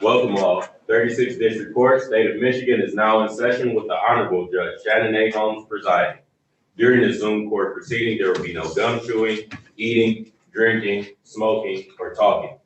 Welcome all. 36th District Court, State of Michigan is now in session with the Honorable Judge Shannon Holmes presiding. During the Zoom court proceeding, there will be no gum chewing, eating, drinking, smoking, or talking.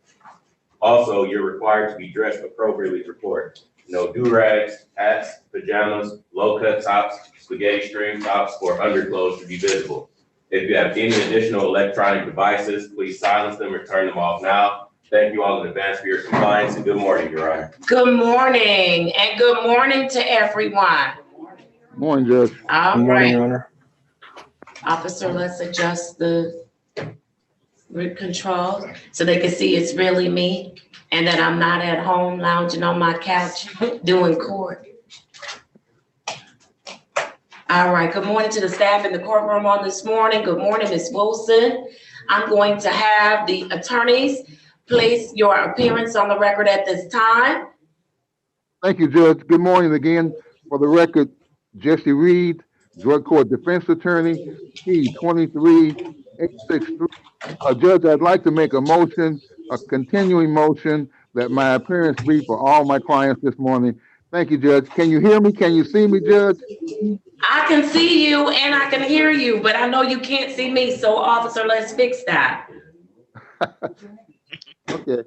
Also, you're required to be dressed appropriately for court. No do-rags, hats, pajamas, low-cut tops, spaghetti string tops, or underclothes should be visible. If you have any additional electronic devices, please silence them or turn them off now. Thank you all in advance for your compliance, and good morning, Your Honor. Good morning, and good morning to everyone. Morning, Judge. All Good morning, right, Your Honor. officer, let's adjust the root control so they can see it's really me and that I'm not at home lounging on my couch doing court. All right, good morning to the staff in the courtroom on this morning. Good morning, Ms. Wilson. I'm going to have the attorneys place your appearance on the record at this time. Thank you, Judge. Good morning again. For the record, Jesse Reed, Drug Court Defense Attorney, P23863. Judge, I'd like to make a motion, a continuing motion, that my appearance be for all my clients this morning. Thank you, Judge. Can you hear me? Can you see me, Judge? I can see you and I can hear you, but I know you can't see me. So, officer, let's fix that. Okay.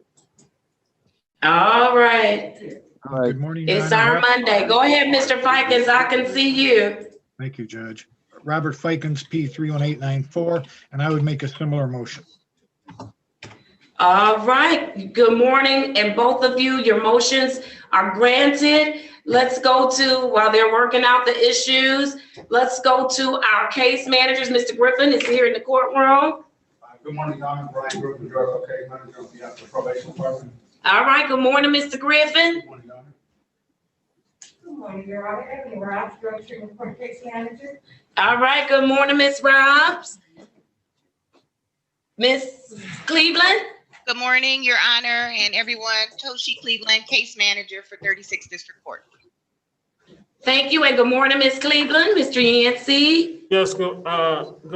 All right. All right. Good morning. It's Your Honor. our Monday. Go ahead, Mr. Fikens. I can see you. Thank you, Judge. Robert Fikens, P31894, and I would make a similar motion. All right. Good morning. And both of you, your motions are granted. Let's go to, while they're working out the issues, let's go to our case managers. Mr. Griffin is here in the courtroom. Good morning, Your Honor. Brian Griffin, Drug Case Manager on behalf of the Probation Department. All right. Good morning, Mr. Griffin. Good morning, Your Honor. Good morning, Your Honor. Ebony Robbs, Drug Treatment Court Case Manager. All right. Good morning, Ms. Robbs. Ms. Cleveland. Good morning, Your Honor, and everyone. Toshi Cleveland, Case Manager for 36th District Court. Thank you, and good morning, Ms. Cleveland. Mr. Yancey. Yes, good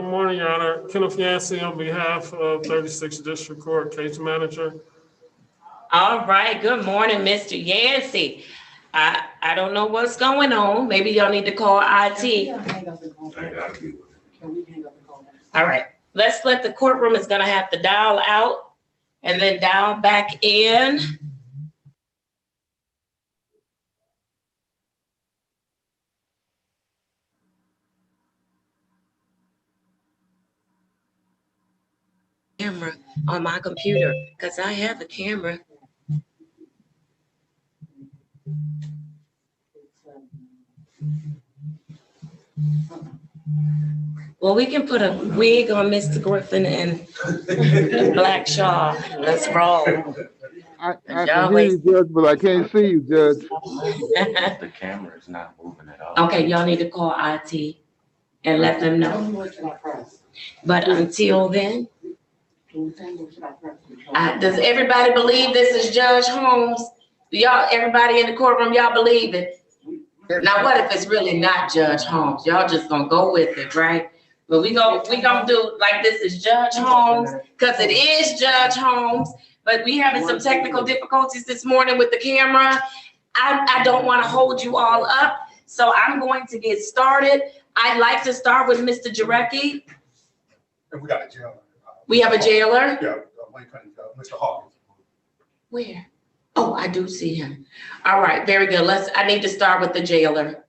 morning, Your Honor. Kenneth Yancey on behalf of 36th District Court, Case Manager. All right, good morning, Mr. Yancey. I don't know what's going on. Maybe y'all need to call IT. All right, let's let the courtroom is gonna have to dial out and then dial back in. Camera on my computer, because I have a camera. Well, we can put a wig on Mr. Griffin and a black shawl. Let's roll. I can hear you, Judge, but I can't see you, Judge. The camera is not moving at all. Okay, y'all need to call IT and let them know. But until then, does everybody believe this is Judge Holmes? Everybody in the courtroom, y'all believe it? Now, what if it's really not Judge Holmes? Y'all just gonna go with it, right? But we gonna do like this is Judge Holmes, because it is Judge Holmes. But we having some technical difficulties this morning with the camera. I don't want to hold you all up, so I'm going to get started. I'd like to start with Mr. Jarecki. And we got a jailer. We have a jailer. Yeah, Wayne County, Mr. Hawkins. Where? Oh, I do see him. All right, very good. I need to start with the jailer.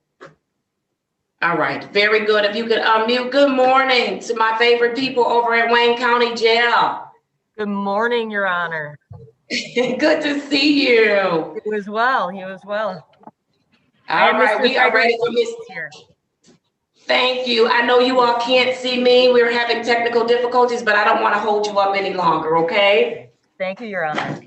All right, very good. If you could unmute. Good morning to my favorite people over at Wayne County Jail. Good morning, Your Honor. Good to see you. He was well. He was well. All right, we are ready for Miss. Thank you. I know you all can't see me. We're having technical difficulties, but I don't want to hold you up any longer, okay? Thank you, Your Honor.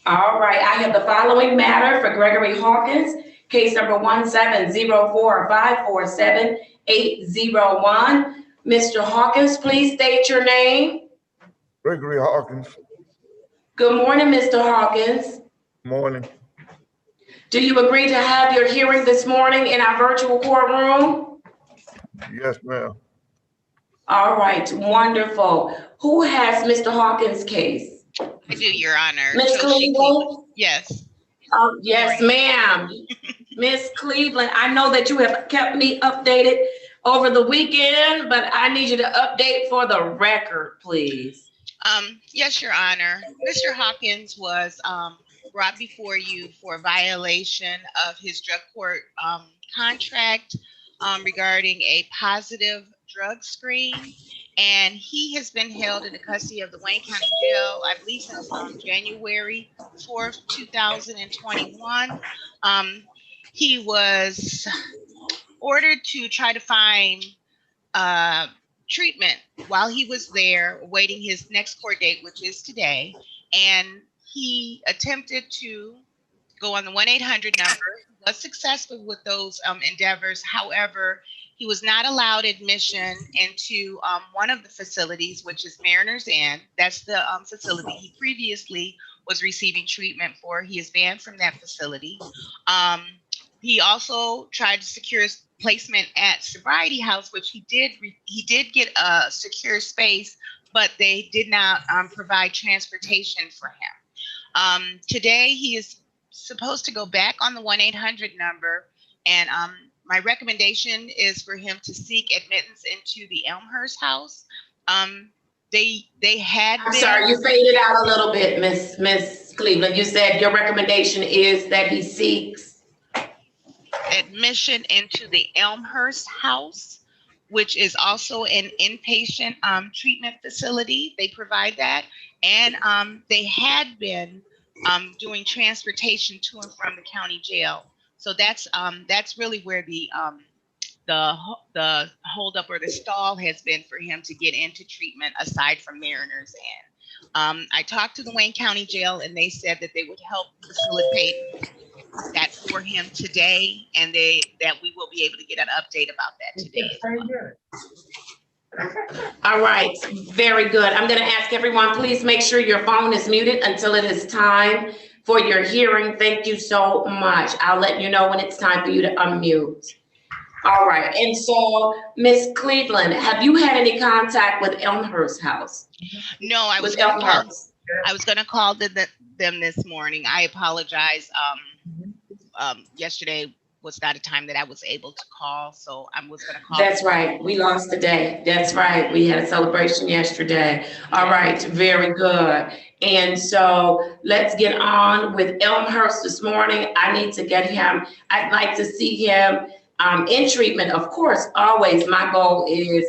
All right, I have the following matter for Gregory Hawkins, case number 1704547-801. Mr. Hawkins, please state your name. Gregory Hawkins. Good morning, Mr. Hawkins. Morning. Do you agree to have your hearing this morning in our virtual courtroom? Yes, ma'am. All right, wonderful. Who has Mr. Hawkins' case? I do, Your Honor. Ms. Toshi Cleveland? Yes. Oh, yes, ma'am. Miss Cleveland, I know that you have kept me updated over the weekend, but I need you to update for the record, please. Yes, Your Honor. Mr. Hawkins was brought before you for a violation of his drug court contract regarding a positive drug screen. And he has been held in the custody of the Wayne County Jail, I believe, since January 4th, 2021. He was ordered to try to find treatment while he was there awaiting his next court date, which is today. And he attempted to go on the 1-800 number. He was successful with those endeavors. However, he was not allowed admission into one of the facilities, which is Mariners Inn. That's the facility he previously was receiving treatment for. He is banned from that facility. He also tried to secure his placement at Sobriety House, which he did get a secure space, but they did not provide transportation for him. Today, he is supposed to go back on the 1-800 number, and my recommendation is for him to seek admittance into the Elmhurst House. They had I'm sorry, you faded out a little bit, Miss Cleveland. You said your recommendation is that he seeks admission into the Elmhurst House, which is also an inpatient treatment facility. They provide that, and they had been doing transportation to and from the county jail. So that's really where the holdup or the stall has been for him to get into treatment, aside from Mariners Inn. I talked to the Wayne County Jail, and they said that they would help facilitate that for him today, and that we will be able to get an update about that today. All right, very good. I'm going to ask everyone, please make sure your phone is muted until it is time for your hearing. Thank you so much. I'll let you know when it's time for you to unmute. All right, and so Miss Cleveland, have you had any contact with Elmhurst House? No, I was going to call them this morning. I apologize. Yesterday was not a time that I was able to call, so I was going to call. That's right. We lost the day. That's right. We had a celebration yesterday. All right. Very good. And so let's get on with Elmhurst this morning. I need to get him. I'd like to see him in treatment. Of course, always my goal is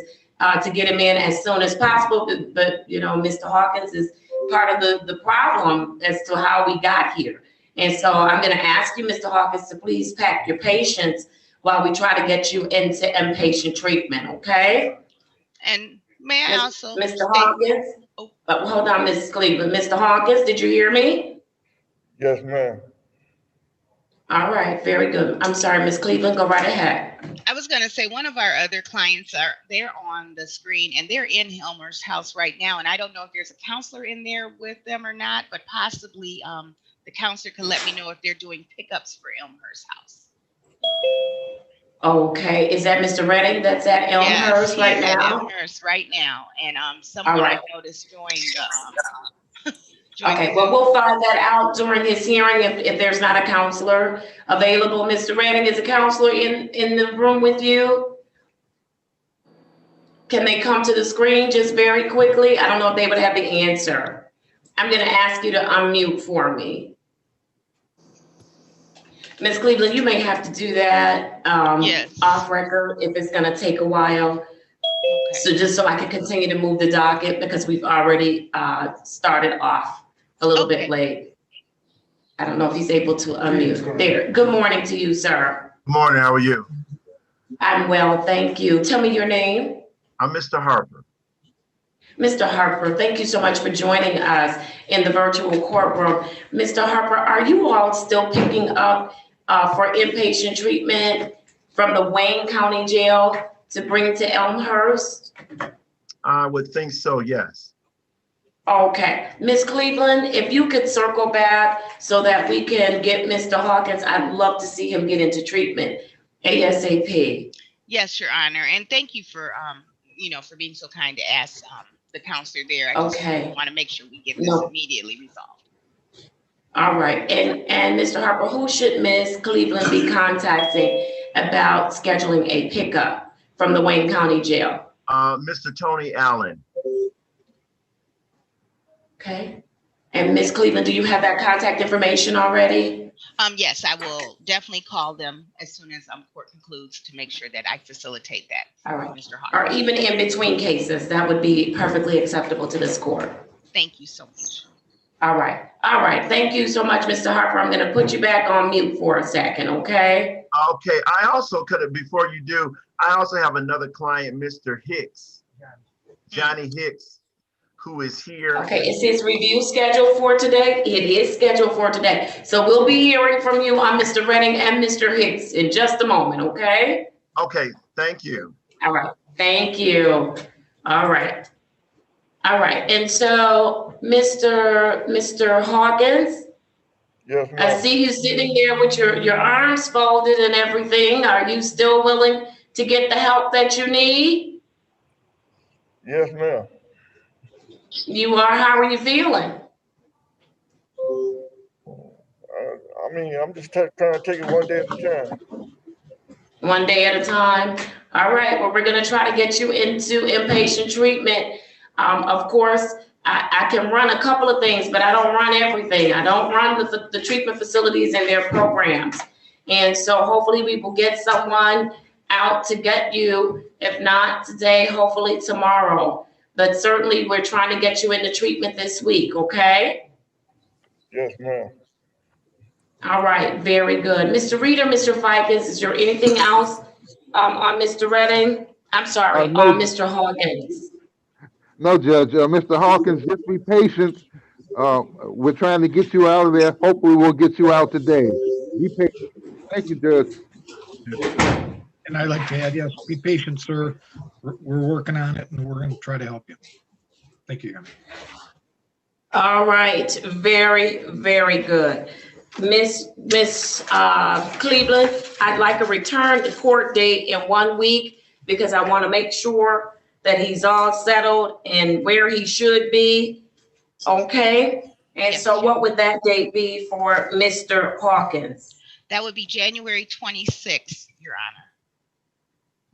to get him in as soon as possible. But you know, Mr. Hawkins is part of the problem as to how we got here. And so I'm going to ask you, Mr. Hawkins, to please pack your patience while we try to get you into inpatient treatment, okay? And may I also... Mr. Hawkins? Oh. Hold on, Mrs. Cleveland. Mr. Hawkins, did you hear me? Yes, ma'am. All right, very good. I'm sorry, Ms. Cleveland, go right ahead. I was going to say, one of our other clients, they're on the screen, and they're in Elmhurst House right now. And I don't know if there's a counselor in there with them or not, but possibly... the counselor can let me know if they're doing pickups for Elmhurst House. Okay, is that Mr. Redding that's at Elmhurst right now? At Elmhurst right now, and someone I noticed joined. Okay, well, we'll find that out during his hearing if there's not a counselor available. Mr. Redding, is a counselor in the room with you? Can they come to the screen just very quickly? I don't know if they would have the answer. I'm going to ask you to unmute for me. Ms. Cleveland, you may have to do that yes. Off record if it's going to take a while. Okay. So just so I can continue to move the docket because we've already started off a little bit late. I don't know if he's able to unmute. There. Good morning to you, sir. Good morning. How are you? I'm well, thank you. Tell me your name. I'm Mr. Harper. Mr. Harper, thank you so much for joining us in the virtual courtroom. Mr. Harper, are you all still picking up for inpatient treatment from the Wayne County Jail to bring to Elmhurst? I would think so, yes. Okay. Ms. Cleveland, if you could circle back so that we can get Mr. Hawkins, I'd love to see him get into treatment ASAP. Yes, Your Honor, and thank you for for being so kind to ask the counselor there. I just want to make sure we get this immediately resolved. All right, and Mr. Harper, who should Ms. Cleveland be contacting about scheduling a pickup from the Wayne County Jail? Mr. Tony Allen. Okay. And Ms. Cleveland, do you have that contact information already? Yes, I will definitely call them as soon as court concludes to make sure that I facilitate that. All right. Mr. Harper. Or even in between cases, that would be perfectly acceptable to this court. Thank you so much. All right. All right. Thank you so much, Mr. Harper. I'm going to put you back on mute for a second, okay? Okay, I also before you do, I also have another client, Mr. Hicks, Johnny Hicks, who is here. Okay, is his review scheduled for today? It is scheduled for today. So we'll be hearing from you on Mr. Redding and Mr. Hicks in just a moment, okay? Okay, thank you. All right. Thank you. All right. All right. And so, Mr. Hawkins, Yes, I see you sitting there with your arms folded and everything. Are you still willing to get the help that you need? Yes, ma'am. You are. How are you feeling? I mean, I'm just trying to take it one day at a time. One day at a time. All right. Well, we're going to try to get you into inpatient treatment. Of course, I can run a couple of things, but I don't run everything. I don't run the treatment facilities and their programs. And so hopefully we will get someone out to get you. If not today, hopefully tomorrow. But certainly we're trying to get you into treatment this week, okay? Yes, ma'am. All right, very good. Mr. Reader, Mr. Fikes, is there anything else on Mr. Redding? I'm sorry, No. on Mr. Hawkins. No, Judge. Mr. Hawkins, just be patient. We're trying to get you out of there. Hopefully we'll get you out today. Be patient. Thank you, Judge. And I'd like to add, yes, be patient, sir. We're working on it and we're going to try to help you. Thank you. All right, very, very good. Miss Cleveland, I'd like a return to court date in 1 week because I want to make sure that he's all settled and where he should be. Okay? And Yes. so what would that date be for Mr. Hawkins? That would be January 26th, Your Honor.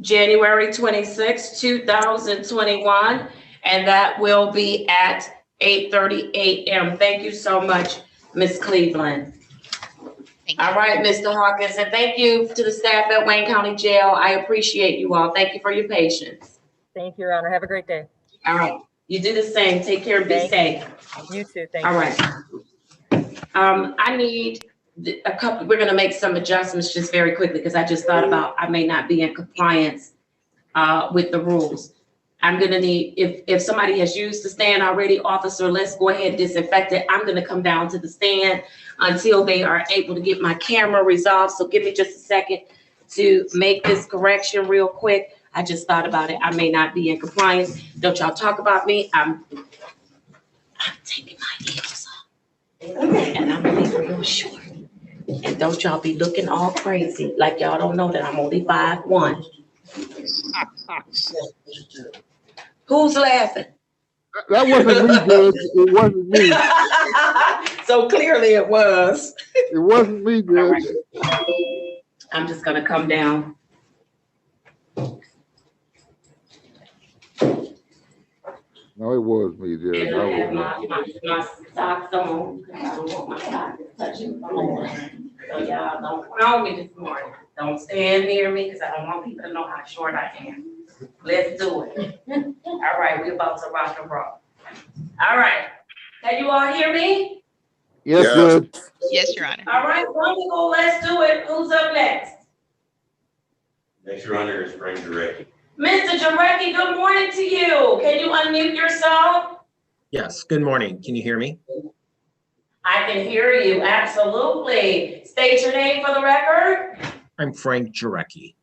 January 26, 2021, and that will be at 8:30 a.m. Thank you so much, Ms. Cleveland. Thank you. All right, Mr. Hawkins, and thank you to the staff at Wayne County Jail. I appreciate you all. Thank you for your patience. Thank you, Your Honor. Have a great day. All right, you do the same. Take care and be safe. You too. Thank you. All right. I need a couple, we're gonna make some adjustments just very quickly because I just thought about I may not be in compliance with the rules. I'm gonna need, if somebody has used the stand already, officer, let's go ahead and disinfect it. I'm gonna come down to the stand until they are able to get my camera resolved. So give me just a second to make this correction real quick. I just thought about it. I may not be in compliance. Don't y'all talk about me. I'm taking my heels off. And I'm gonna leave it real short. And don't y'all be looking all crazy like y'all don't know that I'm only 5'1". Who's laughing? That wasn't me, Judge. It wasn't me. So clearly it was. It wasn't me, All Judge. right. I'm just gonna come down. No, it was me, Judge. And I have my socks on. I don't want my socks touching the floor. So y'all don't call me this morning. Don't stand near me because I don't want people to know how short I am. Let's do it. All right, we're about to rock and roll. All right. Can you all hear me? Yes, Judge. Yes, Your Honor. All right, wonderful. Let's do it. Who's up next? Next, Your Honor, is Frank Durecki. Mr. Jarecki, good morning to you. Can you unmute yourself? Yes, good morning. Can you hear me? I can hear you, absolutely. State your name for the record. I'm Frank Jarecki.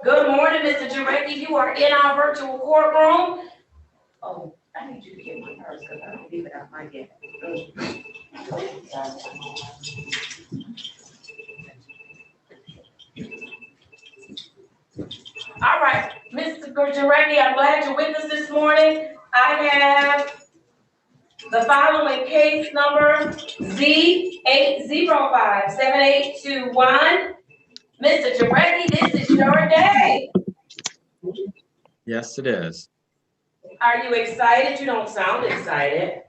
Good morning, Mr. Jarecki. You are in our virtual courtroom. Oh, I need you to get my purse because I don't leave it out my gate. All right, Mr. Jarecki, I'm glad you're with us this morning. I have The following case number Z8057821. Mr. Jarecki, this is your day. Yes, it is. Are you excited? You don't sound excited.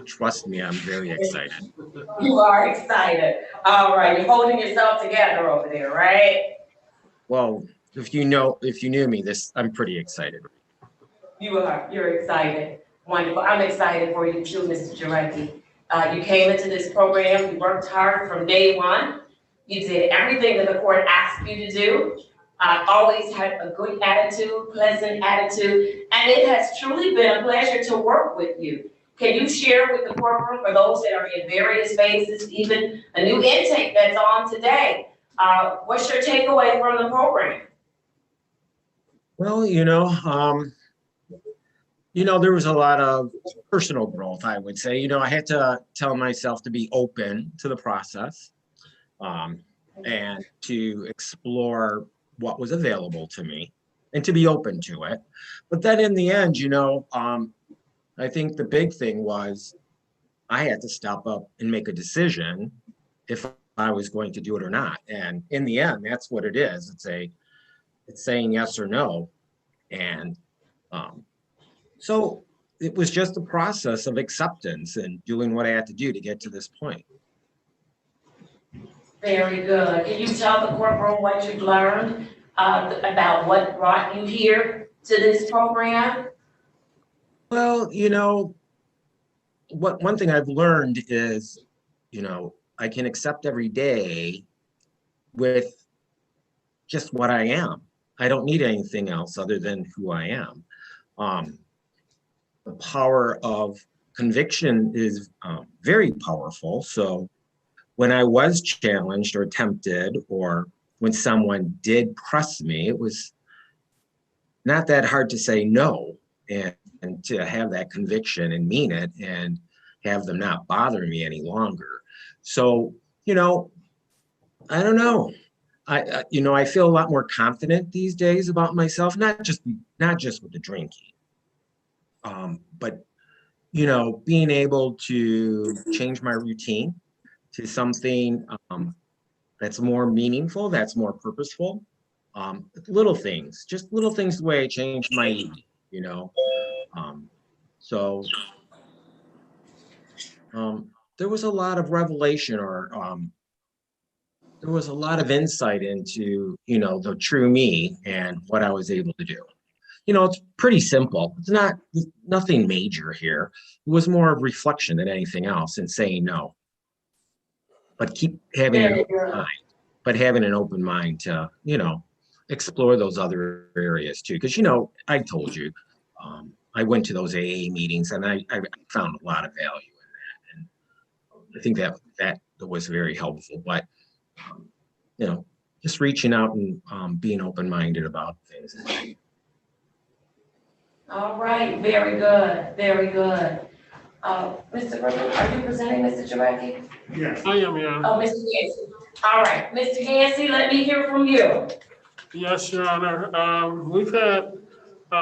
Trust me, I'm very excited. You are excited. All right, you're holding yourself together over there, right? Well, if you knew me, I'm pretty excited. You're excited. Wonderful. I'm excited for you too, Mr. Jarecki. You came into this program, you worked hard from day one. You did everything that the court asked you to do. Always had a good attitude, pleasant attitude, and it has truly been a pleasure to work with you. Can you share with the courtroom, for those that are in various phases, even a new intake that's on today, what's your takeaway from the program? Well, there was a lot of personal growth, I would say. I had to tell myself to be open to the process, and to explore what was available to me and to be open to it. But then in the end, I think the big thing was I had to step up and make a decision if I was going to do it or not. And in the end, that's what it is. It's saying yes or no. And so it was just a process of acceptance and doing what I had to do to get to this point. Very good. Can you tell the courtroom what you've learned about what brought you here to this program? Well, one thing I've learned is, I can accept every day with just what I am. I don't need anything else other than who I am. The power of conviction is very powerful. So when I was challenged or tempted, or when someone did press me, it was not that hard to say no and to have that conviction and mean it and have them not bother me any longer. So, I don't know. I feel a lot more confident these days about myself, not just with the drinking, but, being able to change my routine to something that's more meaningful, that's more purposeful. Little things, just little things, the way I changed my eating, so there was a lot of revelation, or there was a lot of insight into, the true me and what I was able to do. It's pretty simple. It's nothing major here. It was more of reflection than anything else, and saying no. But keep having an open mind, having an open mind to, explore those other areas too. Because, I told you, I went to those AA meetings and I found a lot of value in that. And I think that was very helpful. But, just reaching out and being open-minded about things. All right, very good, very good. Mr. Griffin, are you presenting, Mr. Jarecki? Yes. I am, Your Honor. Oh, Mr. Yancey. All right, Mr. Yancey, let me hear from you. Yes, Your Honor. We've had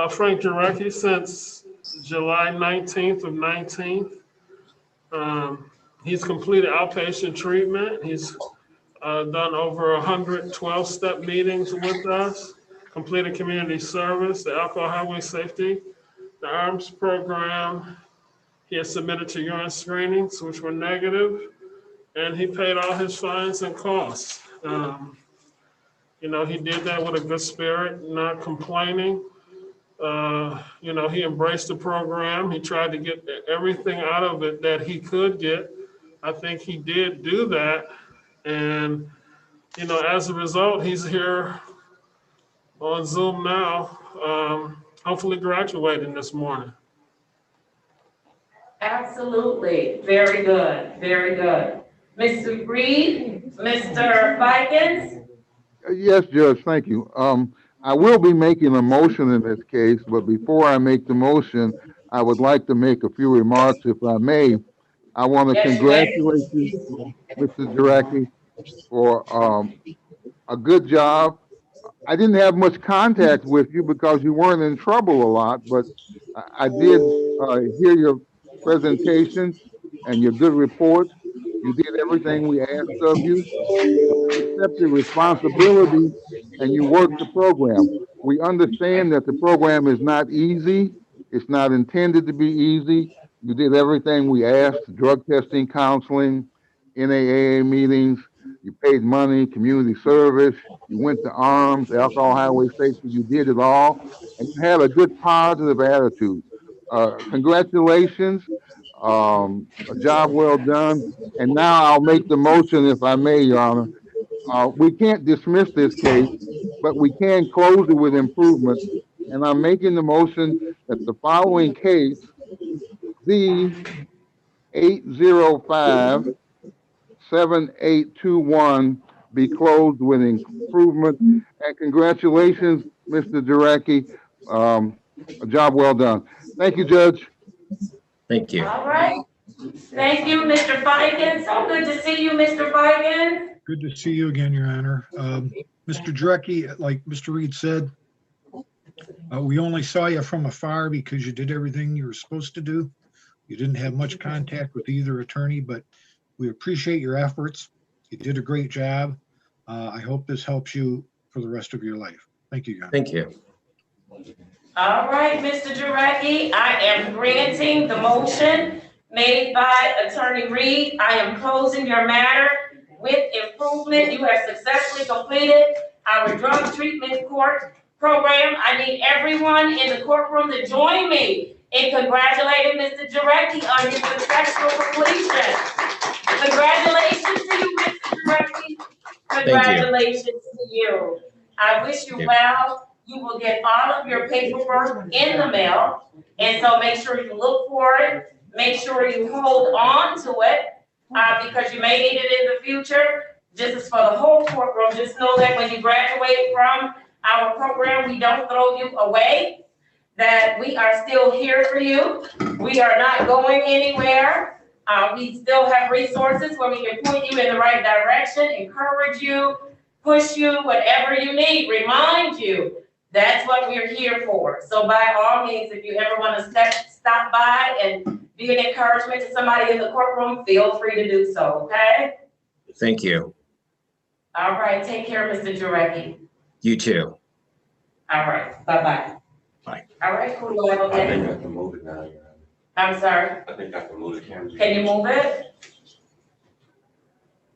Frank Jarecki since July 19th of 19th. He's completed outpatient treatment. He's done over 100 12-step meetings with us, completed community service, the alcohol highway safety, the arms program. He has submitted to urine screenings, which were negative, and he paid all his fines and costs. He did that with a good spirit, not complaining. He embraced the program. He tried to get everything out of it that he could get. I think he did do that. And, as a result, he's here on Zoom now, hopefully graduating this morning. Absolutely. Very good. Very good. Mr. Reed, Mr. Vikens? Yes, Judge, thank you. I will be making a motion in this case, but before I make the motion, I would like to make a few remarks, if I may. I want to congratulate you, Mr. Jarecki, for a good job. I didn't have much contact with you because you weren't in trouble a lot, but I did hear your presentations and your good reports. You did everything we asked of you. You accepted responsibility and you worked the program. We understand that the program is not easy. It's not intended to be easy. You did everything we asked, drug testing, counseling, NAAA meetings. You paid money, community service. You went to ARMS, Alcohol Highway Safety. You did it all. And you had a good positive attitude. Congratulations. A job well done. And now I'll make the motion, if I may, Your Honor. We can't dismiss this case, but we can close it with improvement. And I'm making the motion that the following case, Z 805-7821, be closed with improvement. And congratulations, Mr. Jarecki. A job well done. Thank you, Judge. Thank you. All right. Thank you, Mr. Figan. So good to see you, Mr. Figan. Good to see you again, Your Honor. Mr. Jarecki, like Mr. Reed said, we only saw you from afar because you did everything you were supposed to do. You didn't have much contact with either attorney, but we appreciate your efforts. You did a great job. I hope this helps you for the rest of your life. Thank you, Your Honor. Thank you. All right, Mr. Jarecki, I am granting the motion made by Attorney Reed. I am closing your matter with improvement. You have successfully completed our drug treatment court program. I need everyone in the courtroom to join me in congratulating Mr. Jarecki on his successful completion. Congratulations to you, Mr. Jarecki. Congratulations to you. I wish you well. You will get all of your paperwork in the mail. And so make sure you look for it. Make sure you hold on to it because you may need it in the future. This is for the whole courtroom. Just know that when you graduate from our program, we don't throw you away, that we are still here for you. We are not going anywhere. We still have resources where we can point you in the right direction, encourage you, push you, whatever you need, remind you. That's what we're here for. So by all means, if you ever want to stop by and be an encouragement to somebody in the courtroom, feel free to do so, okay? Thank you. All right, take care, Mr. Jarecki. You too. All right, bye-bye. Bye. All right, who do I have I think again? I can move it now, Your Honor. I'm sorry, I think I can move the camera. can you move it?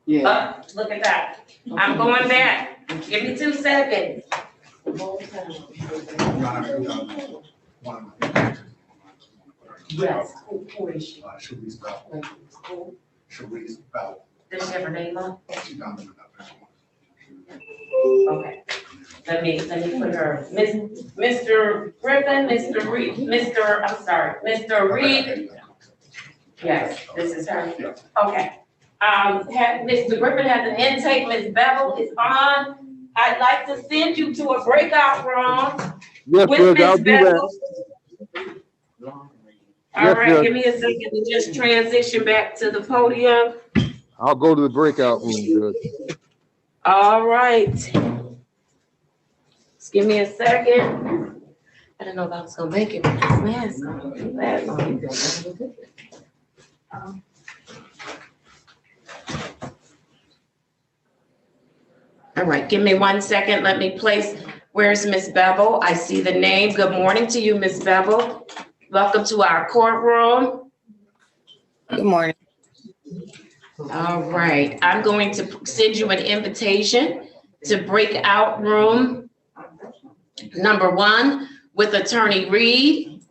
Yeah. Look at that. I'm going back. Give me 2 seconds. Yes, who is she? Sharice Bell. Sharice Bell. Does she have her name on? She down in that person. Okay. Let me put her, Mr. Griffin, Mr. Reed, Mr. Reed. Yes, this is her. Okay. Mr. Griffin has an intake, Ms. Bevel is on. I'd like to send you to a breakout room. Yes, with Judge, Ms. I'll do Bevel. that. All right, Judge. give me a second to just transition back to the podium. I'll go to the breakout room, Judge. All right. Just give me a second. I didn't know if I was gonna make it with this mask on. All right, give me 1 second. Let me place, where's Miss Bevel? I see the name. Good morning to you, Miss Bevel. Welcome to our courtroom. Good morning. All right, I'm going to send you an invitation to breakout room number 1 with Attorney Reed.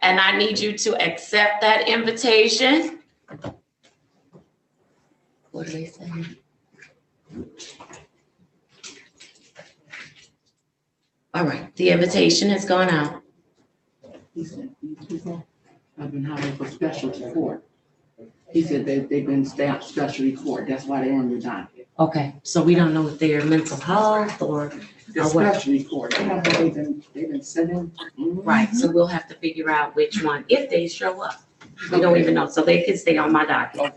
And I need you to accept that invitation. What are they saying? All right, the invitation has gone out. He said, I've been hired for specialty court. He said they've been staffed specialty court. That's why they're on your docket. Okay, so we don't know if they're mental health or The what? specialty court. They've been sitting. Right, so we'll have to figure out which one, if they show up. We don't even know, so they can stay on my docket.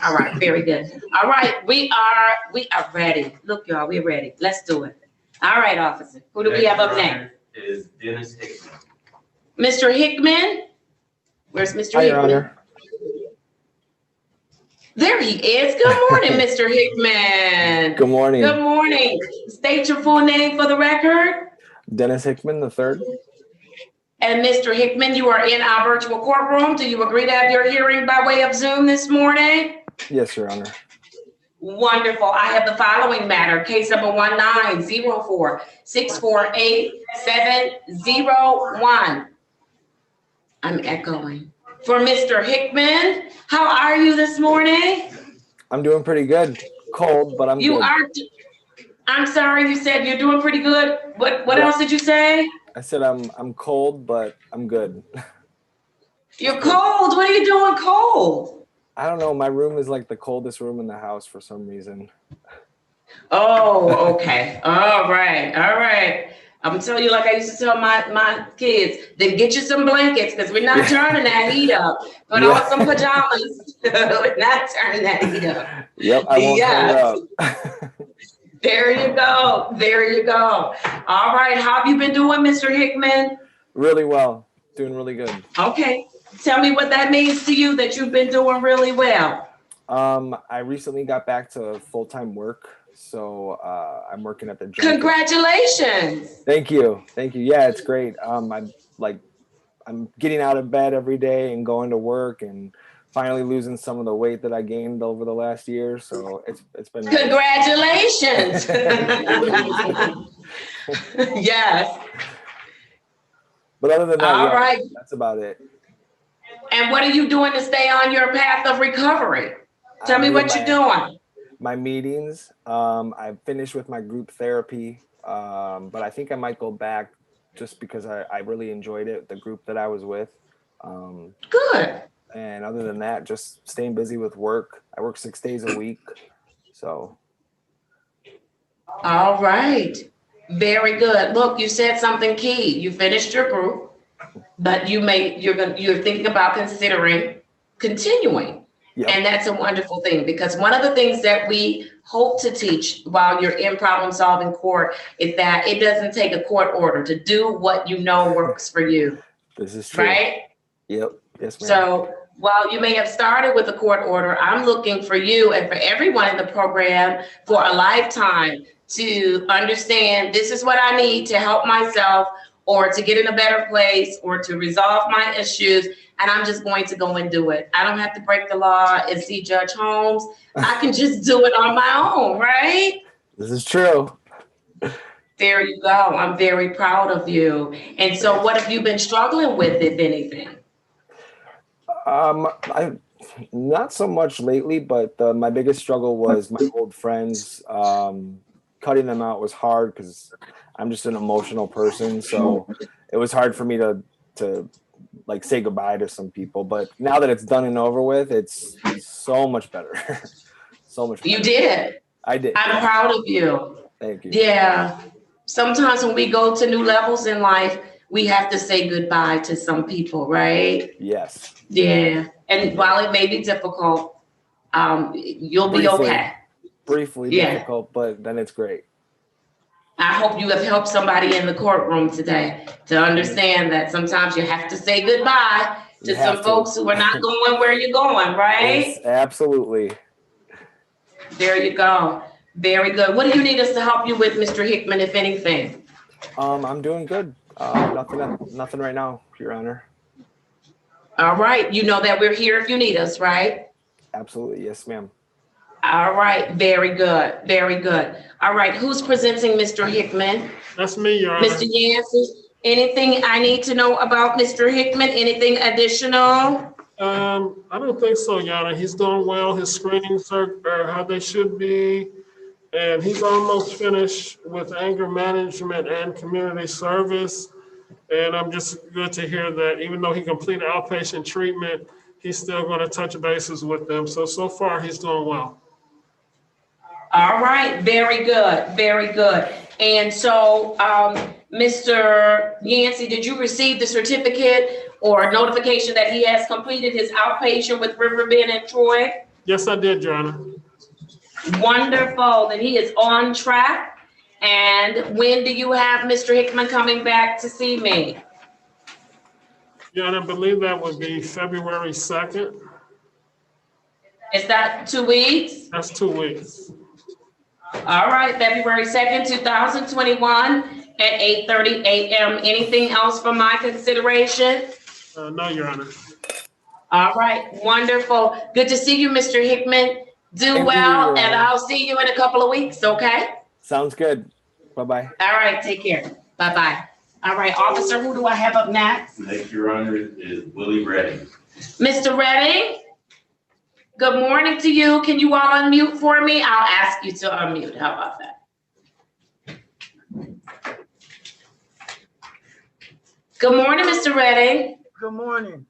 All right, very good. All right, we are ready. Look, y'all, we're ready. Let's do it. All right, officer, who do we have up next? Is Dennis Hickman. Mr. Hickman? Where's Mr. Hi, Your Hickman? Honor. There he is. Good morning, Mr. Hickman. Good morning. Good morning. State your full name for the record. Dennis Hickman III. And Mr. Hickman, you are in our virtual courtroom. Do you agree to have your hearing by way of Zoom this morning? Yes, Your Honor. Wonderful. I have the following matter, case number 1904648-701. I'm echoing. For Mr. Hickman, how are you this morning? I'm doing pretty good. Cold, but I'm good. I'm sorry, you said you're doing pretty good. What Yeah. else did you say? I said I'm cold, but I'm good. You're cold. What are you doing cold? I don't know. My room is like the coldest room in the house for some reason. Oh, okay. All right. All right. I'm gonna tell you, like I used to tell my kids, then get you some blankets because we're not turning that heat up. Put on some pajamas. We're not turning that heat up. Yep, I won't turn it up. There you go. There you go. All right. How have you been doing, Mr. Hickman? Really well. Doing really good. Okay. Tell me what that means to you that you've been doing really well. I recently got back to full-time work, so I'm working at the gym. Congratulations. Thank you. Thank you. Yeah, it's great. I'm getting out of bed every day and going to work and finally losing some of the weight that I gained over the last year. So it's been congratulations. Yes. But other than that, all right. That's about it. And what are you doing to stay on your path of recovery? Tell me what you're doing. My meetings. I finished with my group therapy, but I think I might go back just because I really enjoyed it, the group that I was with. Good. And other than that, just staying busy with work. I work 6 days a week, so. All right. Very good. Look, you said something key. You finished your group, but you're thinking about considering continuing. Yep. And that's a wonderful thing, because one of the things that we hope to teach while you're in problem solving court is that it doesn't take a court order to do what you know works for you. This is true. Right? Yep. Yes, ma'am. So while you may have started with a court order, I'm looking for you and for everyone in the program for a lifetime to understand this is what I need to help myself or to get in a better place or to resolve my issues. And I'm just going to go and do it. I don't have to break the law and see Judge Holmes. I can just do it on my own, right? This is true. There you go. I'm very proud of you. And so what have you been struggling with, if anything? I not so much lately, but my biggest struggle was my old friends. Cutting them out was hard because I'm just an emotional person. So it was hard for me to like say goodbye to some people. But now that it's done and over with, it's so much better. So much better. You did. I did. I'm proud of you. Thank you. Yeah. Sometimes when we go to new levels in life, we have to say goodbye to some people, right? Yes. Yeah. And while it may be difficult, you'll be okay. Briefly difficult, but then it's great. I hope you have helped somebody in the courtroom today to understand that sometimes you have to say goodbye to some folks who are not going where you're going, right? Yes, absolutely. There you go. Very good. What do you need us to help you with, Mr. Hickman, if anything? I'm doing good. Nothing right now, Your Honor. All right. You know that we're here if you need us, right? Absolutely. Yes, ma'am. All right. Very good. Very good. All right. Who's presenting Mr. Hickman? That's me, Your Honor. Mr. Yancey, anything I need to know about Mr. Hickman? Anything additional? I don't think so, Your Honor. He's doing well. His screenings are how they should be. And he's almost finished with anger management and community service. And I'm just good to hear that even though he completed outpatient treatment, he's still going to touch bases with them. So far, he's doing well. All right. Very good. Very good. And so, Mr. Yancey, did you receive the certificate or notification that he has completed his outpatient with Riverbend and Troy? Yes, I did, Your Honor. Wonderful. Then he is on track. And when do you have Mr. Hickman coming back to see me? Yeah, and I believe that would be February 2nd. Is that 2 weeks? That's 2 weeks. All right, February 2nd, 2021 at 8:30 a.m. Anything else for my consideration? No, Your Honor. All right, wonderful. Good to see you, Mr. Hickman. Do Thank you, well, Your and Honor. I'll see you in a couple of weeks, okay? Sounds good. Bye-bye. All right, take care. Bye-bye. All right, officer, who do I have up next? Next, Your Honor, is Willie Redding. Mr. Redding? Good morning to you. Can you all unmute for me? I'll ask you to unmute. How about that? Good morning, Mr. Redding. Good morning.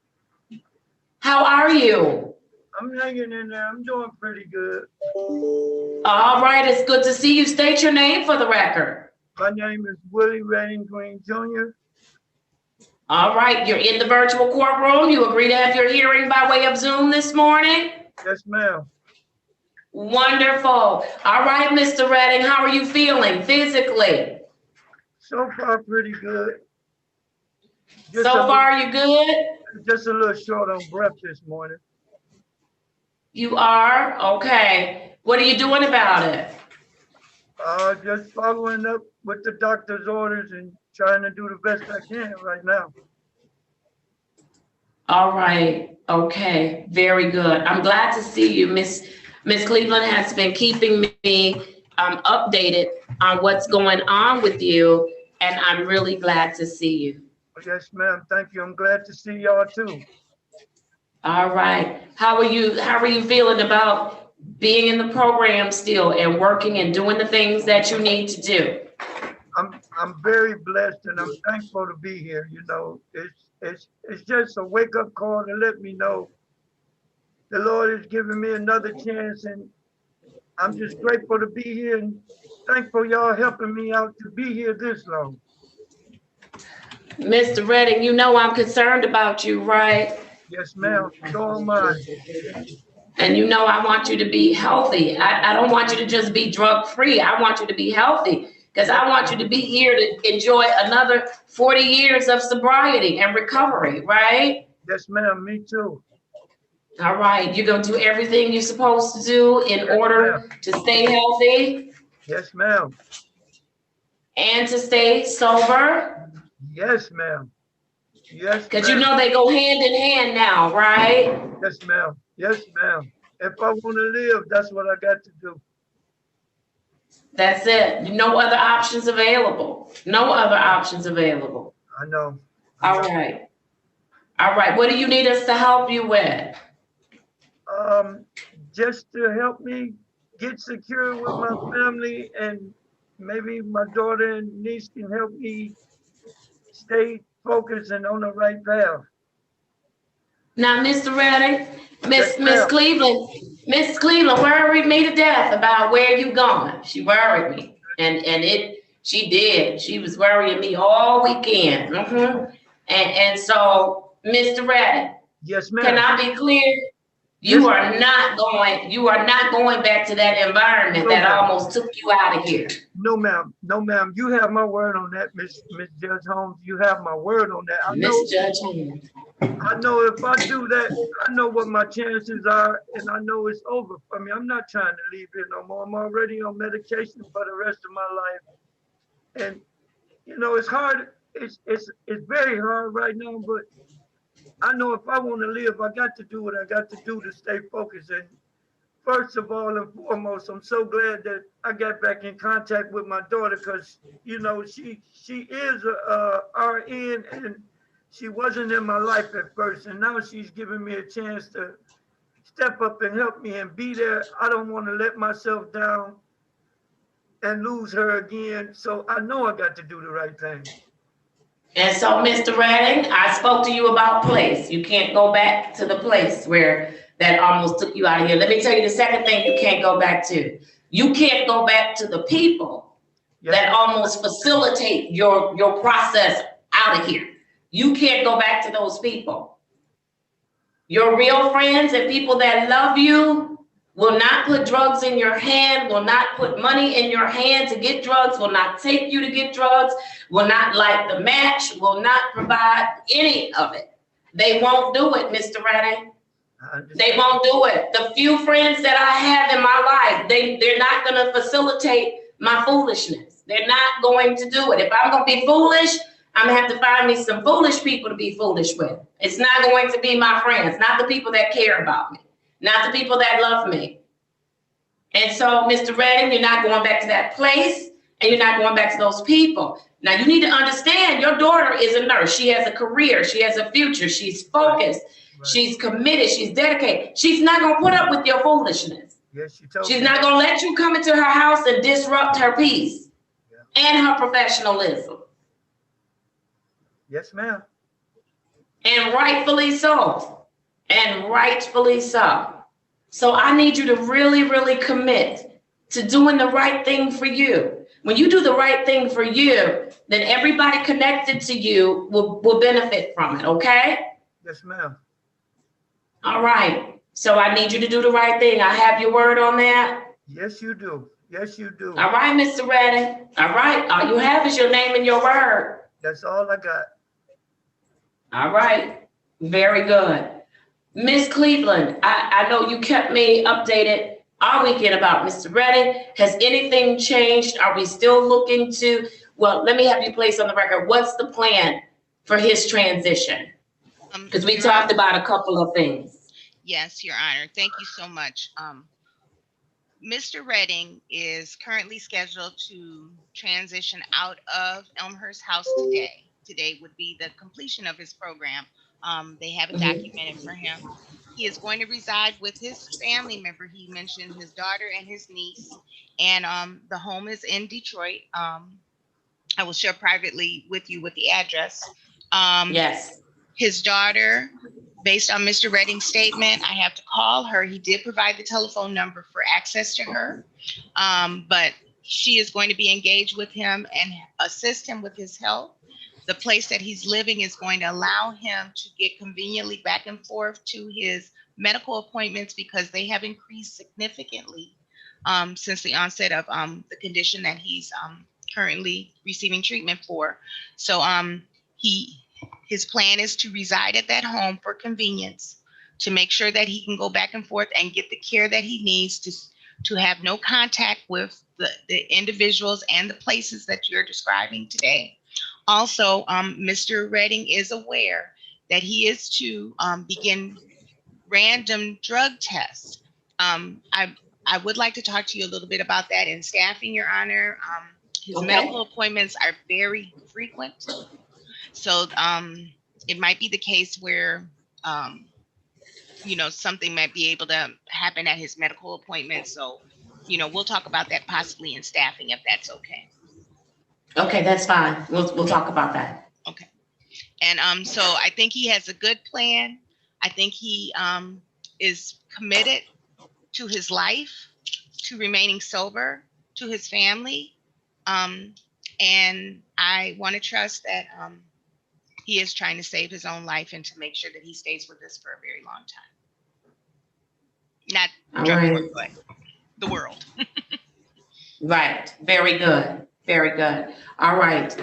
How are you? I'm hanging in there. I'm doing pretty good. All right, it's good to see you. State your name for the record. My name is Willie Redding Green Jr. All right, you're in the virtual courtroom. You agree to have your hearing by way of Zoom this morning? Yes, ma'am. Wonderful. All right, Mr. Redding, how are you feeling physically? So far, pretty good. So far, you good? Just a little short on breath this morning. You are? Okay. What are you doing about it? Just following up with the doctor's orders and trying to do the best I can right now. All right. Okay. Very good. I'm glad to see you. Miss Cleveland has been keeping me updated on what's going on with you, and I'm really glad to see you. Yes, ma'am. Thank you. I'm glad to see y'all too. All right. How are you feeling about being in the program still and working and doing the things that you need to do? I'm very blessed and I'm thankful to be here. You know, it's just a wake up call to let me know the Lord has given me another chance, and I'm just grateful to be here and thankful y'all helping me out to be here this long. Mr. Redding, you know I'm concerned about you, right? Yes, ma'am. So am I. And you know I want you to be healthy. I don't want you to just be drug free. I want you to be healthy because I want you to be here to enjoy another 40 years of sobriety and recovery, right? Yes, ma'am. Me too. All right. You're going to do everything you're supposed to do in order to stay healthy? Yes, ma'am. And to stay sober? Yes, ma'am. Yes, because you know they go hand in hand now, right? Yes, ma'am. Yes, ma'am. If I want to live, that's what I got to do. That's it. No other options available. No other options available. I know. All right. All right. What do you need us to help you with? Just to help me get secure with my family, and maybe my daughter and niece can help me stay focused and on the right path. Now, Mr. Redding, Miss Cleveland worried me to death about where you going. She worried me, and she did. She was worrying me all weekend. And so, Mr. Redding, yes, ma'am. Can I be clear? You are not going back to that environment that almost took you out of here. No, ma'am. No, ma'am. You have my word on that, Miss Judge Holmes. You have my word on that. Miss Judge Holmes. I know if I do that, I know what my chances are, and I know it's over for me. I'm not trying to leave here no more. I'm already on medication for the rest of my life. And, you know, it's hard. It's very hard right now, but I know if I want to live, I got to do what I got to do to stay focused. And first of all and foremost, I'm so glad that I got back in contact with my daughter, because, you know, she is a RN, and she wasn't in my life at first. And now she's giving me a chance to step up and help me and be there. I don't want to let myself down and lose her again. So I know I got to do the right thing. And so, Mr. Redding, I spoke to you about place. You can't go back to the place where that almost took you out of here. Let me tell you the second thing you can't go back to. You can't go back to the people that almost facilitate your process out of here. You can't go back to those people. Your real friends and people that love you will not put drugs in your hand, will not put money in your hand to get drugs, will not take you to get drugs, will not light the match, will not provide any of it. They won't do it, Mr. Redding. They won't do it. The few friends that I have in my life, they're not gonna facilitate my foolishness. They're not going to do it. If I'm gonna be foolish, I'm gonna have to find me some foolish people to be foolish with. It's not going to be my friends, not the people that care about me, not the people that love me. And so, Mr. Redding, you're not going back to that place, and you're not going back to those people. Now, you need to understand your daughter is a nurse. She has a career. She has a future. She's focused. Right. She's committed. She's dedicated. She's not going to put up with your foolishness. Yes, she told She's me. not going to let you come into her house and disrupt her peace and her professionalism. Yes, ma'am. And rightfully so. And rightfully so. So I need you to really, really commit to doing the right thing for you. When you do the right thing for you, then everybody connected to you will benefit from it, okay? Yes, ma'am. All right. So I need you to do the right thing. I have your word on that? Yes, you do. Yes, you do. All right, Mr. Redding. All right. All you have is your name and your word. That's all I got. All right. Very good. Miss Cleveland, I know you kept me updated all weekend about Mr. Redding. Has anything changed? Are we still looking to, well, let me have you place on the record. What's the plan for his transition? Because we talked about a couple of things. Yes, Your Honor. Thank you so much. Mr. Redding is currently scheduled to transition out of Elmhurst House today. Today would be the completion of his program. They have it documented for him. He is going to reside with his family member. He mentioned his daughter and his niece, and the home is in Detroit. I will share privately with you with the address. Yes. His daughter, based on Mr. Redding's statement, I have to call her. He did provide the telephone number for access to her, but she is going to be engaged with him and assist him with his health. The place that he's living is going to allow him to get conveniently back and forth to his medical appointments because they have increased significantly since the onset of the condition that he's currently receiving treatment for. So his plan is to reside at that home for convenience, to make sure that he can go back and forth and get the care that he needs to have no contact with the individuals and the places that you're describing today. Also, Mr. Redding is aware that he is to begin random drug tests. I would like to talk to you a little bit about that in staffing, Your Honor. His medical appointments are very frequent. So it might be the case where, something might be able to happen at his medical appointment. So, we'll talk about that possibly in staffing if that's okay. Okay, that's fine. We'll talk about that. Okay. And so I think he has a good plan. I think he is committed to his life, to remaining sober, to his family. And I want to trust that he is trying to save his own life and to make sure that he stays with us for a very long time. Not drug court, but the world. Right. Very good. Very good. All right.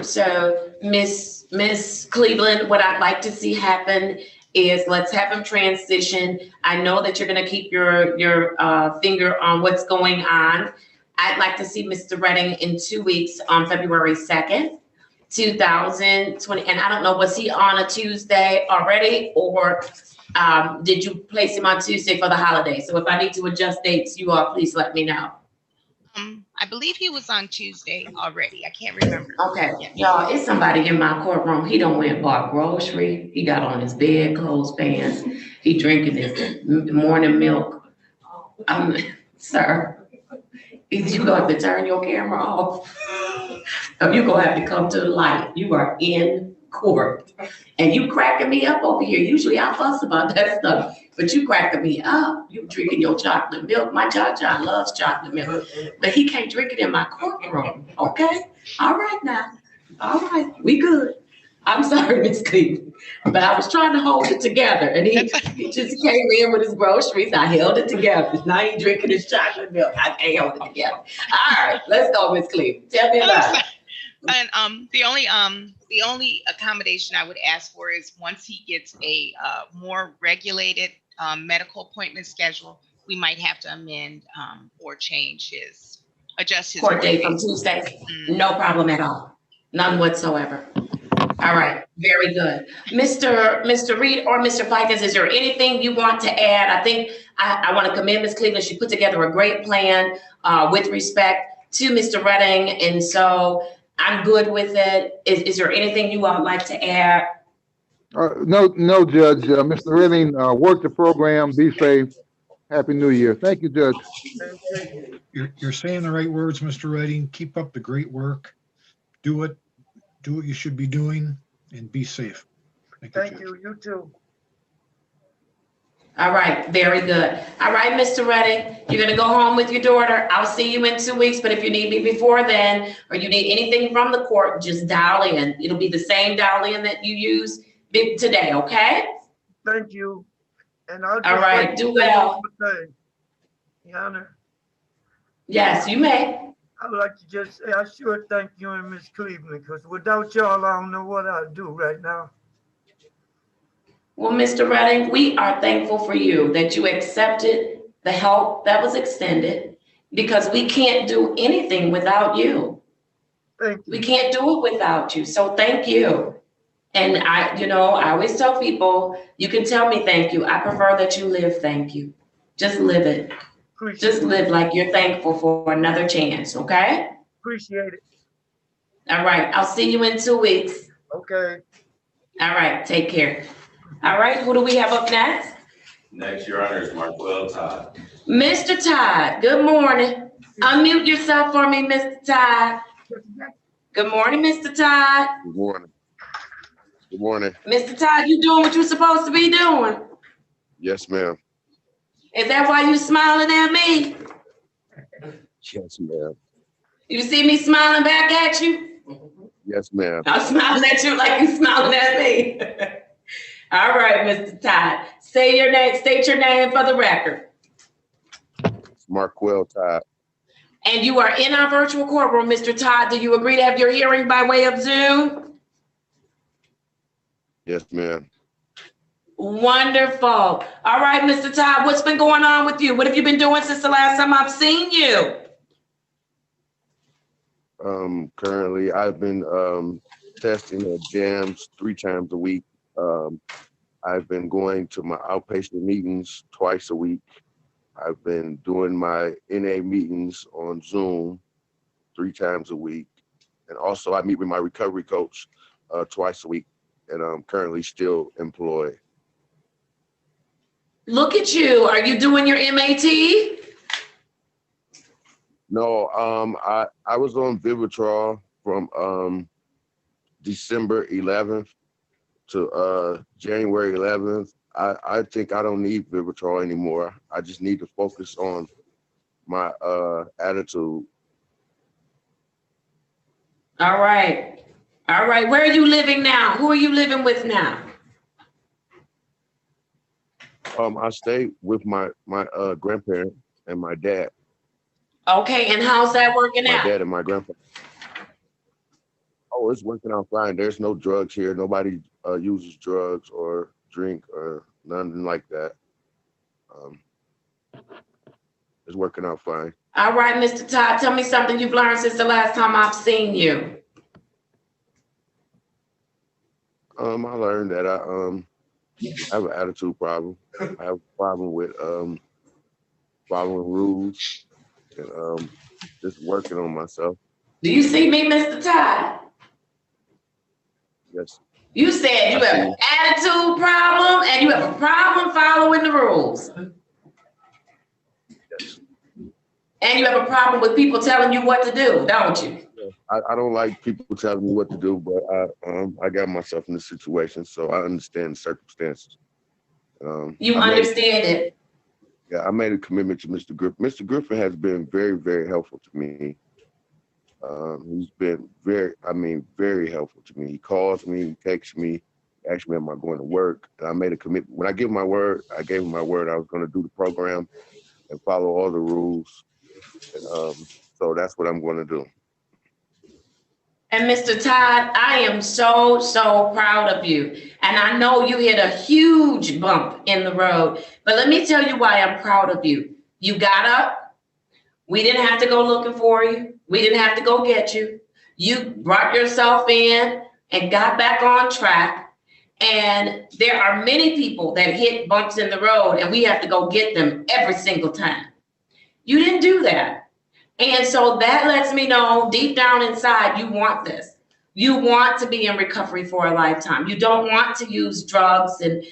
So Miss Cleveland, what I'd like to see happen is let's have him transition. I know that you're going to keep your finger on what's going on. I'd like to see Mr. Redding in 2 weeks on February 2nd, 2020. And I don't know, was he on a Tuesday already, or did you place him on Tuesday for the holiday? So if I need to adjust dates, you all please let me know. I believe he was on Tuesday already. I can't remember. Okay, y'all, it's somebody in my courtroom. He don't went and bought grocery. He got on his bed clothes pants. He drinking his morning milk. Sir, either you gonna have to turn your camera off, or you gonna have to come to the light. You are in court, and you cracking me up over here. Usually I fuss about that stuff, but you cracking me up. You drinking your chocolate milk. My John loves chocolate milk, but he can't drink it in my courtroom. Okay, all right now, all right, we good. I'm sorry, Miss Cleveland, but I was trying to hold it together, and he just came in with his groceries. I held it together. Now he drinking his chocolate milk. I can't hold it together. All right, let's go, Miss Cleveland. Tell me about it. And the only accommodation I would ask for is once he gets a more regulated medical appointment schedule, we might have to amend or adjust his Court date from dates. Tuesday. Mm. No problem at all. None whatsoever. All right, very good. Mr. Reed or Mr. Fikens, is there anything you want to add? I think I want to commend Ms. Cleveland. She put together a great plan with respect to Mr. Redding, and so I'm good with it. Is there anything you would like to add? No, Judge. Mr. Redding, work the program. Be safe. Happy New Year. Thank you, Judge. You're saying the right words, Mr. Redding. Keep up the great work. Do what you should be doing, and be safe. Thank you, you too. All right, very good. All right, Mr. Redding, you're gonna go home with your daughter. I'll see you in 2 weeks, but if you need me before then, or you need anything from the court, just dial in. It'll be the same dial in that you used today, okay? Thank you. And I'll just All right, do well. Your Honor, Yes, you may. I'd like to just say I sure thank you and Miss Cleveland, because without y'all, I don't know what I'd do right now. Well, Mr. Redding, we are thankful for you that you accepted the help that was extended, because we can't do anything without you. Thank you. We can't do it without you, so thank you. And I always tell people, you can tell me thank you. I prefer that you live thank you. Just live it. Just live like you're thankful for another chance, okay? Appreciate it. All right, I'll see you in 2 weeks. Okay. All right, take care. All right, who do we have up next? Next, Your Honor, is Marquell Todd. Mr. Todd, good morning. Unmute yourself for me, Mr. Todd. Good morning, Mr. Todd. Good morning. Good morning. Mr. Todd, you doing what you're supposed to be doing? Yes, ma'am. Is that why you smiling at me? Yes, ma'am. You see me smiling back at you? Yes, ma'am. I'm smiling at you like you smiling at me. All right, Mr. Todd. Say your name, state your name for the record. It's Marquell Todd. And you are in our virtual courtroom, Mr. Todd. Do you agree to have your hearing by way of Zoom? Yes, ma'am. Wonderful. All right, Mr. Todd, what's been going on with you? What have you been doing since the last time I've seen you? Currently, I've been testing at jams 3 times a week. I've been going to my outpatient meetings twice a week. I've been doing my NA meetings on Zoom 3 times a week. And also I meet with my recovery coach twice a week, and I'm currently still employed. Look at you. Are you doing your MAT? No, I was on Vivitrol from December 11th to January 11th. I think I don't need Vivitrol anymore. I just need to focus on my attitude. All right. All right. Where are you living now? Who are you living with now? I stay with my grandparent and my dad. Okay, and how's that working out? My dad and my grandpa. Oh, it's working out fine. There's no drugs here. Nobody uses drugs or drink or nothing like that. It's working out fine. All right, Mr. Todd, tell me something you've learned since the last time I've seen you. I learned that I have an attitude problem. I have a problem with following rules and just working on myself. Do you see me, Mr. Todd? Yes. You said you have an attitude problem and you have a problem following the rules. Yes. And you have a problem with people telling you what to do, don't you? I don't like people telling me what to do, but I got myself in this situation, so I understand the circumstances. You understand it. Yeah, I made a commitment to Mr. Griffin. Mr. Griffin has been very, very helpful to me. He's been very helpful to me. He calls me, he texts me, asks me, am I going to work? And I made a commitment. When I give my word, I gave him my word. I was going to do the program and follow all the rules. And so that's what I'm going to do. And Mr. Todd, I am so, so proud of you. And I know you hit a huge bump in the road, but let me tell you why I'm proud of you. You got up. We didn't have to go looking for you. We didn't have to go get you. You brought yourself in and got back on track. And there are many people that hit bumps in the road and we have to go get them every single time. You didn't do that. And so that lets me know deep down inside, you want this. You want to be in recovery for a lifetime. You don't want to use drugs and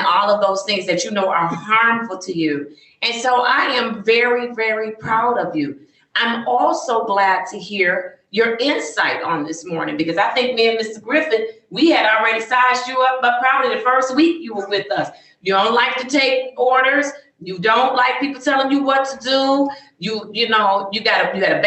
all of those things that you know are harmful to you. And so I am very, very proud of you. I'm also glad to hear your insight on this morning, because I think me and Mr. Griffin, we had already sized you up, but probably the first week you were with us. You don't like to take orders. You don't like people telling you what to do. You know, you got a bad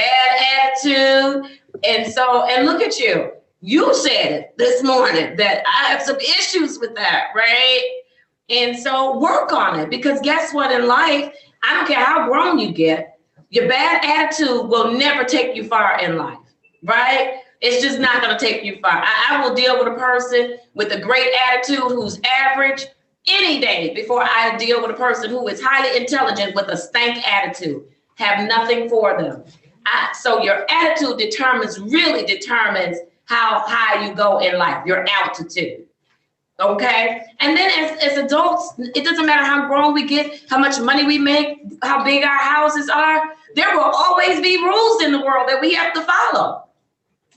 attitude. And look at you. You said it this morning that I have some issues with that, right? And so work on it, because guess what, in life, I don't care how grown you get, your bad attitude will never take you far in life, right? It's just not going to take you far. I will deal with a person with a great attitude who's average any day before I deal with a person who is highly intelligent with a stank attitude, have nothing for them. So your attitude really determines how high you go in life, your altitude. Okay. And then as adults, it doesn't matter how grown we get, how much money we make, how big our houses are. There will always be rules in the world that we have to follow.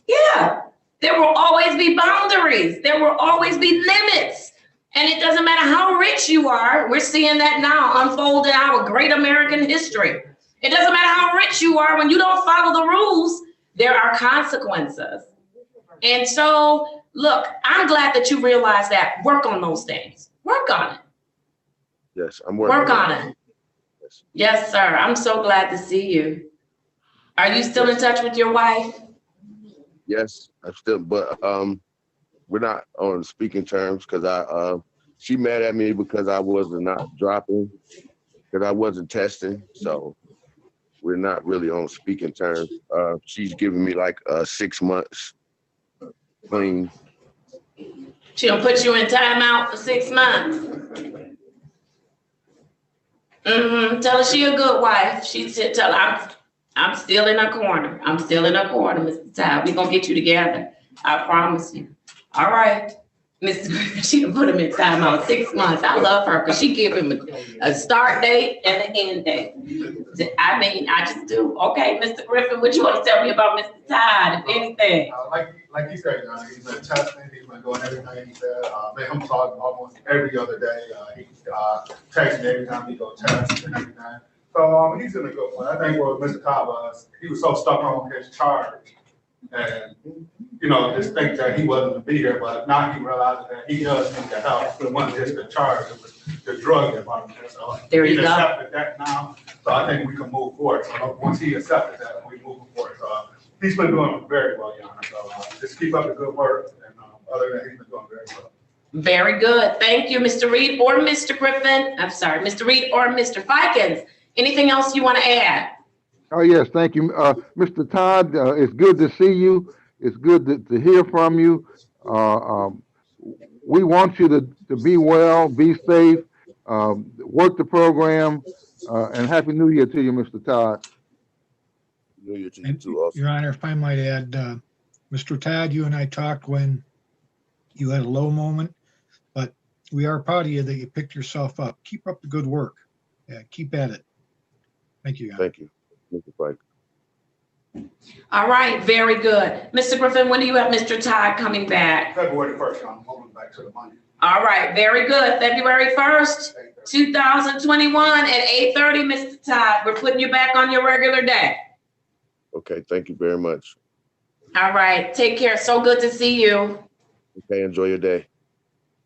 Yeah. There will always be boundaries. There will always be limits. And it doesn't matter how rich you are. We're seeing that now unfold in our great American history. It doesn't matter how rich you are. When you don't follow the rules, there are consequences. And so, look, I'm glad that you realize that. Work on those things. Work on it. Yes, I'm working. Work on it. Yes, sir. I'm so glad to see you. Are you still in touch with your wife? Yes, I'm still, but we're not on speaking terms, because she mad at me because I wasn't not dropping, because I wasn't testing. So we're not really on speaking terms. She's giving me like 6 months clean. She'll put you in timeout for 6 months. Tell her she a good wife. She said, tell her I'm still in her corner. I'm still in her corner, Mr. Todd. We're gonna get you together. I promise you. All right. Mr. Griffin, she can put him in timeout 6 months. I love her because she give him a start date and an end date. I mean, I just do. Okay, Mr. Griffin, what you want to tell me about Mr. Todd, if anything? Like you said, he's been testing, he's been doing everything he said. I'm talking almost every other day. He's texting every time he go test and everything. So he's in a good point. I think what Mr. Todd was, he was so stuck on his charge. And, just think that he wasn't to be here, but now he realizes that he does need the help. It wasn't just the charge, it was the drug department. So there you he go. accepted that now. So I think we can move forward. So once he accepted that, we move forward. So he's been doing very well, Your Honor. So just keep up the good work. And other than that, he's been doing very well. Very good. Thank you, Mr. Reed or Mr. Griffin. I'm sorry, Mr. Reed or Mr. Fikens. Anything else you want to add? Oh, yes, thank you. Mr. Todd, it's good to see you. It's good to hear from you. We want you to be well, be safe, work the program, and Happy New Year to you, Mr. Todd. New Year to you too, also. Your Honor, if I might add, Mr. Todd, you and I talked when you had a low moment, but we are proud of you that you picked yourself up. Keep up the good work. Yeah, keep at it. Thank you, Your Honor. Thank you, Mr. Pike. All right, very good. Mr. Griffin, when do you have Mr. Todd coming back? February 1st, I'm moving back to the Monday. All right, very good. February 1st, 2021 at 8:30, Mr. Todd. We're putting you back on your regular day. Okay, thank you very much. All right, take care. So good to see you. Okay, enjoy your day.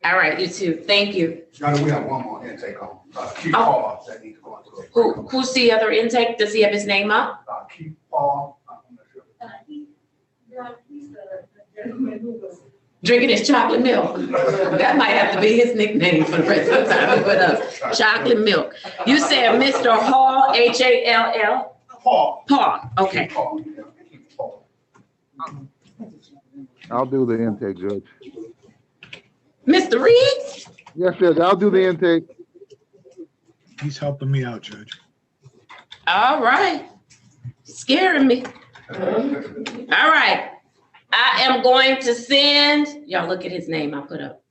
All right, you too. Thank you. Johnny, we have one more intake on. Keith Paul that needs to go into it. Who's the other intake? Does he have his name up? Keith Paul. Drinking his chocolate milk. That might have to be his nickname for the rest of the time with us. Chocolate milk. You said Mr. Hall, Hall? Paul. Paul, okay. Paul. I'll do the intake, Judge. Mr. Reed? Yes, Judge, I'll do the intake. He's helping me out, Judge. All right. Scaring me. All right. I am going to send, y'all look at his name I put up.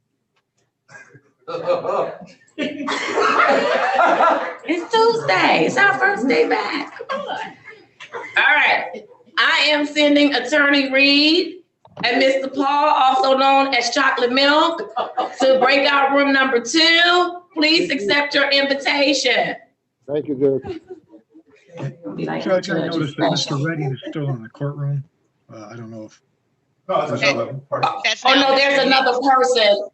It's Tuesday. It's our first day back. Come on. All right. I am sending Attorney Reed and Mr. Paul, also known as Chocolate Milk, to breakout room number 2. Please accept your invitation. Thank you, Judge. Judge, I noticed that Mr. Reddy is still in the courtroom. I don't know if. Oh, no, there's another person.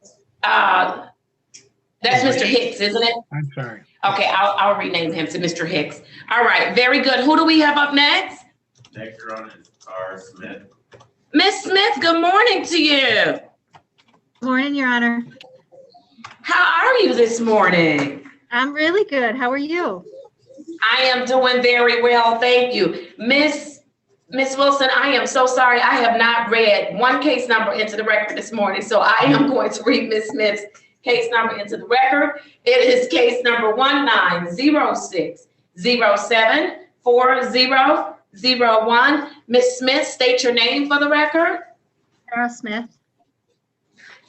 That's Mr. Hicks, isn't it? I'm sorry. Okay, I'll rename him to Mr. Hicks. All right, very good. Who do we have up next? Next, Your Honor, is R. Smith. Miss Smith, good morning to you. Good morning, Your Honor. How are you this morning? I'm really good. How are you? I am doing very well, thank you. Miss Wilson, I am so sorry. I have not read one case number into the record this morning, so I am going to read Miss Smith's case number into the record. It is case number 1906074001. Miss Smith, state your name for the record. Sarah Smith.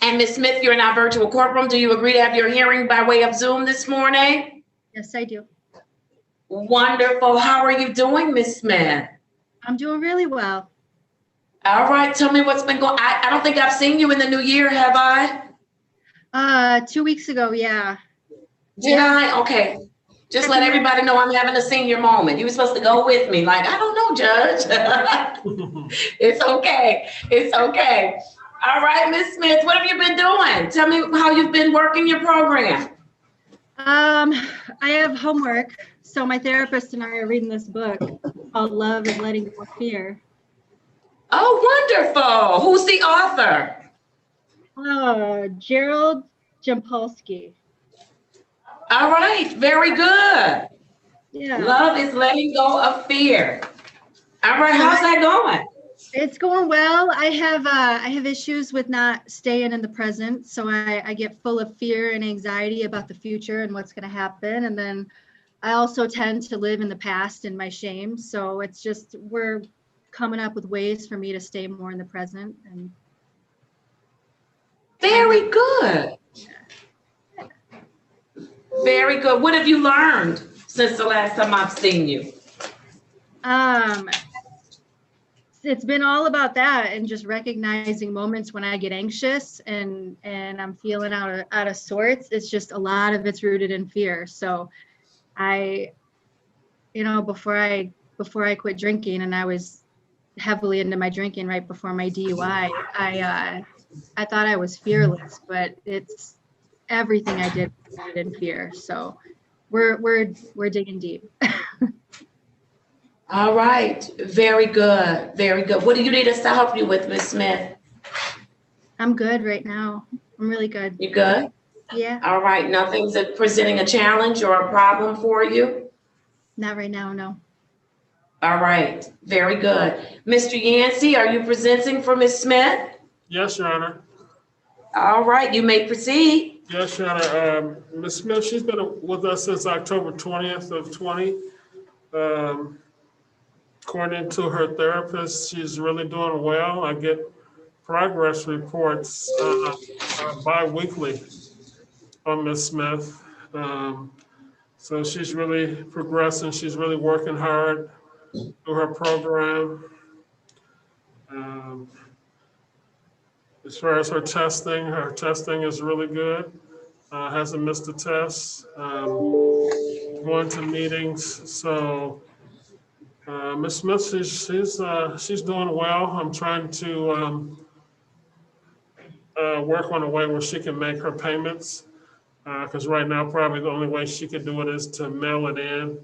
And Miss Smith, you're in our virtual courtroom. Do you agree to have your hearing by way of Zoom this morning? Yes, I do. Wonderful. How are you doing, Miss Smith? I'm doing really well. All right. Tell me what's been going on. I don't think I've seen you in the new year, have I? 2 weeks ago, yeah. Did I? Okay. Just let everybody know I'm having a senior moment. You were supposed to go with me. Like, I don't know, Judge. It's okay. It's okay. All right, Miss Smith, what have you been doing? Tell me how you've been working your program. I have homework. So my therapist and I are reading this book called Love is Letting Go of Fear. Oh, wonderful. Who's the author? Gerald Jampolsky. All right, very good. Yeah. Love is letting go of fear. All right, how's that going? It's going well. I have issues with not staying in the present, so I get full of fear and anxiety about the future and what's going to happen, and then I also tend to live in the past and my shame. So it's just we're coming up with ways for me to stay more in the present. And very good. Very good. What have you learned since the last time I've seen you? It's been all about that and just recognizing moments when I get anxious and I'm feeling out of sorts. It's just a lot of it's rooted in fear. So before I quit drinking, and I was heavily into my drinking right before my DUI, I thought I was fearless, but it's everything I did was rooted in fear. So we're digging deep. All right. Very good. Very good. What do you need us to help you with, Miss Smith? I'm good right now. I'm really good. You good? Yeah. All right. Nothing's presenting a challenge or a problem for you? Not right now, no. All right. Very good. Mr. Yancey, are you presenting for Miss Smith? Yes, Your Honor. All right. You may proceed. Yes, Your Honor. Ms. Smith, she's been with us since October 20th of 20. According to her therapist, she's really doing well. I get progress reports bi-weekly on Ms. Smith. So she's really progressing. She's really working hard through her program. As far as her testing is really good. Hasn't missed a test. Going to meetings. So Ms. Smith, she's doing well. I'm trying to work on a way where she can make her payments. Because right now, probably the only way she could do it is to mail it in.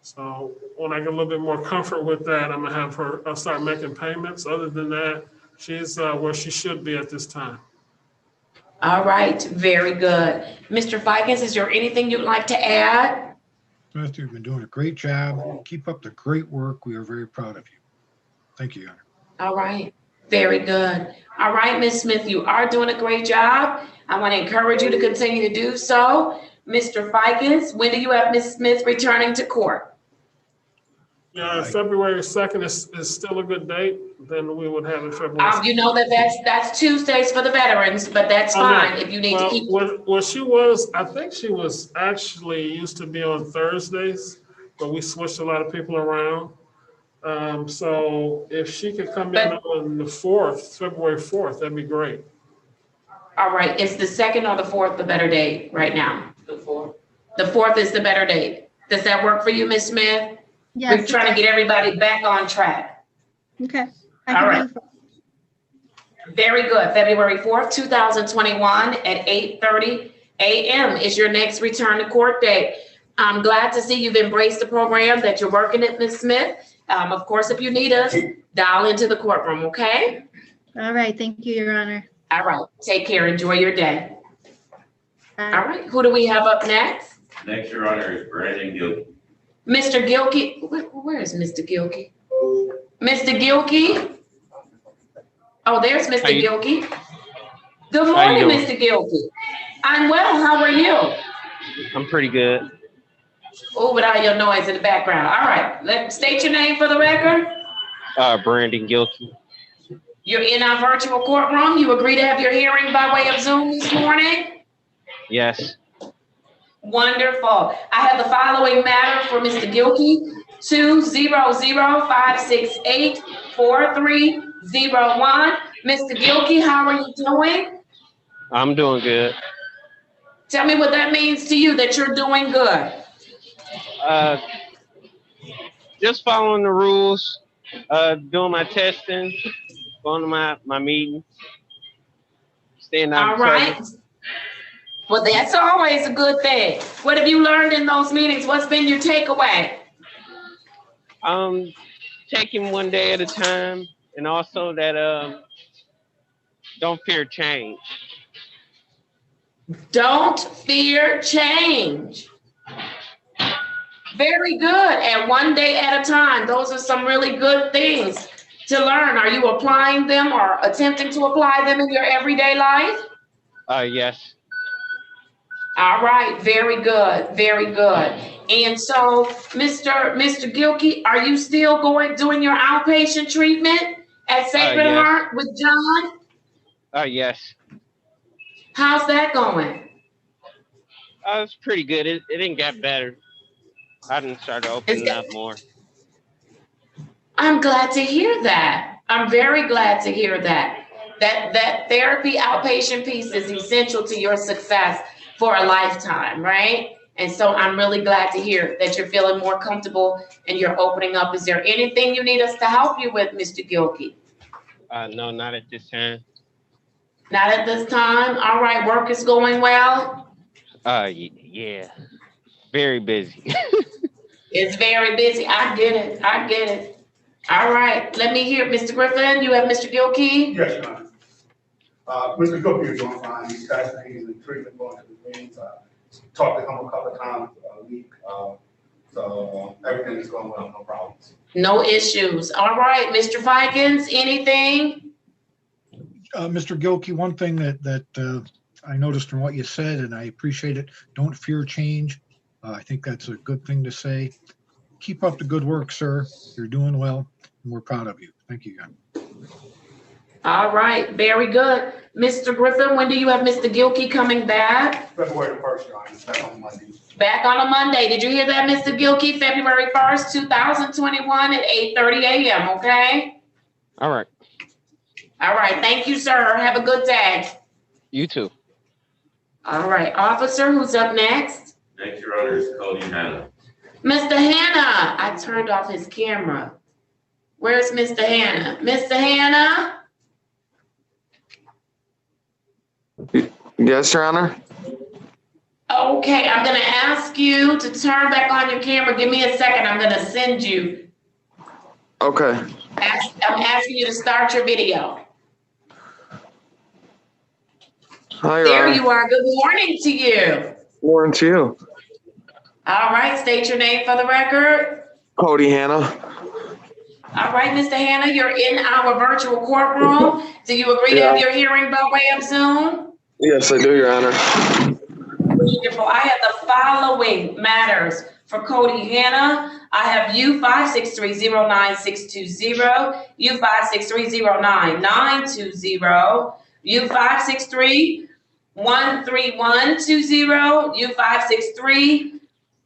So when I get a little bit more comfort with that, I'm gonna have her start making payments. Other than that, she's where she should be at this time. All right, very good. Mr. Vikings, is there anything you'd like to add? Smith, you've been doing a great job. Keep up the great work. We are very proud of you. Thank you, Your Honor. All right. Very good. All right, Ms. Smith, you are doing a great job. I want to encourage you to continue to do so. Mr. Fikens, when do you have Ms. Smith returning to court? Yeah, if February 2nd is still a good date, then we would have it February 2nd. You know that's Tuesdays for the veterans, but that's fine if you need to keep. Well, she was, I think she was actually used to be on Thursdays, but we switched a lot of people around. So if she could come in on the 4th, February 4th, that'd be great. All right, is the 2nd or the 4th the better date right now? The 4th. The 4th is the better date. Does that work for you, Ms. Smith? Yes. We're trying to get everybody back on track. Okay. All right. Very good. February 4th, 2021 at 8:30 a.m. is your next return to court date. I'm glad to see you've embraced the program, that you're working it, Ms. Smith. Of course, if you need us, dial into the courtroom, okay? All right. Thank you, Your Honor. All right. Take care. Enjoy your day. Bye. All right. Who do we have up next? Next, Your Honor, is Brandon Gilkey. Mr. Gilkey. Where is Mr. Gilkey? Mr. Gilkey? Oh, there's Mr. Gilkey. Good morning, Mr. Gilkey. I'm well. How are you? I'm pretty good. Oh, with all your noise in the background. All right. State your name for the record. Brandon Gilkey. You're in our virtual courtroom. You agree to have your hearing by way of Zoom this morning? Yes. Wonderful. I have the following matter for Mr. Gilkey. 200-568-4301. Mr. Gilkey, how are you doing? I'm doing good. Tell me what that means to you, that you're doing good. Just following the rules, doing my testing, going to my meetings, staying out of All right. trouble. Well, that's always a good thing. What have you learned in those meetings? What's been your takeaway? Taking one day at a time, and also that don't fear change. Don't fear change. Very good. And one day at a time. Those are some really good things to learn. Are you applying them or attempting to apply them in your everyday life? Yes. All right. Very good. Very good. And so, Mr. Gilkey, are you still doing your outpatient treatment at Sacred yes. Heart with John? Yes. How's that going? It's pretty good. It didn't get better. I didn't start opening up more. I'm glad to hear that. I'm very glad to hear that. That therapy outpatient piece is essential to your success for a lifetime, right? And so I'm really glad to hear that you're feeling more comfortable and you're opening up. Is there anything you need us to help you with, Mr. Gilkey? No, not at this time. Not at this time? All right, work is going well? Yeah, very busy. It's very busy. I get it. I get it. All right, let me hear, Mr. Griffin, you have Mr. Gilkey? Yes, Your Honor. Mr. Gilkey is doing fine. He's testing, he's in treatment, going to the meetings. Talked to him a couple of times a week. So everything is going well, no problems. No issues. All right, Mr. Fikens, anything? Mr. Gilkey, one thing that I noticed from what you said, and I appreciate it, don't fear change. I think that's a good thing to say. Keep up the good work, sir. You're doing well, and we're proud of you. Thank you, John. All right, very good. Mr. Griffin, when do you have Mr. Gilkey coming back? February 1st, Your Honor. It's back on Monday. Back on a Monday. Did you hear that, Mr. Gilkey? February 1st, 2021 at 8:30 a.m., okay? All right. All right, thank you, sir. Have a good day. You too. All right, officer, who's up next? Next, Your Honor, is Cody Hanna. Mr. Hanna, I turned off his camera. Where's Mr. Hanna? Mr. Hanna? Yes, Your Honor. Okay, I'm gonna ask you to turn back on your camera. Give me a second. I'm gonna send you. Okay. I'm asking you to start your video. Hi, Your There Honor. you are. Good morning to you. Morning to you. All right, state your name for the record. Cody Hanna. All right, Mr. Hannah, you're in our virtual courtroom. Do you agree to have your hearing by way of Zoom? Yes, I do, Your Honor. Wonderful. I have the following matters for Cody Hannah. I have U 5630962, U 5630992, U 563-13120, U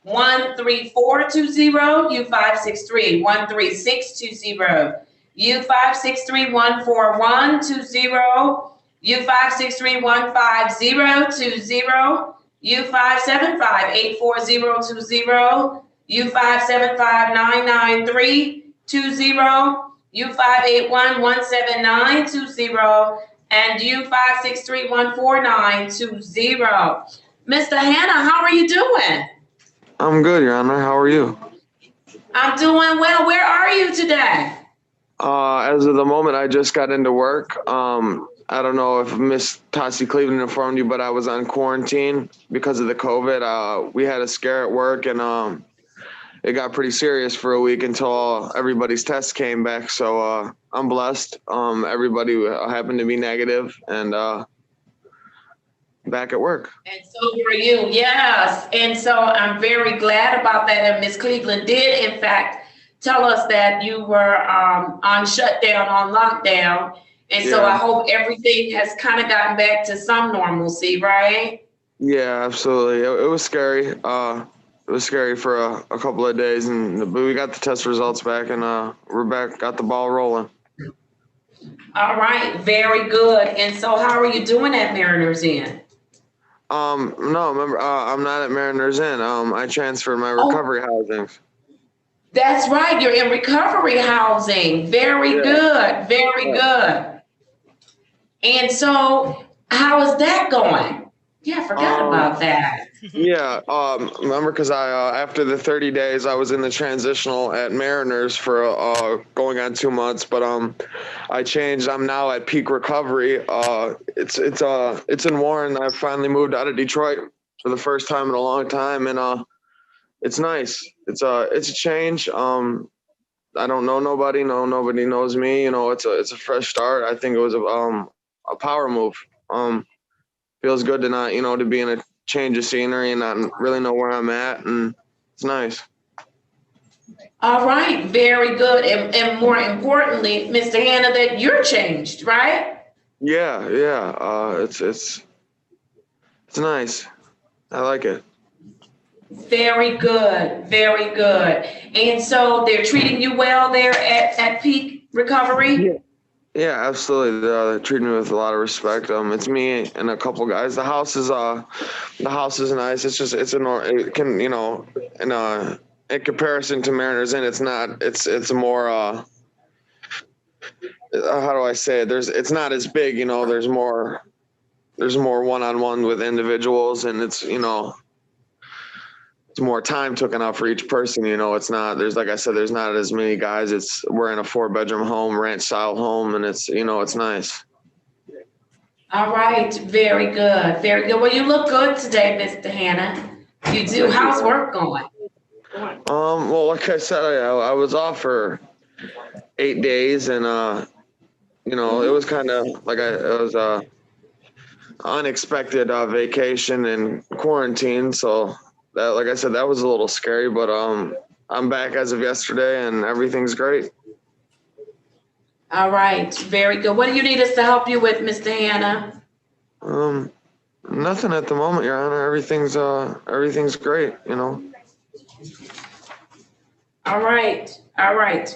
563-13420, U 563-13620, U 563-14120, U 563-15020, U 575-84020, U 575-99320, U 581-17920, and U 563-14920. Mr. Hannah, how are you doing? I'm good, Your Honor. How are you? I'm doing well. Where are you today? As of the moment, I just got into work. I don't know if Miss Tassie Cleveland informed you, but I was on quarantine because of the COVID. We had a scare at work, and it got pretty serious for a week until everybody's tests came back. So I'm blessed. Everybody happened to be negative, and back at work. And so for you, yes. And so I'm very glad about that. And Miss Cleveland did, in fact, tell us that you were on shutdown, on lockdown. And so I hope everything has kind of gotten back to some normalcy, right? Yeah, absolutely. It was scary. It was scary for a couple of days, but we got the test results back, and we're back, got the ball rolling. All right, very good. And so how are you doing at Mariners Inn? No, remember, I'm not at Mariners Inn. I transferred my recovery housing. That's right, you're in recovery housing. Very good, very good. And so how is that going? Yeah, I forgot about that. Yeah, remember, because after the 30 days, I was in the transitional at Mariners for going on 2 months, but I changed. I'm now at peak recovery. It's in Warren. I finally moved out of Detroit for the first time in a long time, and it's nice. It's a change. I don't know nobody. Nobody knows me. You know, it's a fresh start. I think it was a power move. Feels good to not, to be in a change of scenery and not really know where I'm at, and it's nice. All right, very good. And more importantly, Mr. Hannah, that you're changed, right? Yeah. It's nice. I like it. Very good, very good. And so they're treating you well there at peak recovery? Yeah, absolutely. They treat me with a lot of respect. It's me and a couple guys. The house is nice. It's just it can, in comparison to Mariners Inn, it's not. It's more. How do I say it? It's not as big. There's more one-on-one with individuals, and it's more time taken out for each person. It's not, like I said, there's not as many guys. We're in a 4-bedroom home, ranch style home, and it's nice. All right, very good, very good. Well, you look good today, Mr. Hannah. You do. How's work going? Well, like I said, I was off for 8 days, and it was kind of like it was unexpected vacation and quarantine, so that, like I said, that was a little scary, but I'm back as of yesterday, and everything's great. All right, very good. What do you need us to help you with, Mr. Hannah? Nothing at the moment, Your Honor. Everything's great, All right,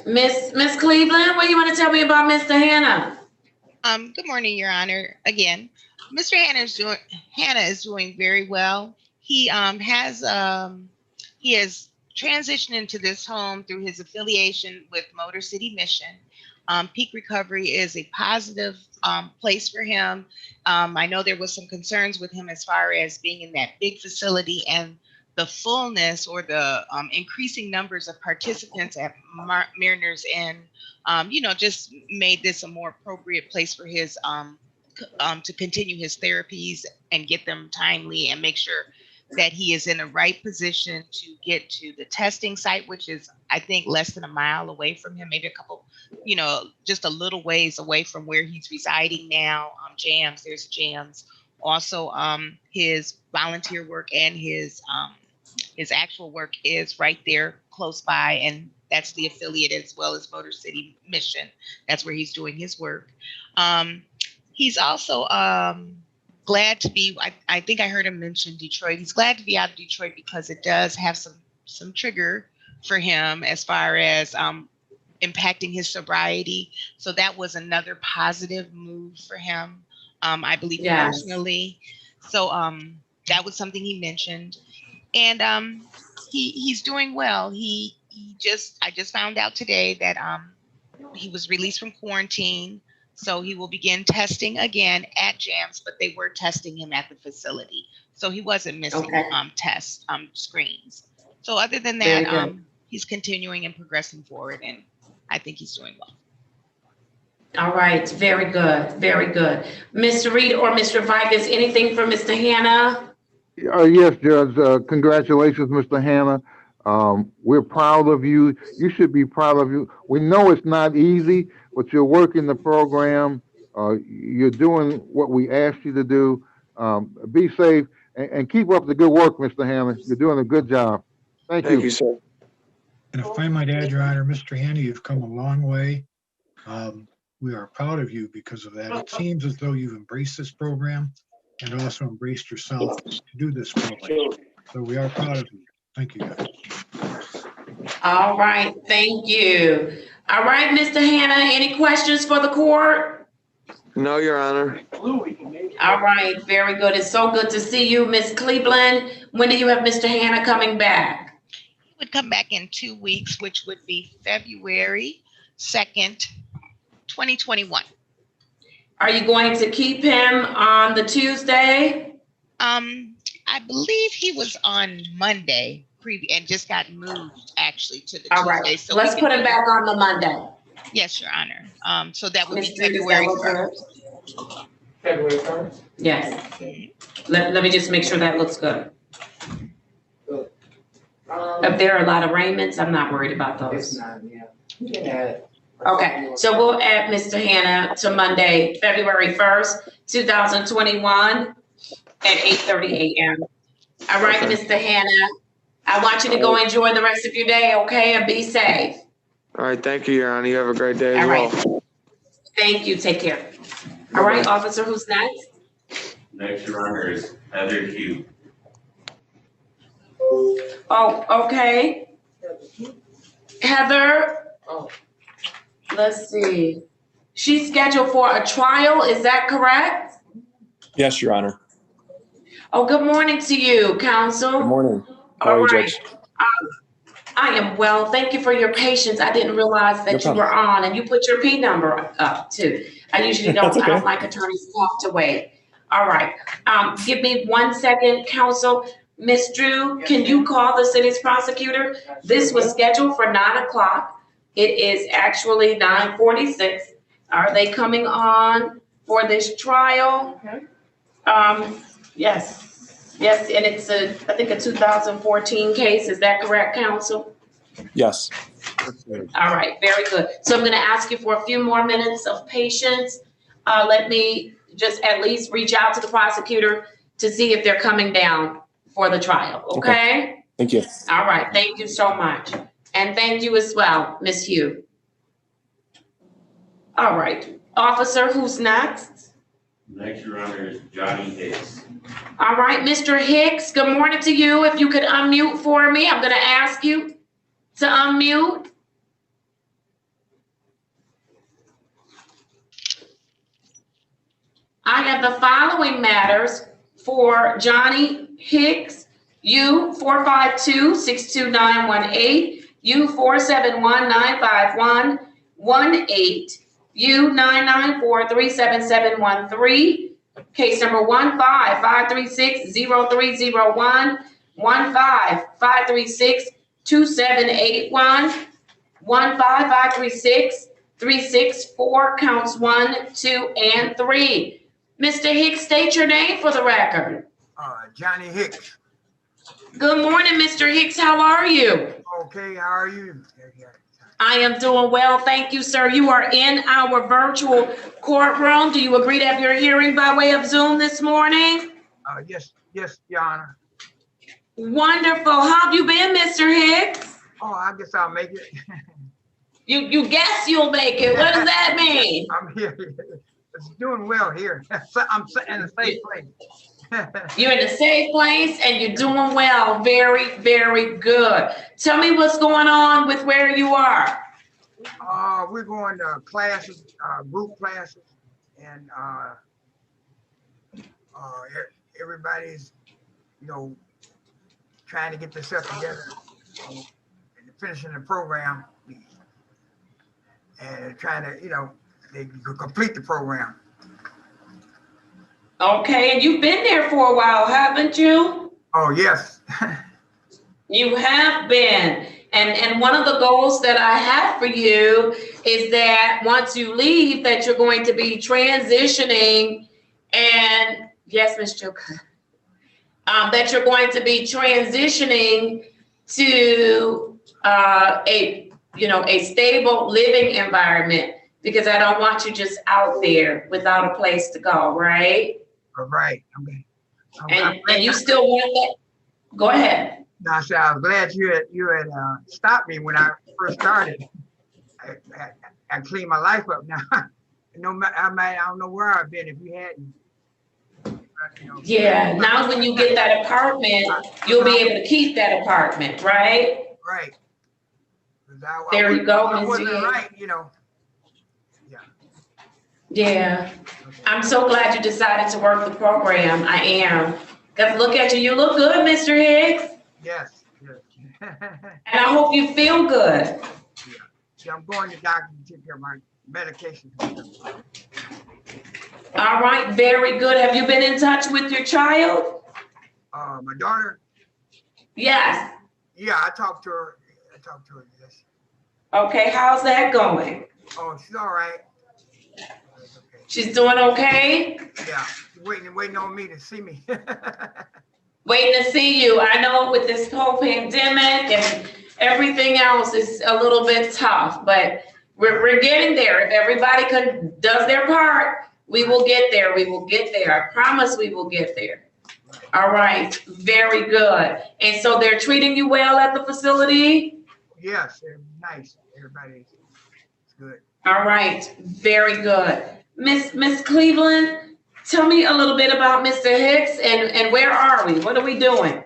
Miss Cleveland, what do you want to tell me about Mr. Hannah? Good morning, Your Honor. Again, Mr. Hannah is doing very well. He has transitioned into this home through his affiliation with Motor City Mission. Peak Recovery is a positive place for him. I know there was some concerns with him as far as being in that big facility and the fullness or the increasing numbers of participants at Mariners Inn, just made this a more appropriate place for his to continue his therapies and get them timely and make sure that he is in the right position to get to the testing site, which is, I think, less than a mile away from him, maybe a couple, just a little ways away from where he's residing now. There's Jams. Also, his volunteer work and his actual work is right there close by, and that's the affiliate as well as Motor City Mission. That's where he's doing his work. He's also glad to be, I think I heard him mention Detroit. He's glad to be out of Detroit because it does have some trigger for him as far as impacting his sobriety. So that was another positive move for him, I believe, personally. So that was something he mentioned. And he's doing well. I just found out today that he was released from quarantine. So he will begin testing again at Jams, but they were testing him at the facility. So he wasn't missing test screens. So other than that, he's continuing and progressing forward, and I think he's doing well. All right, very good, very good. Mr. Reed or Mr. Vikas, anything for Mr. Hannah? Yes, Judge. Congratulations, Mr. Hannah. We're proud of you. You should be proud of you. We know it's not easy, but you're working the program. You're doing what we asked you to do. Be safe and keep up the good work, Mr. Hannah. You're doing a good job. Thank you. Thank you, sir. And if I might add, Your Honor, Mr. Hannah, you've come a long way. We are proud of you because of that. It seems as though you've embraced this program and also embraced yourself to do this program. So we are proud of you. Thank you, guys. All right, thank you. All right, Mr. Hannah, any questions for the court? No, Your Honor. All right, very good. It's so good to see you, Miss Cleveland. When do you have Mr. Hannah coming back? He would come back in 2 weeks, which would be February 2nd, 2021. Are you going to keep him on the Tuesday? I believe he was on Monday and just got moved actually to the All Tuesday. right, So let's put him back on the Monday. Yes, Your Honor. So that would be Ms. Reed, is February that what 1st. February 1st? Yes. Let me just make sure that looks good. If there are a lot of arraignments, I'm not worried about those. Okay, so we'll add Mr. Hannah to Monday, February 1st, 2021 at 8:30 a.m. All right, Mr. Hannah, I want you to go enjoy the rest of your day, okay, and be safe. All right, thank you, Your Honor. You have a great day as All right. well. Thank you, take care. All right, officer, who's next? Next, Your Honor, is Heather Hugh. Oh, okay. Heather, let's see. She's scheduled for a trial, is that correct? Yes, Your Honor. Oh, good morning to you, counsel. Good morning. How are you, Judge? I am well. Thank you for your patience. I didn't realize that you were on, and you put your P number up too. I usually don't. That's okay. I don't like attorneys to talk to wait. All right. Give me 1 second, counsel. Ms. Drew, can you call the city's prosecutor? This was scheduled for 9 o'clock. It is actually 9:46. Are they coming on for this trial? Yes. Yes, and it's I think a 2014 case. Is that correct, counsel? Yes. All right, very good. So I'm going to ask you for a few more minutes of patience. Let me just at least reach out to the prosecutor to see if they're coming down for the trial, okay? Thank you. All right, thank you so much. And thank you as well, Ms. Hugh. All right, officer, who's next? Next, Your Honor, is Johnny Hicks. All right, Mr. Hicks, good morning to you. If you could unmute for me, I'm going to ask you to unmute. I have the following matters for Johnny Hicks, U45262918, U47195118, U994377713, case number 155360301, 155362781, 155363664, counts 1, 2, and 3. Mr. Hicks, state your name for the record. Johnny Hicks. Good morning, Mr. Hicks. How are you? Okay, how are you? I am doing well. Thank you, sir. You are in our virtual courtroom. Do you agree to have your hearing by way of Zoom this morning? Yes, Your Honor. Wonderful. How have you been, Mr. Hicks? Oh, I guess I'll make it. You guess you'll make it. What does that mean? I'm here. It's doing well here. I'm in a safe place. You're in a safe place and you're doing well. Very, very good. Tell me what's going on with where you are. We're going to classes, group classes, and everybody's, trying to get themselves together and finishing the program and trying to, they complete the program. Okay, and you've been there for a while, haven't you? Oh, yes. You have been. And one of the goals that I have for you is that once you leave, that you're going to be transitioning, and yes, Ms. Joker, that you're going to be transitioning to a stable living environment, because I don't want you just out there without a place to go, right? Right. Okay. And you still want that? Go ahead. No, I said I was glad you had stopped me when I first started. I cleaned my life up now. I don't know where I've been if you hadn't. Yeah. Now, when you get that apartment, you'll be able to keep that apartment, right? Right. There you go, I Ms. wasn't G. right, Yeah. I'm so glad you decided to work the program. I am. Because look at you. You look good, Mr. Hicks. Yes. And I hope you feel good. Yeah, I'm going to the doctor to take care of my medication. All right. Very good. Have you been in touch with your child? My daughter? Yes. Yeah, I talked to her. Yes. Okay. How's that going? Oh, she's all right. She's doing okay? Yeah, she's waiting on me to see me. Waiting to see you. I know with this whole pandemic and everything else is a little bit tough, but we're getting there. If everybody does their part, we will get there. We will get there. I promise we will get there. All right. Very good. And so they're treating you well at the facility? Yes, they're nice. Everybody's good. All right. Very good. Miss Cleveland, tell me a little bit about Mr. Hicks and where are we? What are we doing?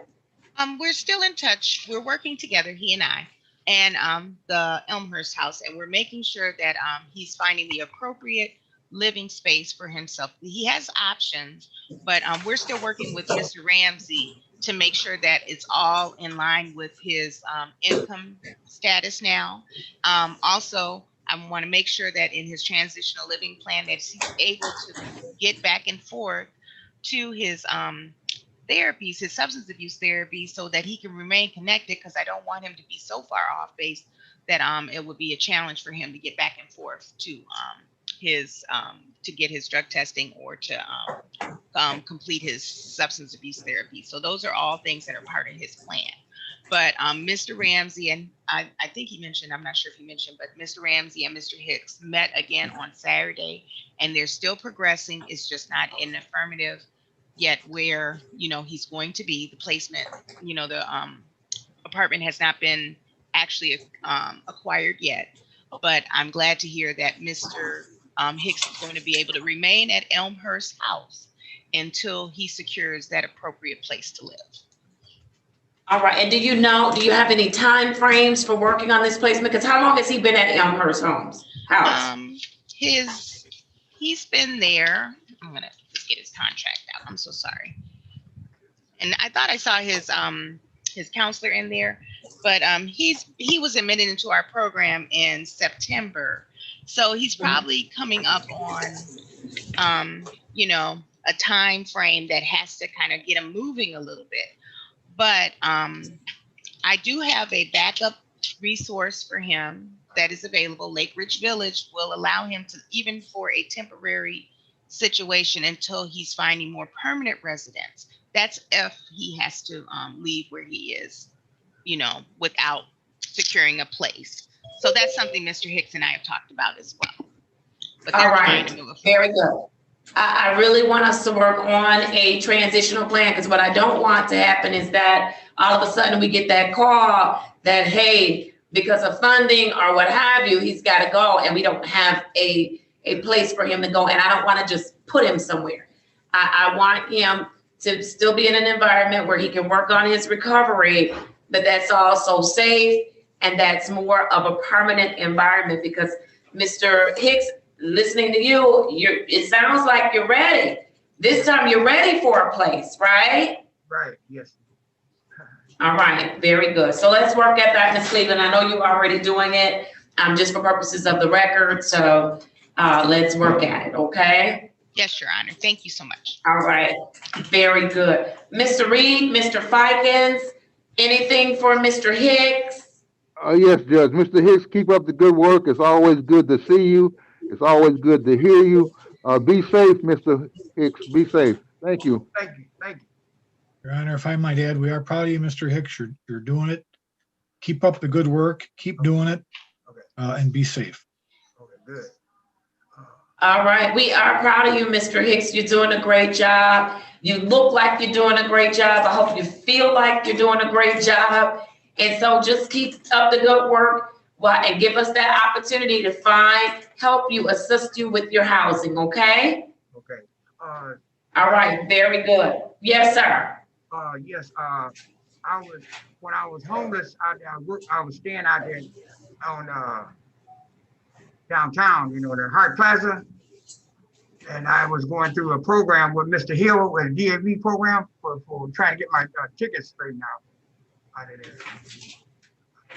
We're still in touch. We're working together, he and I, and the Elmhurst house, and we're making sure that he's finding the appropriate living space for himself. He has options, but we're still working with Mr. Ramsey to make sure that it's all in line with his income status now. Also, I want to make sure that in his transitional living plan that he's able to get back and forth to his therapies, his substance abuse therapy, so that he can remain connected, because I don't want him to be so far off base that it would be a challenge for him to get back and forth to his to get his drug testing or to complete his substance abuse therapy. So those are all things that are part of his plan. But Mr. Ramsey, and I think he mentioned, I'm not sure if he mentioned, but Mr. Ramsey and Mr. Hicks met again on Saturday, and they're still progressing. It's just not in the affirmative yet where, he's going to be. The placement, the apartment has not been actually acquired yet. But I'm glad to hear that Mr. Hicks is going to be able to remain at Elmhurst House until he secures that appropriate place to live. All right. And do you have any time frames for working on this placement? Because how long has he been at Elmhurst House? He's been there. I'm gonna just get his contract out. I'm so sorry. And I thought I saw his counselor in there, but he was admitted into our program in September, so he's probably coming up on a time frame that has to kind of get him moving a little bit. But I do have a backup resource for him that is available. Lake Ridge Village will allow him to, even for a temporary situation until he's finding more permanent residence, That's if he has to leave where he is, you know, without securing a place. So that's something Mr. Hicks and I have talked about as well. But All they're trying right, to move it very forward. good. I really want us to work on a transitional plan, because what I don't want to happen is that all of a sudden we get that call that, hey, because of funding or what have you, he's got to go, and we don't have a place for him to go. And I don't want to just put him somewhere. I want him to still be in an environment where he can work on his recovery, but that's also safe and that's more of a permanent environment. Because Mr. Hicks, listening to you, it sounds like you're ready. This time you're ready for a place, right? Right, yes. All right, very good. So let's work at that, Ms. Cleveland. I know you're already doing it, just for purposes of the record. So let's work at it, okay? Yes, Your Honor. Thank you so much. All right, very good. Mr. Reed, Mr. Fikens, anything for Mr. Hicks? Yes, Judge. Mr. Hicks, keep up the good work. It's always good to see you. It's always good to hear you. Be safe, Mr. Hicks. Be safe. Thank you. Thank you, thank you. Your Honor, if I might add, we are proud of you, Mr. Hicks. You're doing it. Keep up the good work. Keep doing it. And be safe. Okay, good. All right, we are proud of you, Mr. Hicks. You're doing a great job. You look like you're doing a great job. I hope you feel like you're doing a great job. And so just keep up the good work and give us that opportunity to help you, assist you with your housing, okay? Okay. All right, very good. Yes, sir. Yes, when I was homeless out there, I was staying out there on downtown, you know, the Hart Plaza. And I was going through a program with Mr. Hill, with a DAV program for trying to get my tickets straightened out of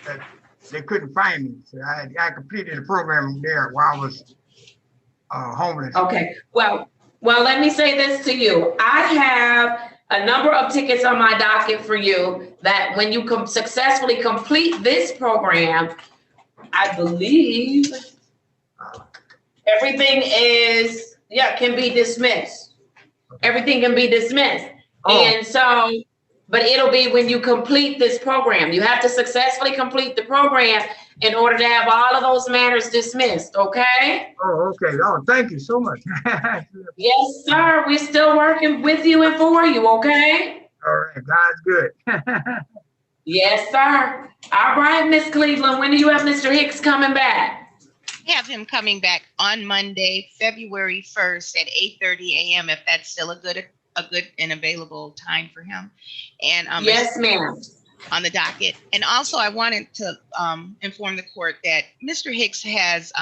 there. They couldn't find me, so I completed the program there while I was homeless. Okay, well, let me say this to you. I have a number of tickets on my docket for you that when you successfully complete this program, I believe everything can be dismissed. Everything can be dismissed. And so, but it'll be when you complete this program. You have to successfully complete the program in order to have all of those matters dismissed, okay? Oh, okay. Oh, thank you so much. Yes, sir. We're still working with you and for you, okay? All right, God's good. Yes, sir. All right, Miss Cleveland, when do you have Mr. Hicks coming back? We have him coming back on Monday, February 1st at 8:30 a.m. if that's still a good and available time for him. And yes, ma'am. On the docket. And also I wanted to inform the court that Mr. Hicks has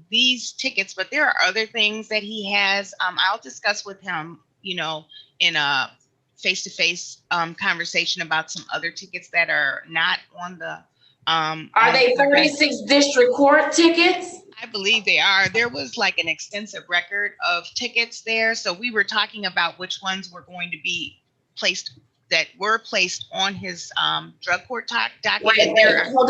these tickets, but there are other things that he has. I'll discuss with him, you know, in a face-to-face conversation about some other tickets that are not on the are they 36 district court tickets? I believe they are. There was like an extensive record of tickets there. So we were talking about which ones were going to be placed on his drug court docket. Wait, hold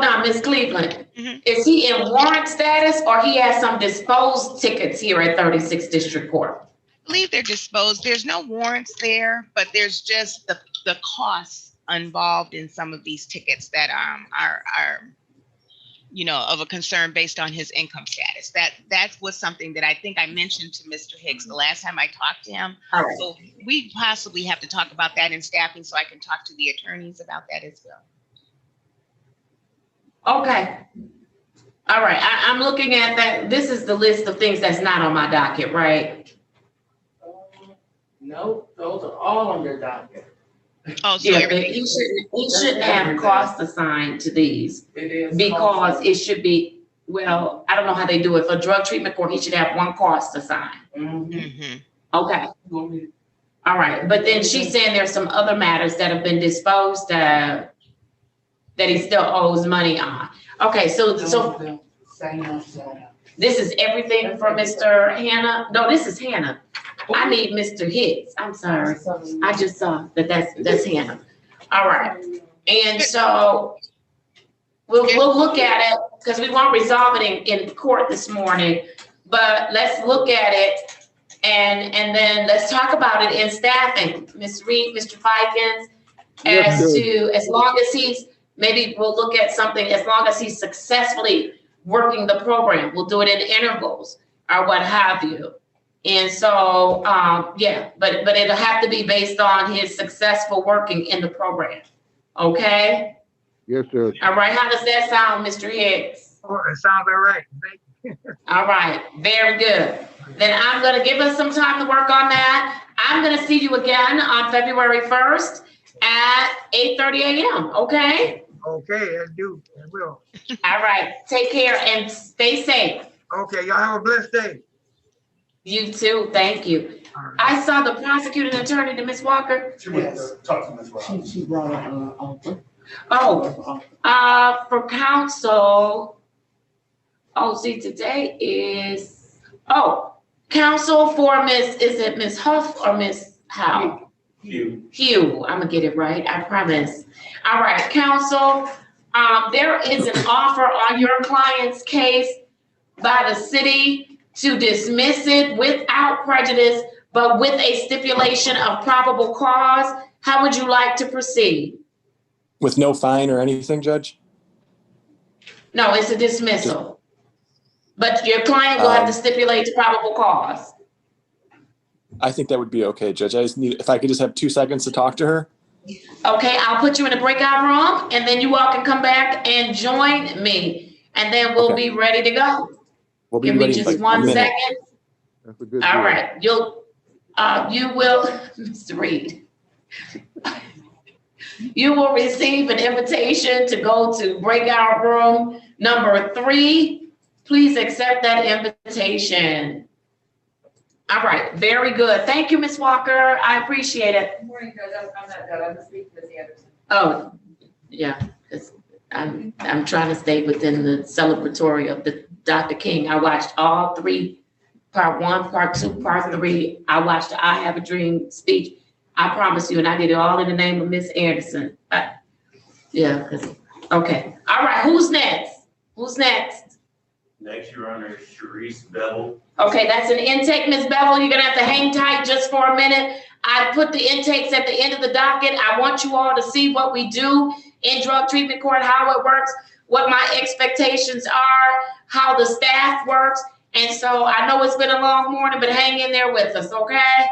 on, Miss Cleveland. Is he in warrant status or he has some disposed tickets here at 36 District Court? I believe they're disposed. There's no warrants there, but there's just the costs involved in some of these tickets that are you know, of a concern based on his income status. That was something that I think I mentioned to Mr. Hicks the last time I talked to him. All right. So we possibly have to talk about that in staffing so I can talk to the attorneys about that as well. Okay. All right, I'm looking at that. This is the list of things that's not on my docket, right? No, those are all on your docket. Oh, so yeah, but he shouldn't have cost assigned to these because it should be, well, I don't know how they do it. For drug treatment court, he should have one cost assigned. Mm-hmm. Okay. All right, but then she's saying there's some other matters that have been disposed of that he still owes money on. Okay, so this is everything for Mr. Hannah? No, this is Hannah. I need Mr. Hicks. I'm sorry. I just saw that's Hannah. All right. And so we'll look at it because we won't resolve it in court this morning, but let's look at it And then let's talk about it in staffing. Ms. Reed, Mr. Fikens, Yes, as Judge. to, as long as he's, maybe we'll look at something, as long as he's successfully working the program, we'll do it in intervals or what have you. And so, yeah, but it'll have to be based on his successful working in the program. Okay? Yes, Judge. All right, how does that sound, Mr. Hicks? Oh, it sounds all right. Thank you. All right, very good. Then I'm gonna give us some time to work on that. I'm gonna see you again on February 1st at 8:30 a.m., okay? Okay, I do. I will. All right, take care and stay safe. Okay, y'all have a blessed day. You too, thank you. I saw the prosecuting attorney to Ms. Walker. She went to talk to Ms. Ross. She brought an offer. Oh, for counsel. Oh, see, today is, counsel for Miss, is it Miss Huff or Miss Howe? Hugh, I'm gonna get it right, I promise. All right, counsel, there is an offer on your client's case by the city to dismiss it without prejudice, but with a stipulation of probable cause. How would you like to proceed? With no fine or anything, Judge? No, it's a dismissal. But your client will have to stipulate the probable cause. I think that would be okay, Judge. I just need, if I could just have 2 seconds to talk to her. Okay, I'll put you in a breakout room and then you all can come back and join me. And then we'll be ready to go. We'll be Give me ready in just like a 1 minute. second. That's a good All deal. right, you will, Mr. Reed. You will receive an invitation to go to breakout room number 3. Please accept that invitation. All right, very good. Thank you, Ms. Walker. I appreciate it. Good morning, Judge. I'm not done. I'm speaking to Ms. Anderson. Oh, yeah, because I'm trying to stay within the celebratory of the Dr. King. I watched all 3, part 1, part 2, part 3. I watched the I Have a Dream speech. I promise you, and I did it all in the name of Miss Anderson. Yeah, okay. All right, who's next? Who's next? Next, Your Honor, is Sharice Bevel. Okay, that's an intake, Ms. Bevel. You're gonna have to hang tight just for a minute. I put the intakes at the end of the docket. I want you all to see what we do in drug treatment court, how it works, what my expectations are, how the staff works. And so I know it's been a long morning, but hang in there with us, okay?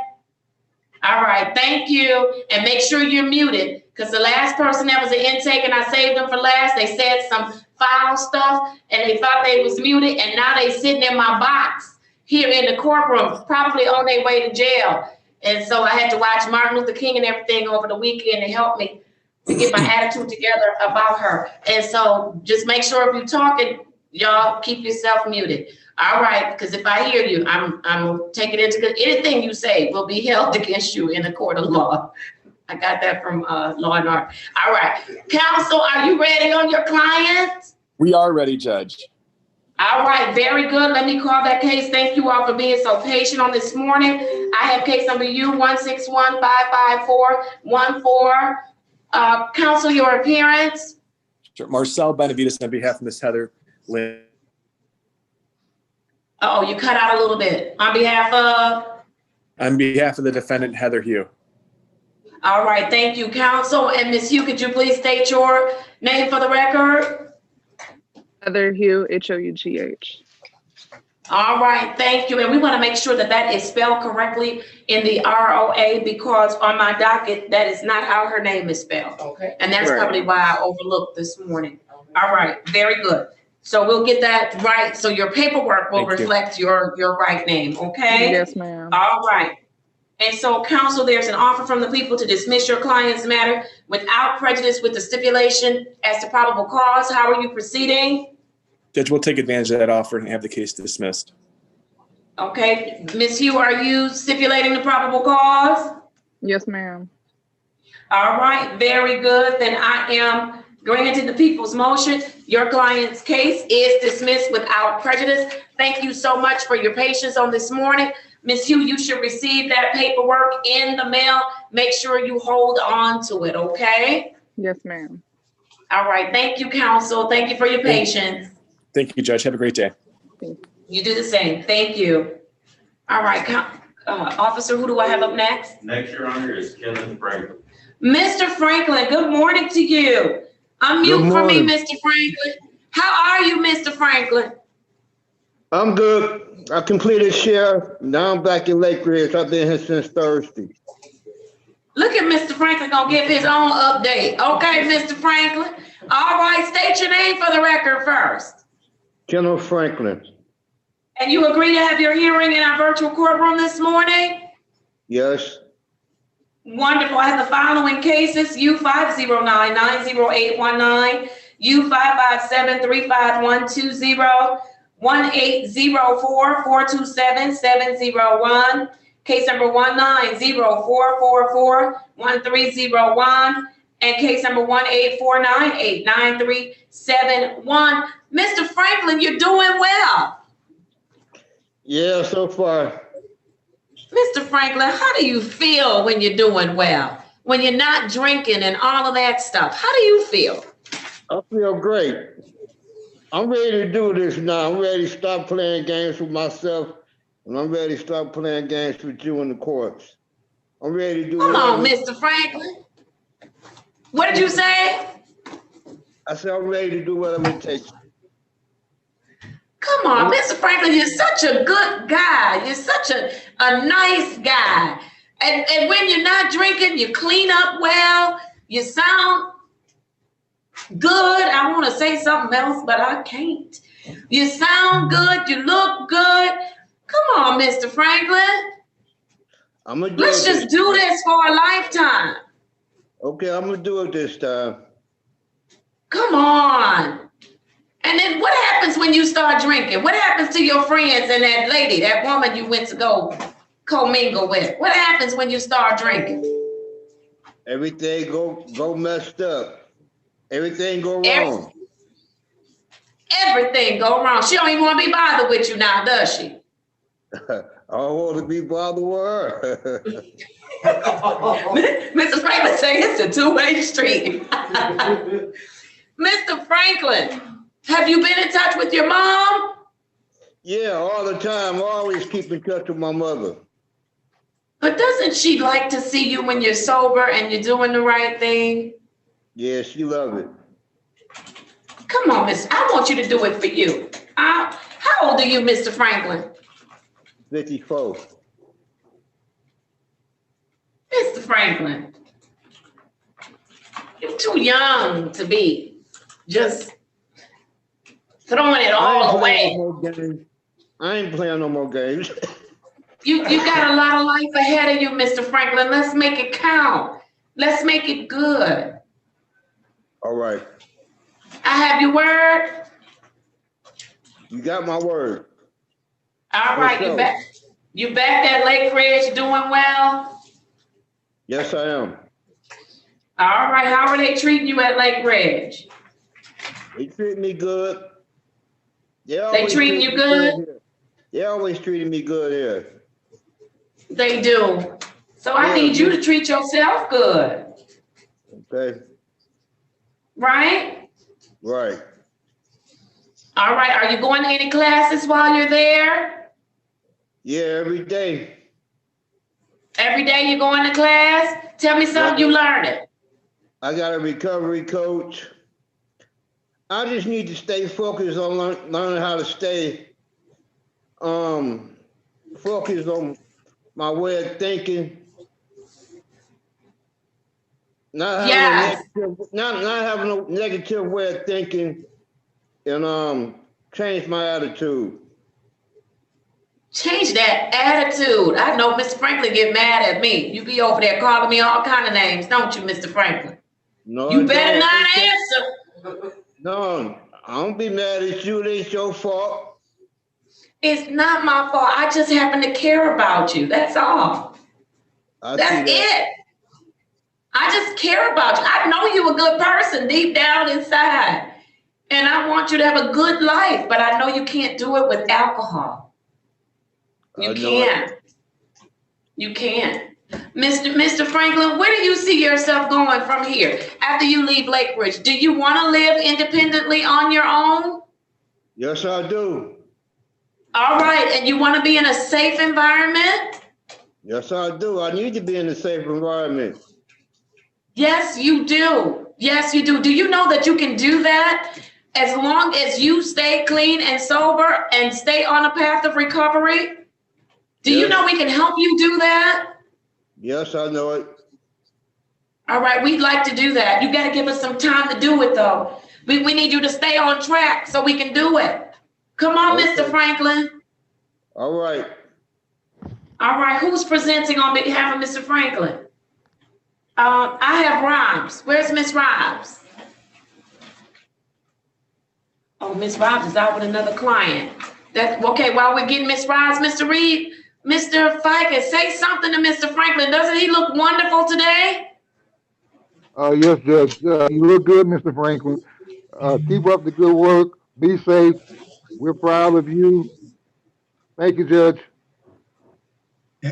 All right, thank you. And make sure you're muted, because the last person that was an intake, and I saved them for last, they said some foul stuff and they thought they was muted, and now they sitting in my box here in the courtroom, probably on their way to jail. And so I had to watch Martin Luther King and everything over the weekend to help me to get my attitude together about her. And so just make sure if you're talking, y'all keep yourself muted. All right, because if I hear you, I'm taking it into anything you say will be held against you in the court of law. I got that from Law and Order. All right, counsel, are you ready on your client? We are ready, Judge. All right, very good. Let me call that case. Thank you all for being so patient on this morning. I have case number U-161-554-14. Counsel, your appearance. Sure. Marcel Benavides on behalf of Ms. Heather Lynn. Oh, you cut out a little bit. On behalf of? On behalf of the defendant, Heather Hugh. All right, thank you, counsel. And Ms. Hugh, could you please state your name for the record? Heather Hugh, H-O-U-G-H. All right, thank you. And we want to make sure that that is spelled correctly in the ROA, because on my docket, that is not how her name is spelled. Okay. And that's probably why I overlooked this morning. All right, very good. So we'll get that right. So your paperwork will reflect your right name, okay? Yes, ma'am. All right. And so, counsel, there's an offer from the people to dismiss your client's matter without prejudice with the stipulation as to probable cause. How are you proceeding? Judge, we'll take advantage of that offer and have the case dismissed. Okay. Ms. Hugh, are you stipulating the probable cause? Yes, ma'am. All right. Very good. Then I am granting the people's motion. Your client's case is dismissed without prejudice. Thank you so much for your patience on this morning. Ms. Hugh, you should receive that paperwork in the mail. Make sure you hold on to it, okay? Yes, ma'am. All right. Thank you, counsel. Thank you for your patience. Thank you, Judge. Have a great day. You do the same. Thank you. All right. Officer, who do I have up next? Next, Your Honor, is Kevin Franklin. Mr. Franklin, good morning to you. Unmute for me, Mr. Franklin. How are you, Mr. Franklin? I'm good. I completed sheriff. Now I'm back in Lake Ridge. I've been here since Thursday. Look at Mr. Franklin gonna give his own update. Okay, Mr. Franklin. All right, state your name for the record first. General Franklin. And you agree to have your hearing in our virtual courtroom this morning? Yes. Wonderful. I have the following cases: U509-90819, U557-35120, 1804-427-701, case number 190444-1301, and case number 1849-89371. Mr. Franklin, you're doing well. Yeah, so far. Mr. Franklin, how do you feel when you're doing well? When you're not drinking and all of that stuff, how do you feel? I feel great. I'm ready to do this now. I'm ready to stop playing games with myself, and I'm ready to start playing games with you in the courts. I'm ready to do Come on, Mr. Franklin. What did you say? I said I'm ready to do whatever it takes. Come on, Mr. Franklin, you're such a good guy. You're such a nice guy. And when you're not drinking, you clean up well. You sound good. I want to say something else, but I can't. You sound good. You look good. Come on, Mr. Franklin. Let's just do this for a lifetime. Okay, I'm going to do it this time. Come on. And then what happens when you start drinking? What happens to your friends and that lady, that woman you went to go commingle with? What happens when you start drinking? Everything go messed up. Everything go wrong. Everything go wrong. She don't even want to be bothered with you now, does she? I don't want to be bothered with her. Mr. Franklin say it's a two-way street. Mr. Franklin, have you been in touch with your mom? Yeah, all the time. I always keep in touch with my mother. But doesn't she like to see you when you're sober and you're doing the right thing? Yeah, she loves it. Come on, miss. I want you to do it for you. How old are you, Mr. Franklin? 54. Mr. Franklin, you're too young to be just throwing it all away. I ain't playing no more games. You got a lot of life ahead of you, Mr. Franklin. Let's make it count. Let's make it good. All right. I have your word. You got my word. All right, you back at Lake Ridge doing well? Yes, I am. All right, how are they treating you at Lake Ridge? They treat me good. They treating you good? They always treating me good here. They do. So I need you to treat yourself good. Okay. Right? Right. All right, are you going to any classes while you're there? Yeah, every day. Every day you going to class? Tell me something you learned. I got a recovery coach. I just need to stay focused on learning how to stay focused on my way of thinking. Not having a negative way of thinking, and change my attitude. Change that attitude. I know Mr. Franklin get mad at me. You be over there calling me all kind of names, don't you, Mr. Franklin? No, you better not answer. No, I don't be mad at you. It's your fault. It's not my fault. I just happen to care about you. That's all. That's it. I just care about you. I know you're a good person deep down inside. And I want you to have a good life, but I know you can't do it with alcohol. You can't. You can't. Mr. Franklin, where do you see yourself going from here after you leave Lake Ridge? Do you want to live independently on your own? Yes, I do. All right. And you want to be in a safe environment? Yes, I do. I need to be in a safe environment. Yes, you do. Yes, you do. Do you know that you can do that as long as you stay clean and sober and stay on a path of recovery? Do you know we can help you do that? Yes, I know it. All right, we'd like to do that. You got to give us some time to do it, though. We need you to stay on track so we can do it. Come on, Mr. Franklin. All right. All right, who's presenting on behalf of Mr. Franklin? I have Rhymes. Where's Miss Rhymes? Oh, Miss Rhymes is out with another client. That's okay. While we're getting Miss Rhymes, Mr. Reed, Mr. Ficus, say something to Mr. Franklin. Doesn't he look wonderful today? Yes, Judge. You look good, Mr. Franklin. Keep up the good work. Be safe. We're proud of you. Thank you, Judge.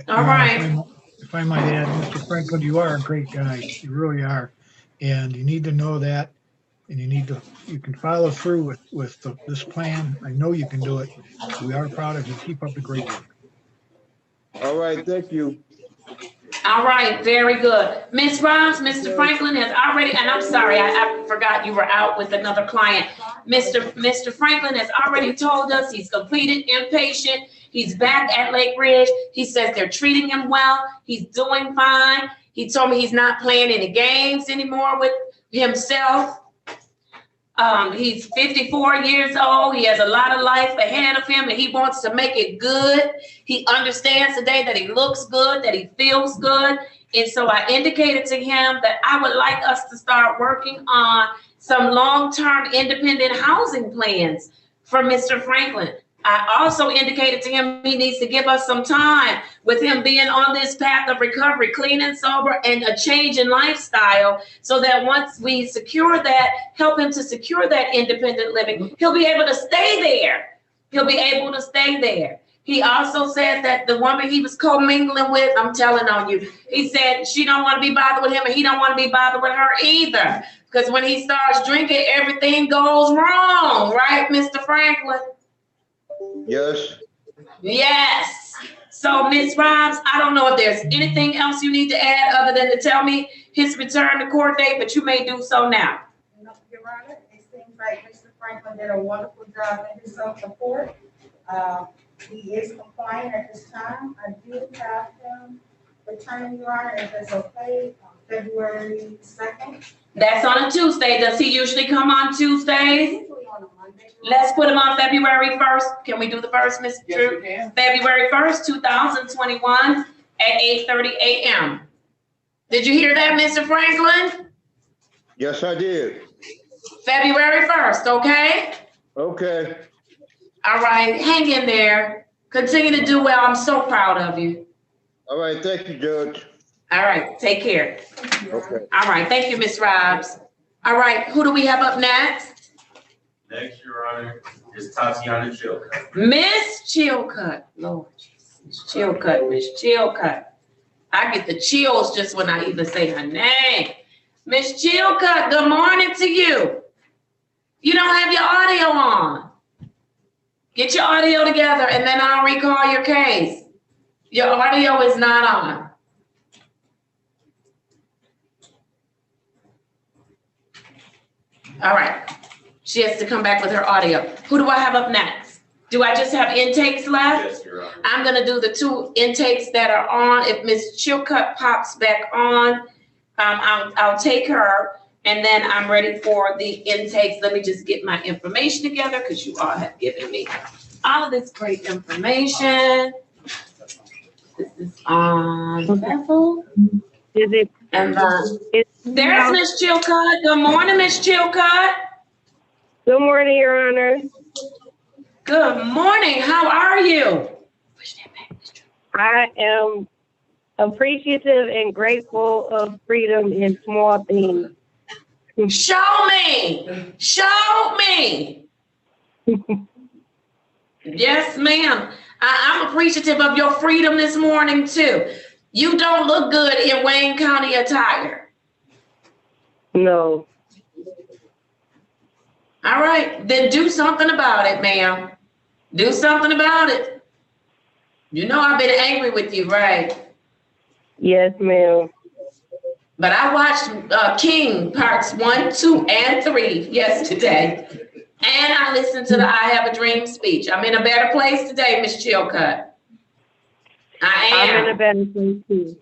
All right. If I might add, Mr. Franklin, you are a great guy. You really are. And you need to know that. And you can follow through with this plan. I know you can do it. We are proud of you. Keep up the great work. All right, thank you. All right, very good. Miss Rhymes, Mr. Franklin has already, and I'm sorry, I forgot you were out with another client. Mr. Franklin has already told us he's completed inpatient. He's back at Lake Ridge. He says they're treating him well. He's doing fine. He told me he's not playing any games anymore with himself. He's 54 years old. He has a lot of life ahead of him and he wants to make it good. He understands today that he looks good, that he feels good. And so I indicated to him that I would like us to start working on some long-term independent housing plans for Mr. Franklin. I also indicated to him he needs to give us some time with him being on this path of recovery, clean and sober, and a change in lifestyle, so that once we secure that, help him to secure that independent living, he'll be able to stay there. He'll be able to stay there. He also said that the woman he was commingling with, I'm telling on you, he said she don't want to be bothered with him and he don't want to be bothered with her either. Because when he starts drinking, everything goes wrong, right, Mr. Franklin? Yes. Yes. So, Ms. Rhymes, I don't know if there's anything else you need to add other than to tell me his return to court date, but you may do so now. No, Your Honor, it seems like Mr. Franklin did a wonderful job in his self-support. He is compliant at this time. I do have him returning, Your Honor, if it's okay, on February 2nd. That's on a Tuesday. Does he usually come on Tuesdays? Usually on a Monday. Let's put him on February 1st. Can we do the first, Mr. Drew? February 1st, 2021 at 8:30 a.m. Did you hear that, Mr. Franklin? Yes, I did. February 1st, okay? Okay. All right, hang in there. Continue to do well. I'm so proud of you. All right, thank you, Judge. All right, take care. Okay. All right, thank you, Ms. Robs. All right, who do we have up next? Next, Your Honor, is Tatiana Chilcutt. Miss Chilcutt. Lord Jesus. Miss Chilcutt, Miss Chilcutt. I get the chills just when I even say her name. Miss Chilcutt, good morning to you. You don't have your audio on. Get your audio together and then I'll recall your case. Your audio is not on. All right. She has to come back with her audio. Who do I have up next? Do I just have intakes left? Yes, Your Honor. I'm going to do the 2 intakes that are on. If Miss Chilcutt pops back on, I'll take her. And then I'm ready for the intakes. Let me just get my information together because you all have given me all of this great information. This is on level. Is it? And there's Miss Chilcutt. Good morning, Miss Chilcutt. Good morning, Your Honor. Good morning. How are you? I am appreciative and grateful of freedom in small things. Show me. Show me. Yes, ma'am. I'm appreciative of your freedom this morning, too. You don't look good in Wayne County attire. No. All right. Then do something about it, ma'am. Do something about it. You know I've been angry with you, right? Yes, ma'am. But I watched King parts 1, 2, and 3 yesterday. And I listened to the I Have a Dream speech. I'm in a better place today, Miss Chilcutt. I am. I'm in a better place too.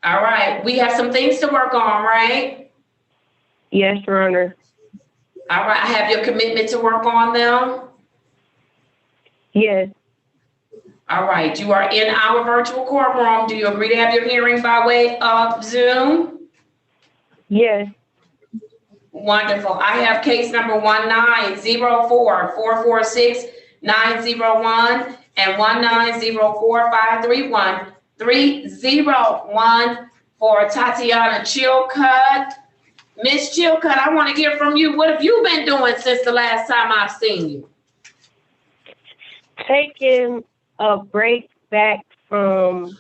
All right. We have some things to work on, right? Yes, Your Honor. All right. I have your commitment to work on them. Yes. All right. You are in our virtual courtroom. Do you agree to have your hearing by way of Zoom? Yes. Wonderful. I have case number 190446901 and 1904531-301 for Tatiana Chilcutt. Miss Chilcutt, I want to hear from you. What have you been doing since the last time I've seen you? Taking a break back from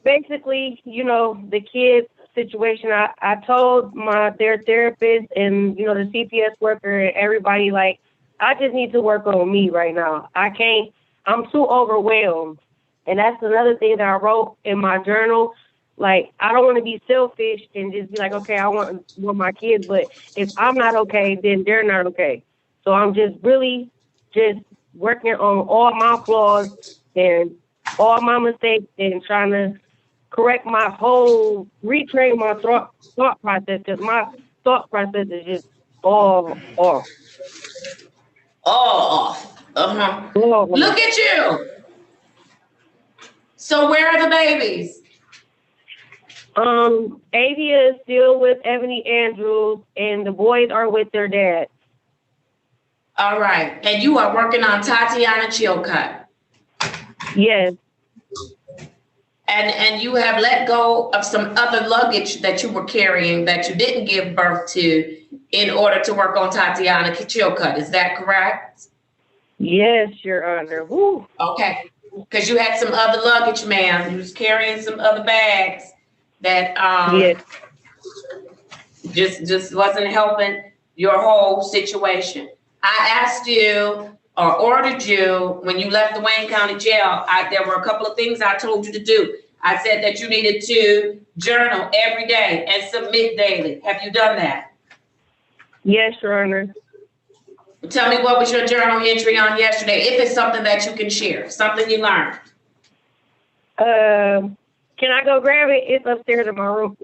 basically, the kids situation. I told their therapist and, the CPS worker and everybody, I just need to work on me right now. I'm too overwhelmed. And that's another thing that I wrote in my journal. I don't want to be selfish and just be like, okay, I want my kids, but if I'm not okay, then they're not okay. So I'm just really just working on all my flaws and all my mistakes and trying to retrain my thought process, because my thought process is just all off. All off. Look at you. So where are the babies? Avia is still with Ebony Andrews, and the boys are with their dad. All right. And you are working on Tatiana Chilcutt. Yes. And you have let go of some other luggage that you were carrying that you didn't give birth to in order to work on Tatiana Chilcutt. Is that correct? Yes, Your Honor. Woo. Okay. Because you had some other luggage, ma'am. You was carrying some other bags that yes. just wasn't helping your whole situation. I asked you or ordered you when you left the Wayne County Jail. There were a couple of things I told you to do. I said that you needed to journal every day and submit daily. Have you done that? Yes, Your Honor. Tell me, what was your journal entry on yesterday? If it's something that you can share, something you learned. Can I go grab it? It's upstairs in my room.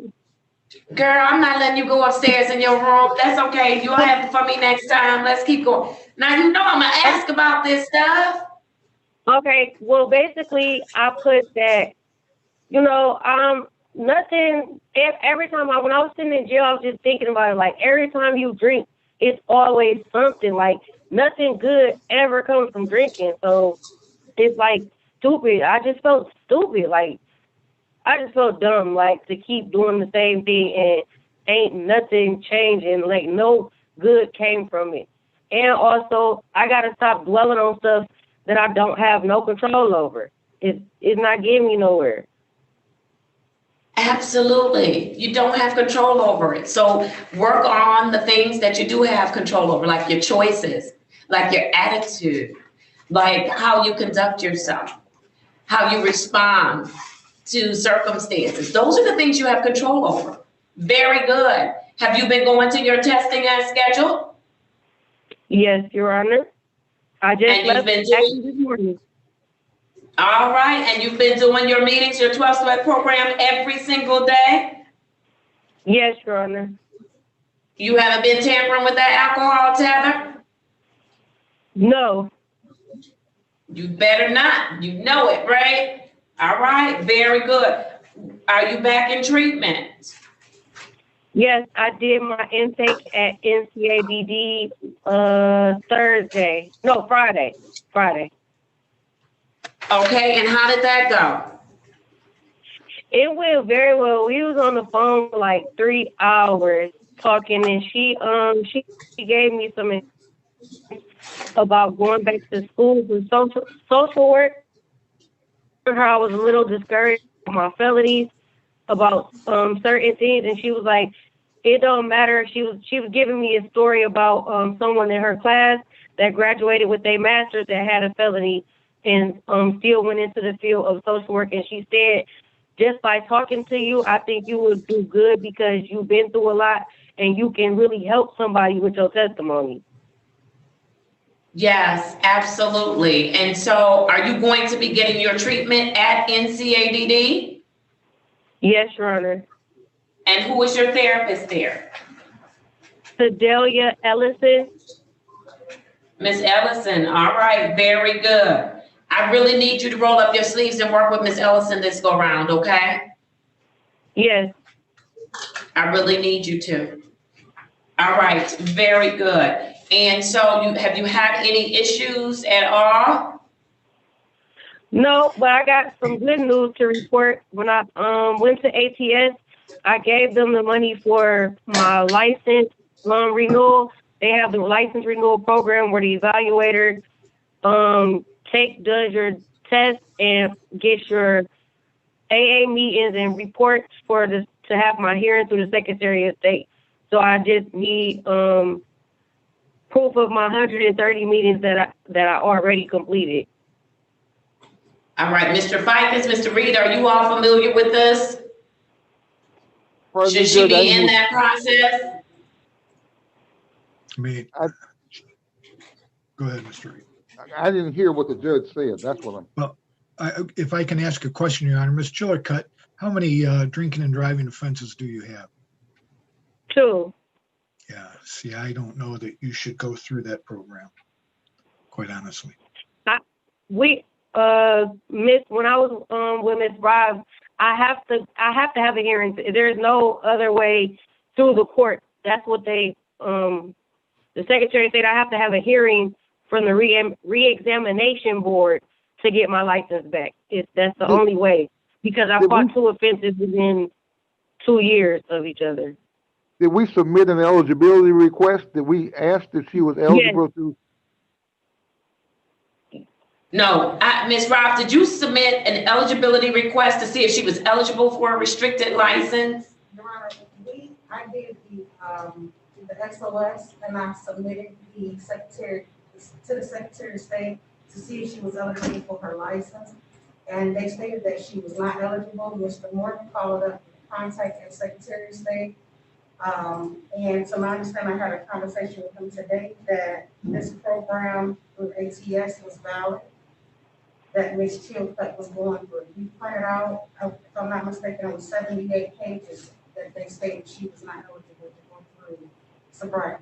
Girl, I'm not letting you go upstairs in your room. That's okay. You'll have it for me next time. Let's keep going. Now, I'm going to ask about this stuff. Okay. Well, basically, I put that, nothing, every time when I was sitting in jail, I was just thinking about it. Every time you drink, it's always something. Nothing good ever comes from drinking. So it's stupid. I just felt stupid. I just felt dumb, to keep doing the same thing and ain't nothing changing. No good came from it. And also, I got to stop dwelling on stuff that I don't have no control over. It's not getting me nowhere. Absolutely. You don't have control over it. So work on the things that you do have control over, like your choices, like your attitude, like how you conduct yourself, how you respond to circumstances. Those are the things you have control over. Very good. Have you been going to your testing as scheduled? Yes, Your Honor. I just left this morning. All right. And you've been doing your meetings, your 12-step program every single day? Yes, Your Honor. You haven't been tampering with that alcohol tether? No. You better not. You know it, right? All right. Very good. Are you back in treatment? Yes, I did my intake at NCABD Friday. Okay, and how did that go? It went very well. We was on the phone for 3 hours talking, and she gave me some about going back to school for social work. I was a little discouraged with my felonies about certain things, and she was like, it don't matter. She was giving me a story about someone in her class that graduated with a master's that had a felony, and still went into the field of social work. And she said, just by talking to you, I think you would do good because you've been through a lot and you can really help somebody with your testimony. Yes, absolutely. And so are you going to be getting your treatment at NCADD? Yes, Your Honor. And who is your therapist there? Sedelia Ellison. Miss Ellison, all right, very good. I really need you to roll up your sleeves and work with Miss Ellison this go round, okay? Yes. I really need you to. All right, very good. And so have you had any issues at all? No, but I got some good news to report. When I went to ATS, I gave them the money for my license renewal. They have the license renewal program where the evaluator does your test and gets your AA meetings and reports to have my hearing through the Secretary of State. So I just need proof of my 130 meetings that I already completed. All right, Mr. Fikes, Mr. Reed, are you all familiar with this? Should she be in that process? Go ahead, Mr. Reed. I didn't hear what the judge said. That's what I'm. Well, if I can ask a question, Your Honor, Ms. Chillicott, how many drinking and driving offenses do you have? 2. Yeah, see, I don't know that you should go through that program, quite honestly. When I was with Ms. Rob, I have to have a hearing. There's no other way through the court. That's what the Secretary said. I have to have a hearing from the re-examination board to get my license back. That's the only way, because I fought 2 offenses within 2 years of each other. Did we submit an eligibility request? Did we ask if she was eligible to? No, Ms. Rob, did you submit an eligibility request to see if she was eligible for a restricted license? Your Honor, I did the SOS and I submitted the Secretary to the Secretary of State to see if she was eligible for her license. And they stated that she was not eligible. Mr. Morton followed up with contact at Secretary of State. And to my understanding, I had a conversation with him today that this program with ATS was valid, that Ms. Chillicott was going through. We printed out, if I'm not mistaken, it was 78 pages that they stated she was not eligible to go through sobriety.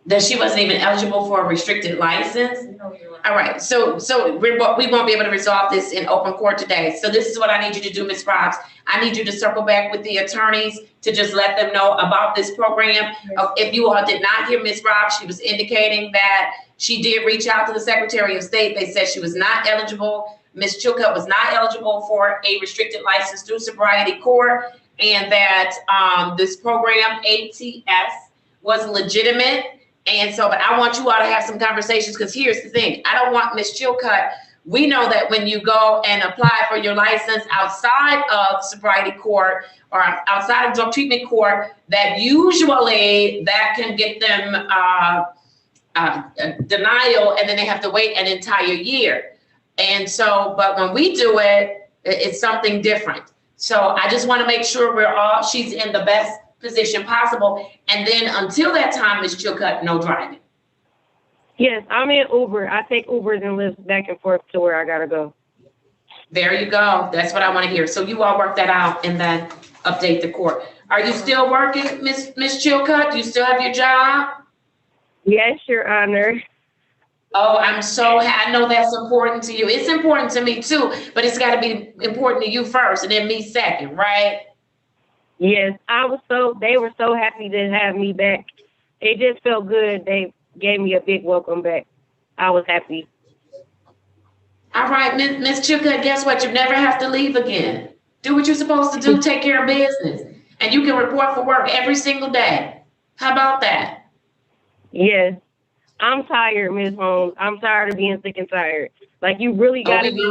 That she wasn't even eligible for a restricted license? No, you're right. All right, so we won't be able to resolve this in open court today. So this is what I need you to do, Ms. Robbs. I need you to circle back with the attorneys to just let them know about this program. If you all did not hear Ms. Robbs, she was indicating that she did reach out to the Secretary of State. They said she was not eligible. Ms. Chillicott was not eligible for a restricted license through sobriety court, and that this program, ATS, was legitimate. And so, but I want you all to have some conversations, because here's the thing. I don't want Ms. Chillicott. We know that when you go and apply for your license outside of sobriety court or outside of drug treatment court, that usually that can get them denial, and then they have to wait an entire year. And so, but when we do it, it's something different. So I just want to make sure she's in the best position possible. And then until that time, Ms. Chillicott, no driving. Yes, I'm in Uber. I take Ubers and Lyfts back and forth to where I gotta go. There you go. That's what I want to hear. So you all work that out and then update the court. Are you still working, Ms. Chillicott? Do you still have your job? Yes, Your Honor. Oh, I know that's important to you. It's important to me too, but it's got to be important to you first and then me second, right? Yes, they were so happy to have me back. It just felt good. They gave me a big welcome back. I was happy. All right, Ms. Chillicott, guess what? You never have to leave again. Do what you're supposed to do, take care of business. And you can report for work every single day. How about that? Yes. I'm tired, Ms. Holmes. I'm tired of being sick and tired. Like, you really got to be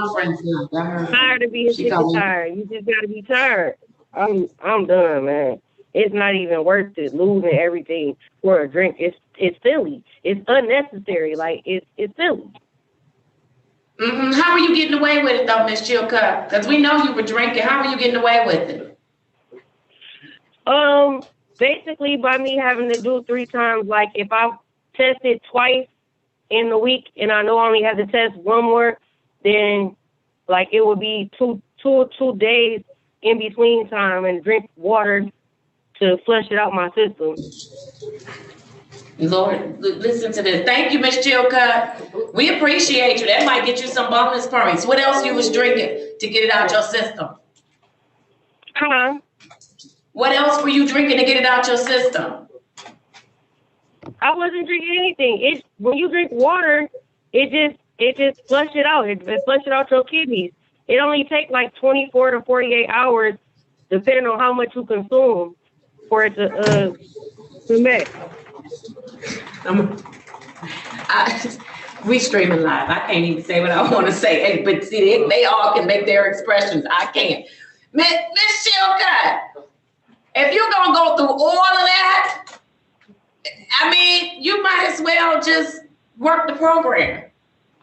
tired of being sick and tired. You just got to be tired. I'm done, man. It's not even worth it, losing everything for a drink. It's silly. It's unnecessary. Like, it's silly. How are you getting away with it though, Miss Chilcutt? Because we know you were drinking. How are you getting away with it? Basically by me having to do 3 times. Like if I tested twice in the week and I know I only have to test one more, then like it would be two days in between time and drink water to flush it out my system. Lord, listen to this. Thank you, Miss Chilcutt. We appreciate you. That might get you some bonus points. What else you was drinking to get it out your system? Huh? What else were you drinking to get it out your system? I wasn't drinking anything. When you drink water, it just flush it out. It flush it out your kidneys. It only takes like 24 to 48 hours, depending on how much you consume, for it to mix. We streaming live. I can't even say what I want to say, but see, they all can make their expressions. I can't. Miss Chilcutt, if you're gonna go through all of that, I mean, you might as well just work the program.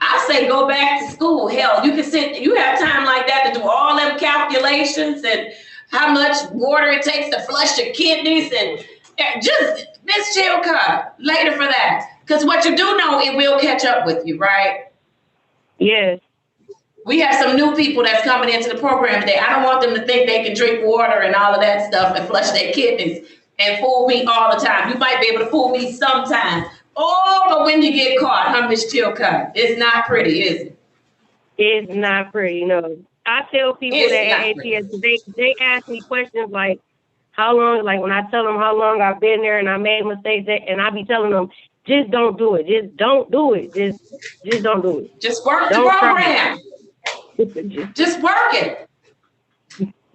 I say go back to school. Hell, you have time like that to do all them calculations and how much water it takes to flush your kidneys and just Miss Chilcutt later for that. Because what you do know, it will catch up with you, right? Yes. We have some new people that's coming into the program today. I don't want them to think they can drink water and all of that stuff and flush their kidneys and fool me all the time. You might be able to fool me sometimes. Oh, but when you get caught, huh, Miss Chilcutt? It's not pretty, is it? It's not pretty, no. I tell people that at ATS, they ask me questions like, how long, like when I tell them how long I've been there and I made mistakes, and I be telling them, just don't do it. Just don't do it. Just don't do it. Just work the program. Just work it.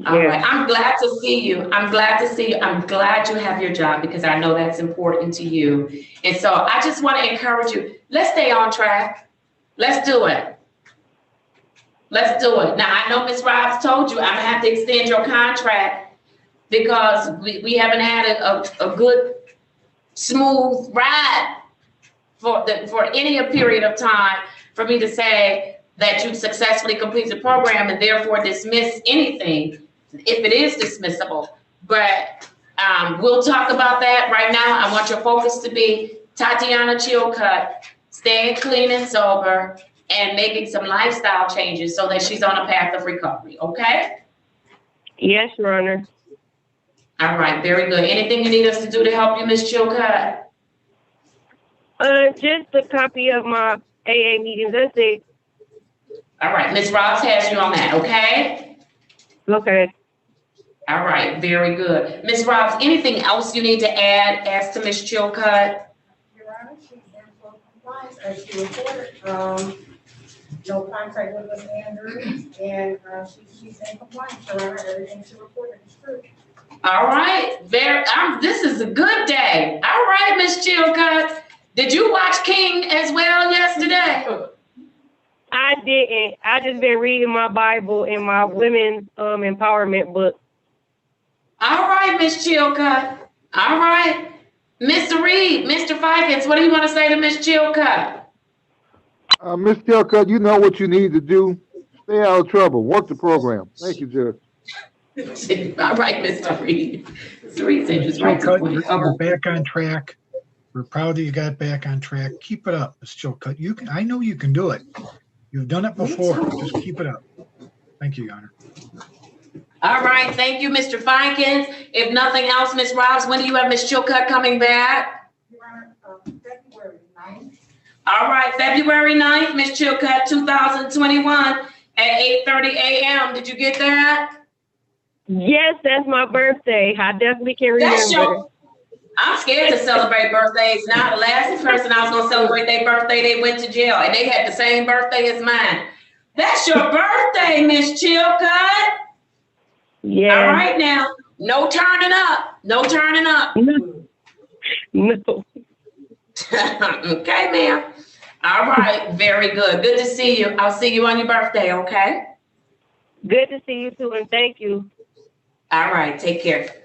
All right. I'm glad to see you. I'm glad to see you. I'm glad you have your job because I know that's important to you. And so I just want to encourage you. Let's stay on track. Let's do it. Let's do it. Now, I know Ms. Robbs told you I'm going to have to extend your contract because we haven't had a good, smooth ride for any period of time for me to say that you successfully complete the program and therefore dismiss anything if it is dismissible. But we'll talk about that right now. I want your focus to be Tatiana Chilcutt, staying clean and sober and making some lifestyle changes so that she's on a path of recovery, okay? Yes, Your Honor. All right, very good. Anything you need us to do to help you, Ms. Chilcutt? Just a copy of my AA meetings, that's it. All right, Ms. Robbs has you on that, okay? Okay. All right, very good. Ms. Robbs, anything else you need to add as to Ms. Chilcutt? Your Honor, she's in full compliance as she reported. No contact with Ms. Andrews, and she's in compliance, Your Honor. Everything she reported is true. All right, this is a good day. All right, Ms. Chilcutt. Did you watch King as well yesterday? I didn't. I just been reading my Bible and my women's empowerment book. All right, Ms. Chilcutt. All right. Mr. Reed, Mr. Fikens, what do you want to say to Ms. Chilcutt? Ms. Chilcutt, you know what you need to do. Stay out of trouble. Work the program. Thank you, Judge. All right, Mr. Reed. Mr. Reed said just right to Chilcutt, point. you're back on track. We're proud that you got back on track. Keep it up, Ms. Chilcutt. You can. I know you can do it. You've done it before. Just keep it up. Thank you, Your Honor. All right, thank you, Mr. Fikens. If nothing else, Ms. Robbs, when do you have Ms. Chilcutt coming back? Your Honor, February 9th. All right, February 9th, Ms. Chilcutt, 2021 at 8:30 a.m. Did you get that? Yes, that's my birthday. I definitely can remember. I'm scared to celebrate birthdays now. The last person I was going to celebrate their birthday, they went to jail, and they had the same birthday as mine. That's your birthday, Ms. Chilcutt. Yeah. All right now. No turning up. No turning up. No. Okay, ma'am. All right. Very good. Good to see you. I'll see you on your birthday, okay? Good to see you too, and thank you. All right. Take care.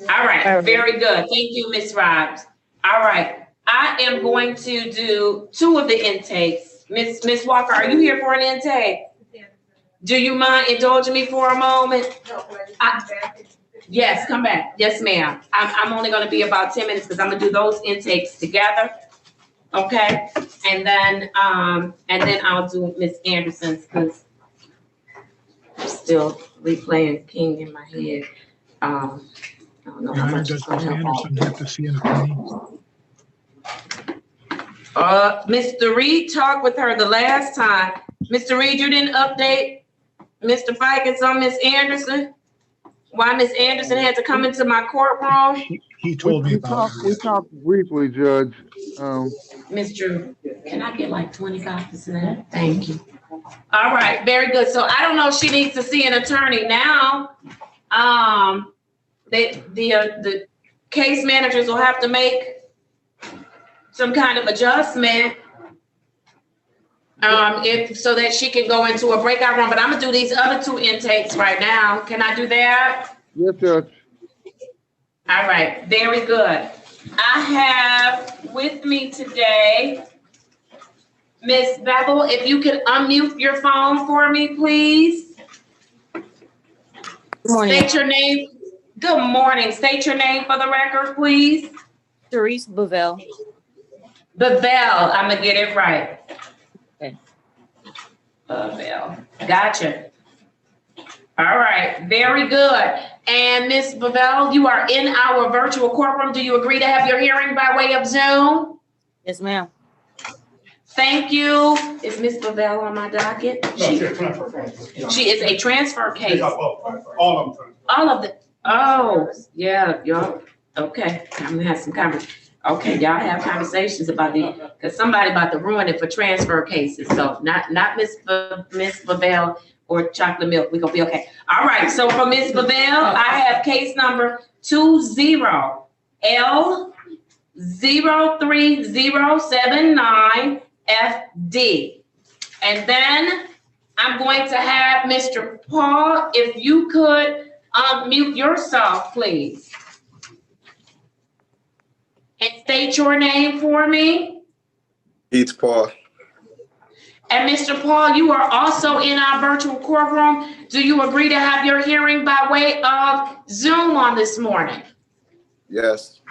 All right. Very good. Thank you, Ms. Robbs. All right. I am going to do 2 of the intakes Miss Walker, are you here for an intake? Do you mind indulging me for a moment? Yes, come back. Yes, ma'am. I'm only gonna be about 10 minutes because I'm gonna do those intakes together. Okay, and then I'll do Miss Anderson's because I'm still replaying King in my head. I don't know Your how Honor, much does it's gonna Ms. help out. Anderson have to see an attorney? Mr. Reed talked with her the last time. Mr. Reed, you didn't update Mr. Fikens on Miss Anderson? Why Miss Anderson had to come into my courtroom? He told me about We talked briefly, Judge. Ms. Drew, can I get like 25%? Thank you. All right, very good. So I don't know if she needs to see an attorney now. The case managers will have to make some kind of adjustment so that she can go into a breakout room. But I'm gonna do these other two intakes right now. Can I do that? Yes, Judge. All right, very good. I have with me today Miss Bevel. If you could unmute your phone for me, please. Good morning. State your name. Good morning. State your name for the record, please. Therese Bovell. Bevel, I'm gonna get it right. Okay. Bevel, gotcha. All right, very good. And Miss Bevel, you are in our virtual courtroom. Do you agree to have your hearing by way of Zoom? Yes, ma'am. Thank you. Is Miss Bevel on my docket? She is a transfer case. All of them. All of the, oh, yeah, y'all, okay, I'm gonna have some okay, y'all have conversations about because somebody about to ruin it for transfer cases, so not Miss Bevel or chocolate milk, we gonna be okay. All right, so for Miss Bevel, I have case number 20L03079 FD. And then I'm going to have Mr. Paul, if you could unmute yourself, please. And state your name for me. It's Paul. And Mr. Paul, you are also in our virtual courtroom. Do you agree to have your hearing by way of Zoom on this morning? Yes.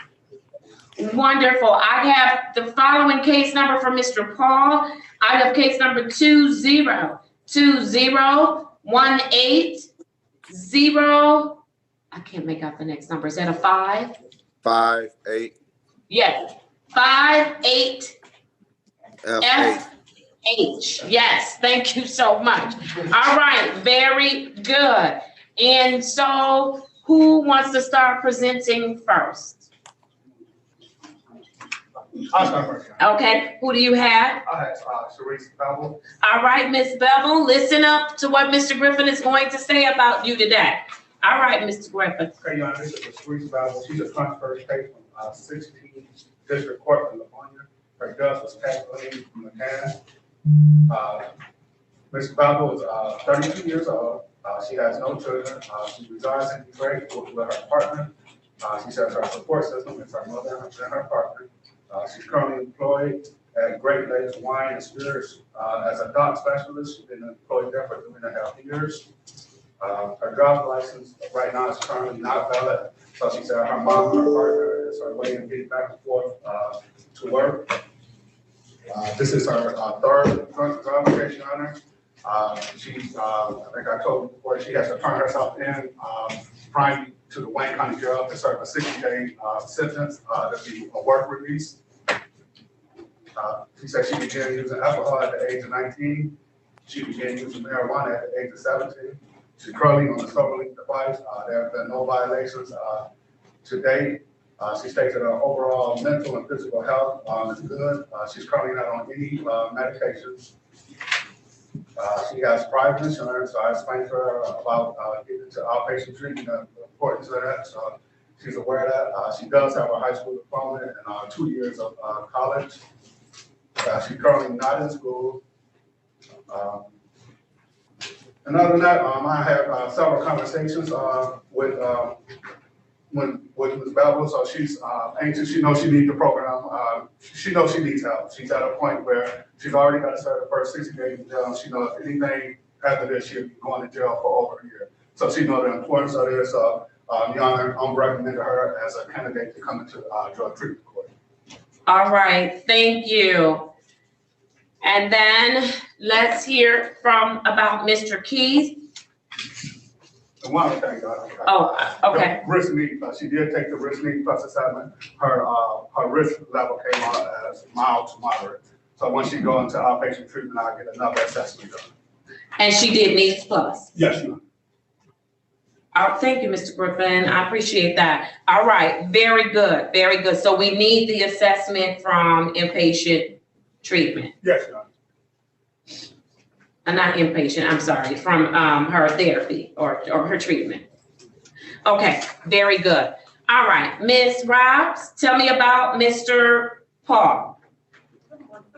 Wonderful. I have the following case number for Mr. Paul. I have case number 202018. I can't make out the next number. Is that a 5? 5, 8. Yes. 58 F8. H. Yes. Thank you so much. All right. Very good. And so who wants to start presenting first? I'll start first. Okay, who do you have? I have Sharice Bevel. All right, Miss Bevel, listen up to what Mr. Griffin is going to say about you today. All right, Mr. Griffin. Okay, Your Honor, this is Sharice Bevel. She's a transfer case from 16 District Court in California. Her judge was Kathleen McCann. Ms. Bevel is 32 years old. She has no children. She resides in Detroit with her partner. She says her support system is her mother and her partner. She's currently employed at Great Lakes Wine and Spirits as a dock specialist. She's been employed there for 3.5 years. Her driver's license right now is currently not valid. So she said her mom and her partner is her way of getting back and forth to work. This is her third drunk driver case, Your Honor. She's, I think I told you before, she has to turn herself in primary to the Wayne County Jail to serve a 60-day sentence to be a work release. She said she began using alcohol at the age of 19. She began using marijuana at the age of 17. She's currently on a sober-link device. There have been no violations to date. She states that her overall mental and physical health is good. She's currently not on any medications. She has private insurance, so I explained to her about getting into outpatient treatment, the importance of that. So she's aware of that. She does have a high school diploma and 2 years of college. She's currently not in school. And other than that, I have several conversations with with Ms. Bevel, so she's anxious. She knows she needs the program. She knows she needs help. She's at a point where she's already got to serve the first 60 days in jail. She knows if anything after this, she'll be going to jail for over a year. So she knows the importance of this. Your Honor, I'm recommending her as a candidate to come into drug treatment court. All right, thank you. And then let's hear about Mr. Keys. And one other thing, Oh, okay. The risk need, she did take the risk need plus assessment. Her risk level came out as mild to moderate. So once she go into outpatient treatment, I'll get another assessment done. And she did needs plus. Yes, Your Honor. Thank you, Mr. Griffin. I appreciate that. All right, very good, very good. So we need the assessment from inpatient treatment. Yes, Your Honor. Not inpatient, I'm sorry, from her therapy or her treatment. Okay, very good. All right, Ms. Robbs, tell me about Mr. Paul.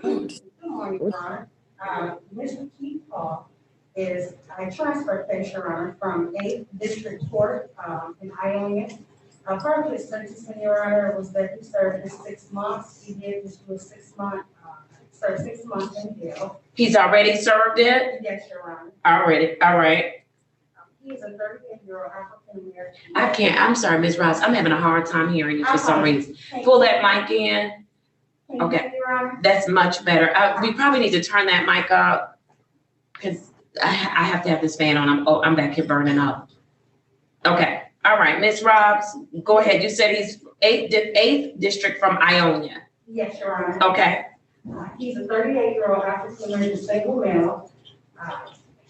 Good morning, Your Honor. Mr. Keith Paul is a transfer case, Your Honor, from 8th District Court in Ionia. Part of his sentencing, Your Honor, was that he served his 6 months. He did just do a 6 month, served 6 months in jail. He's already served it? Yes, Your Honor. Already, all right. He's a 38-year-old African American. I can't, I'm sorry, Ms. Ross, I'm having a hard time hearing you for some reason. Pull that mic in. Okay, that's much better. We probably need to turn that mic up because I have to have this fan on. I'm back here burning up. Okay, all right, Ms. Robbs, go ahead. You said he's 8th District from Ionia. Yes, Your Honor. Okay. He's a 38-year-old African American single male.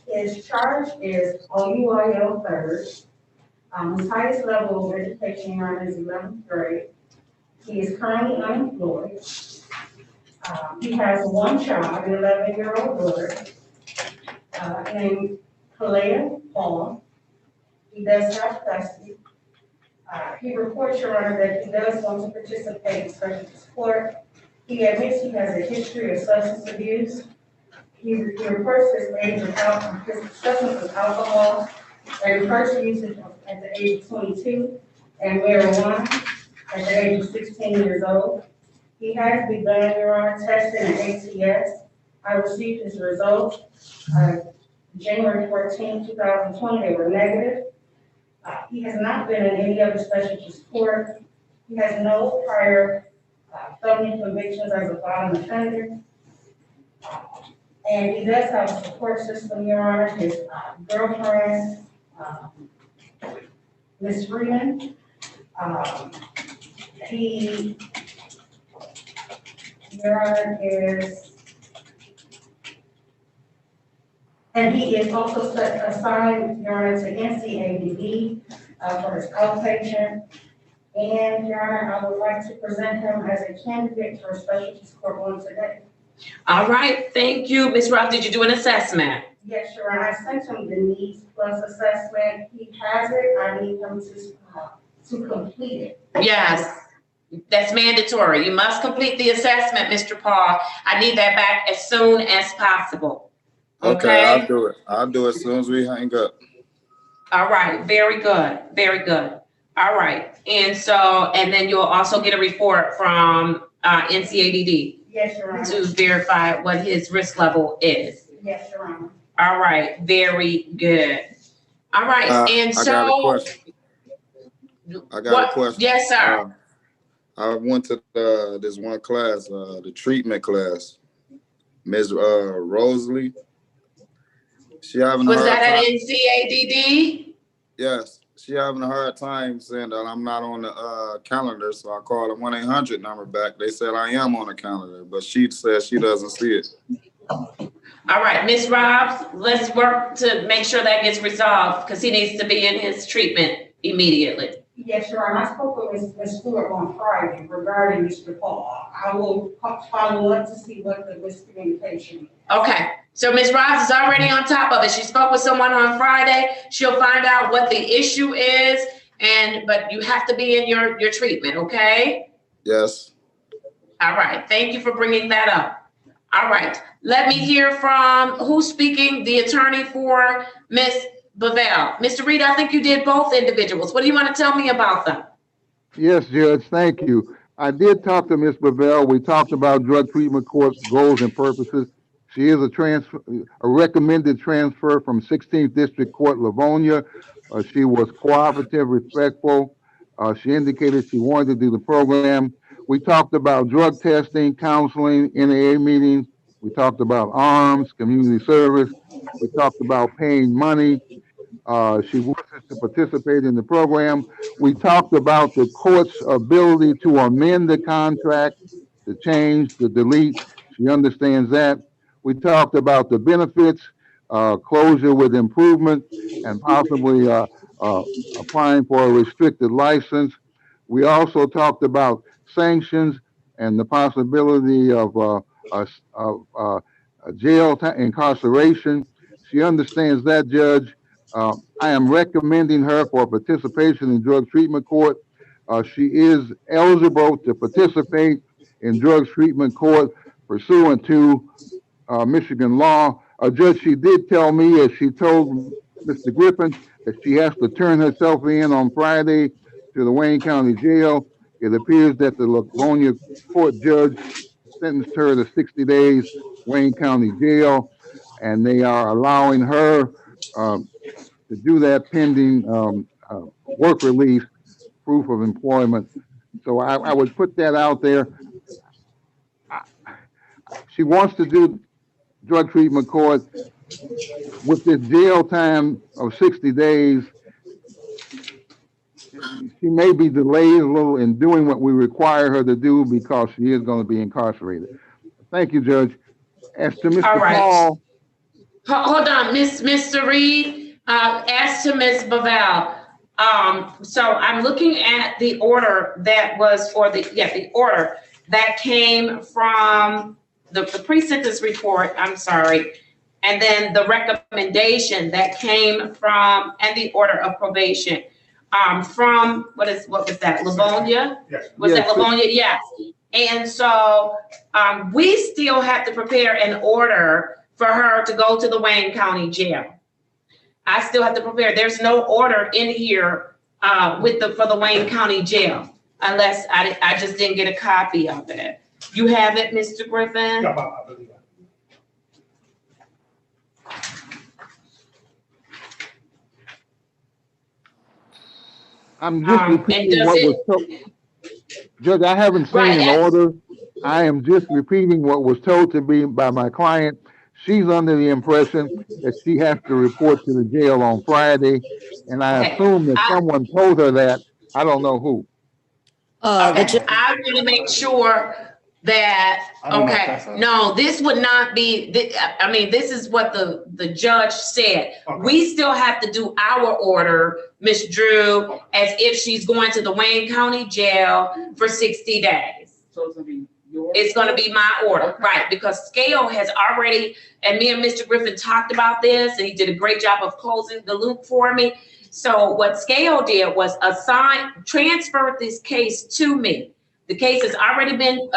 His charge is OUIL 3rd. His highest level of education, Your Honor, is 11th grade. He is currently unemployed. He has one child, an 11-year-old daughter, named Kalea Paul. He does have custody. He reports, Your Honor, that he does want to participate in special support. He admits he has a history of substance abuse. He reports his age of alcohol, his substance of alcohol, and first usage at the age of 22, and marijuana at the age of 16 years old. He has begun, Your Honor, testing an ACS. I received his results January 14, 2020. They were negative. He has not been in any other specialty support. He has no prior felony convictions as a violent offender. And he does have a support system, Your Honor. His girlfriend, Ms. Freeman, Your Honor, and he is also assigned, Your Honor, to NCADD for his outpatient. And, Your Honor, I would like to present him as a candidate for specialty support on today. All right, thank you. Ms. Ross, did you do an assessment? Yes, Your Honor, I sent him the needs plus assessment. He has it. I need him to complete it. Yes, that's mandatory. You must complete the assessment, Mr. Paul. I need that back as soon as possible. Okay, I'll do it. I'll do it as soon as we hang up. All right, very good, very good. All right, and then you'll also get a report from NCADD. Yes, Your Honor. To verify what his risk level is. Yes, Your Honor. All right, very good. All right, and so. I got a question. I got a question. Yes, sir. I went to this one class, the treatment class. Ms. Rosalie. She having a hard time. Was that at NCADD? Yes. She having a hard time saying that I'm not on the calendar, so I called the 1-800 number back. They said I am on the calendar, but she says she doesn't see it. All right, Ms. Robbs, let's work to make sure that gets resolved because he needs to be in his treatment immediately. Yes, Your Honor. I spoke with Ms. Stewart on Friday regarding Mr. Paul. I will follow up to see what the miscommunication is. Okay, so Ms. Robbs is already on top of it. She spoke with someone on Friday. She'll find out what the issue is, but you have to be in your treatment, okay? Yes. All right, thank you for bringing that up. All right, let me hear from who's speaking, the attorney for Ms. Bavell. Mr. Reed, I think you did both individuals. What do you want to tell me about them? Yes, Judge, thank you. I did talk to Ms. Bavell. We talked about drug treatment court goals and purposes. She is a recommended transfer from 16th District Court, Livonia. She was cooperative, respectful. She indicated she wanted to do the program. We talked about drug testing, counseling, NAA meetings. We talked about arms, community service. We talked about paying money. She wishes to participate in the program. We talked about the court's ability to amend the contract, to change, to delete. She understands that. We talked about the benefits, closure with improvement, and possibly applying for a restricted license. We also talked about sanctions and the possibility of jail incarceration. She understands that, Judge. I am recommending her for participation in drug treatment court. She is eligible to participate in drug treatment court pursuant to Michigan law. Judge, she did tell me, as she told Mr. Griffin, that she has to turn herself in on Friday to the Wayne County Jail. It appears that the Livonia court judge sentenced her to 60 days Wayne County Jail, and they are allowing her to do that pending work release, proof of employment. So I would put that out there. She wants to do drug treatment court with this jail time of 60 days. She may be delayed a little in doing what we require her to do because she is going to be incarcerated. Thank you, Judge. As to Mr. All right. Paul. Hold on, Mr. Reed, as to Ms. Bavell. So I'm looking at the order that was for the order that came from the pre-sentence report, I'm sorry, and then the recommendation that came from, and the order of probation, from, what was that, Livonia? Yes. Was Yes. that Livonia? Yes. And so, we still have to prepare an order for her to go to the Wayne County Jail. I still have to prepare. There's no order in here, for the Wayne County Jail, unless I just didn't get a copy of it. You have it, Mr. Griffin? Yeah, I believe that. I'm just And repeating does what it- was told. Judge, I haven't seen Right, an and- order. I am just repeating what was told to me by my client. She's under the impression that she has to report to the jail on Friday, and I Okay. assume that someone told her that. I don't know who. Okay, I want to make sure that, I don't know if okay, that's a- no, this would not be, I mean, this is what the judge said. Okay. We still have to do our order, Ms. Drew, as if she's going to the Wayne County Jail for 60 days. So it's gonna be yours? It's gonna be my order, right, because Scale has already, and me and Mr. Griffin talked about this, and he did a great job of closing the loop for me. So what Scale did was transferred this case to me. The case has already been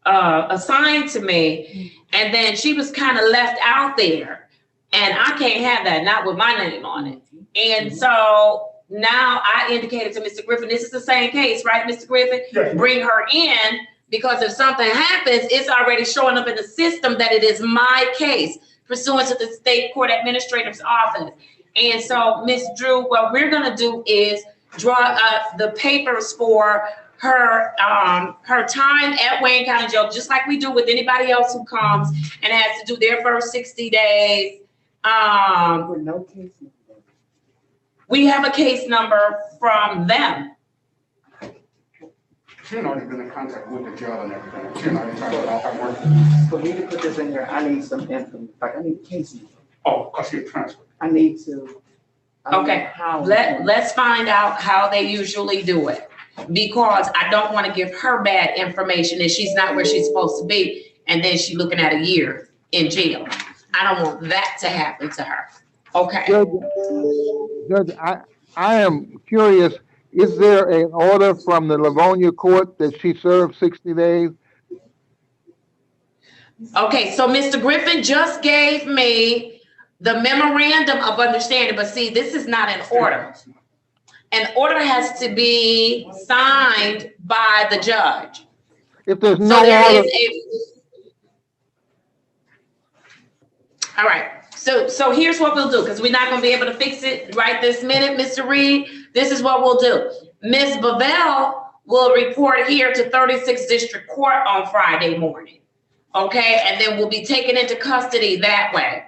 assigned to me, and then she was kind of left out there. And I can't have that, not with my name on it. And so now I indicated to Mr. Griffin, this is the same case, right, Mr. Griffin? Yes. Bring her in, because if something happens, it's already showing up in the system that it is my case pursuant to the state court administrator's office. And so, Ms. Drew, what we're gonna do is draw up the papers for her time at Wayne County Jail, just like we do with anybody else who comes and has to do their first 60 days. With no case number. We have a case number from them. She had already been in contact with the jail and everything. She had already talked about her work. For me to put this in here, I need some information, like I need case number. Oh, cause she had transferred. I need to. I don't know Okay, how. let's find out how they usually do it. Because I don't want to give her bad information and she's not where she's supposed to be, and then she's looking at a year in jail. I don't want that to happen to her. Okay. Judge, I am curious, is there an order from the Livonia court that she served 60 days? Okay, so Mr. Griffin just gave me the memorandum of understanding, but see, this is not an order. an order has to be signed by the judge. If there's So no there order, is all right. So here's what we'll do, because we're not gonna be able to fix it right this minute, Mr. Reed. This is what we'll do. Ms. Bavell will report here to 36th District Court on Friday morning. Okay, and then we'll be taken into custody that way.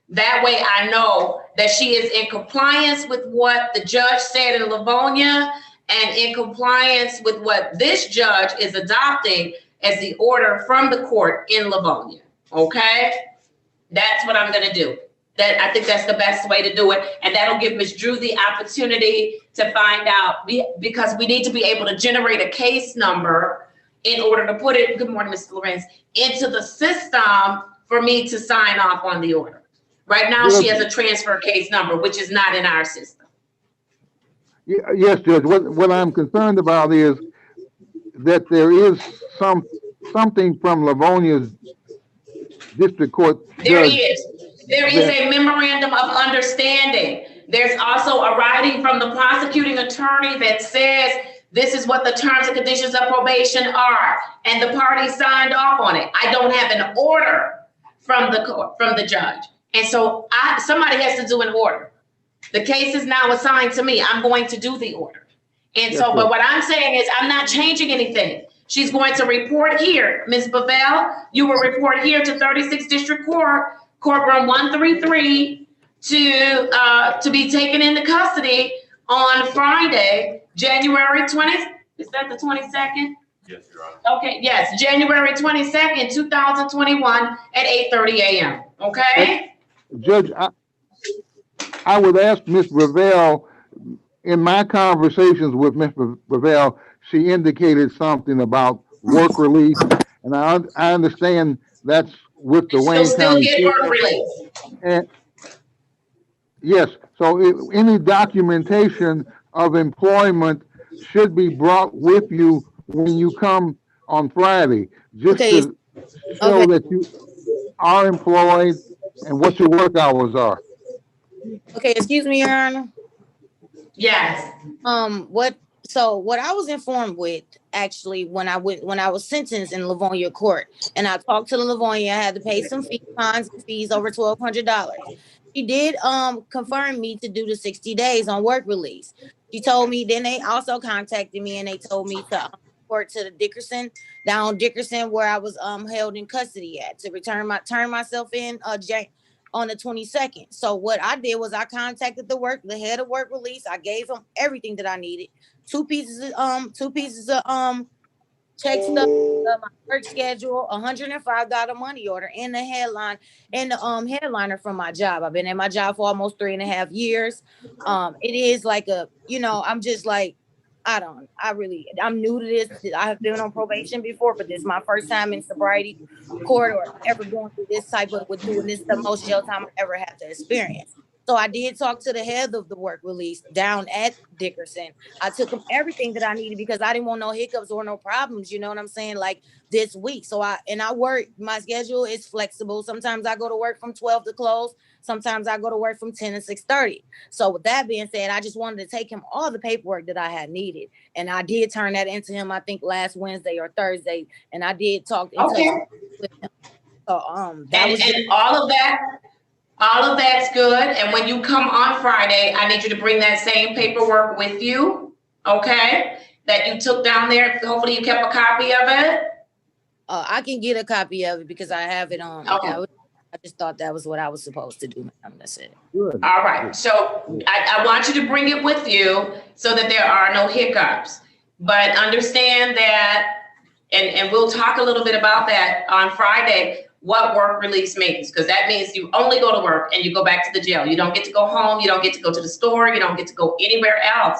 That way I know that she is in compliance with what the judge said in Livonia and in compliance with what this judge is adopting as the order from the court in Livonia. Okay? That's what I'm gonna do. I think that's the best way to do it. And that'll give Ms. Drew the opportunity to find out, because we need to be able to generate a case number in order to put it, good morning, Mr. Lorenz, into the system for me to sign off on the order. Right now, she has a transfer case number, which is not in our system. yes, Judge, what I'm concerned about is that there is something from Livonia's district court There judge. is. There is a memorandum of understanding. There's also a writing from the prosecuting attorney that says this is what the terms and conditions of probation are, and the party signed off on it. I don't have an order from the court, from the judge. And so somebody has to do an order. The case is now assigned to me. I'm going to do the order. And so, but what I'm saying is I'm not changing anything. She's going to report here. Ms. Bavell, you will report here to 36th District Court, courtroom 133, to be taken into custody on Friday, January 20th. Is that the 22nd? Yes, Your Honor. Okay, yes, January 22nd, 2021 at 8:30 a.m. Okay? Judge, I would ask Ms. Ravel, in my conversations with Ms. Ravel, she indicated something about work release, and I understand that's with the She'll Wayne still County. get work release. And, yes, so any documentation of employment should be brought with you when you come on Friday, just to show that you are employed and what your work hours are. Okay, excuse me, Your Honor. Yes. What I was informed with, actually, when I was sentenced in Livonia court, and I talked to the Livonia, I had to pay some fines and fees over $1,200. She did confirm me to do the 60 days on work release. She told me, then they also contacted me and they told me to report to the Dickerson, down Dickerson, where I was held in custody at, to turn myself in on the 22nd. So what I did was I contacted the head of work release. I gave him everything that I needed. Two pieces of check stuff, my work schedule, $105 money order, and the headline and the headliner from my job. I've been at my job for almost 3.5 years. It is like I'm just like, I'm new to this. I have been on probation before, but this is my first time in sobriety court or ever going through this type of doing this, the most jail time I ever had to experience. So I did talk to the head of the work release down at Dickerson. I took him everything that I needed because I didn't want no hiccups or no problems, you know what I'm saying? Like this week. So I work, my schedule is flexible. Sometimes I go to work from 12 to close. Sometimes I go to work from 10 to 6:30. So with that being said, I just wanted to take him all the paperwork that I had needed. And I did turn that into him, I think last Wednesday or Thursday. And I did talk with him. So all of that's good. And when you come on Friday, I need you to bring that same paperwork with you, okay? That you took down there. Hopefully you kept a copy of it. I can get a copy of it because I have it on. Okay. I just thought that was what I was supposed to do, ma'am. That's it. Good. All right. So I want you to bring it with you so that there are no hiccups. But understand that, and we'll talk a little bit about that on Friday, what work release means, because that means you only go to work and you go back to the jail. You don't get to go home. You don't get to go to the store. You don't get to go anywhere else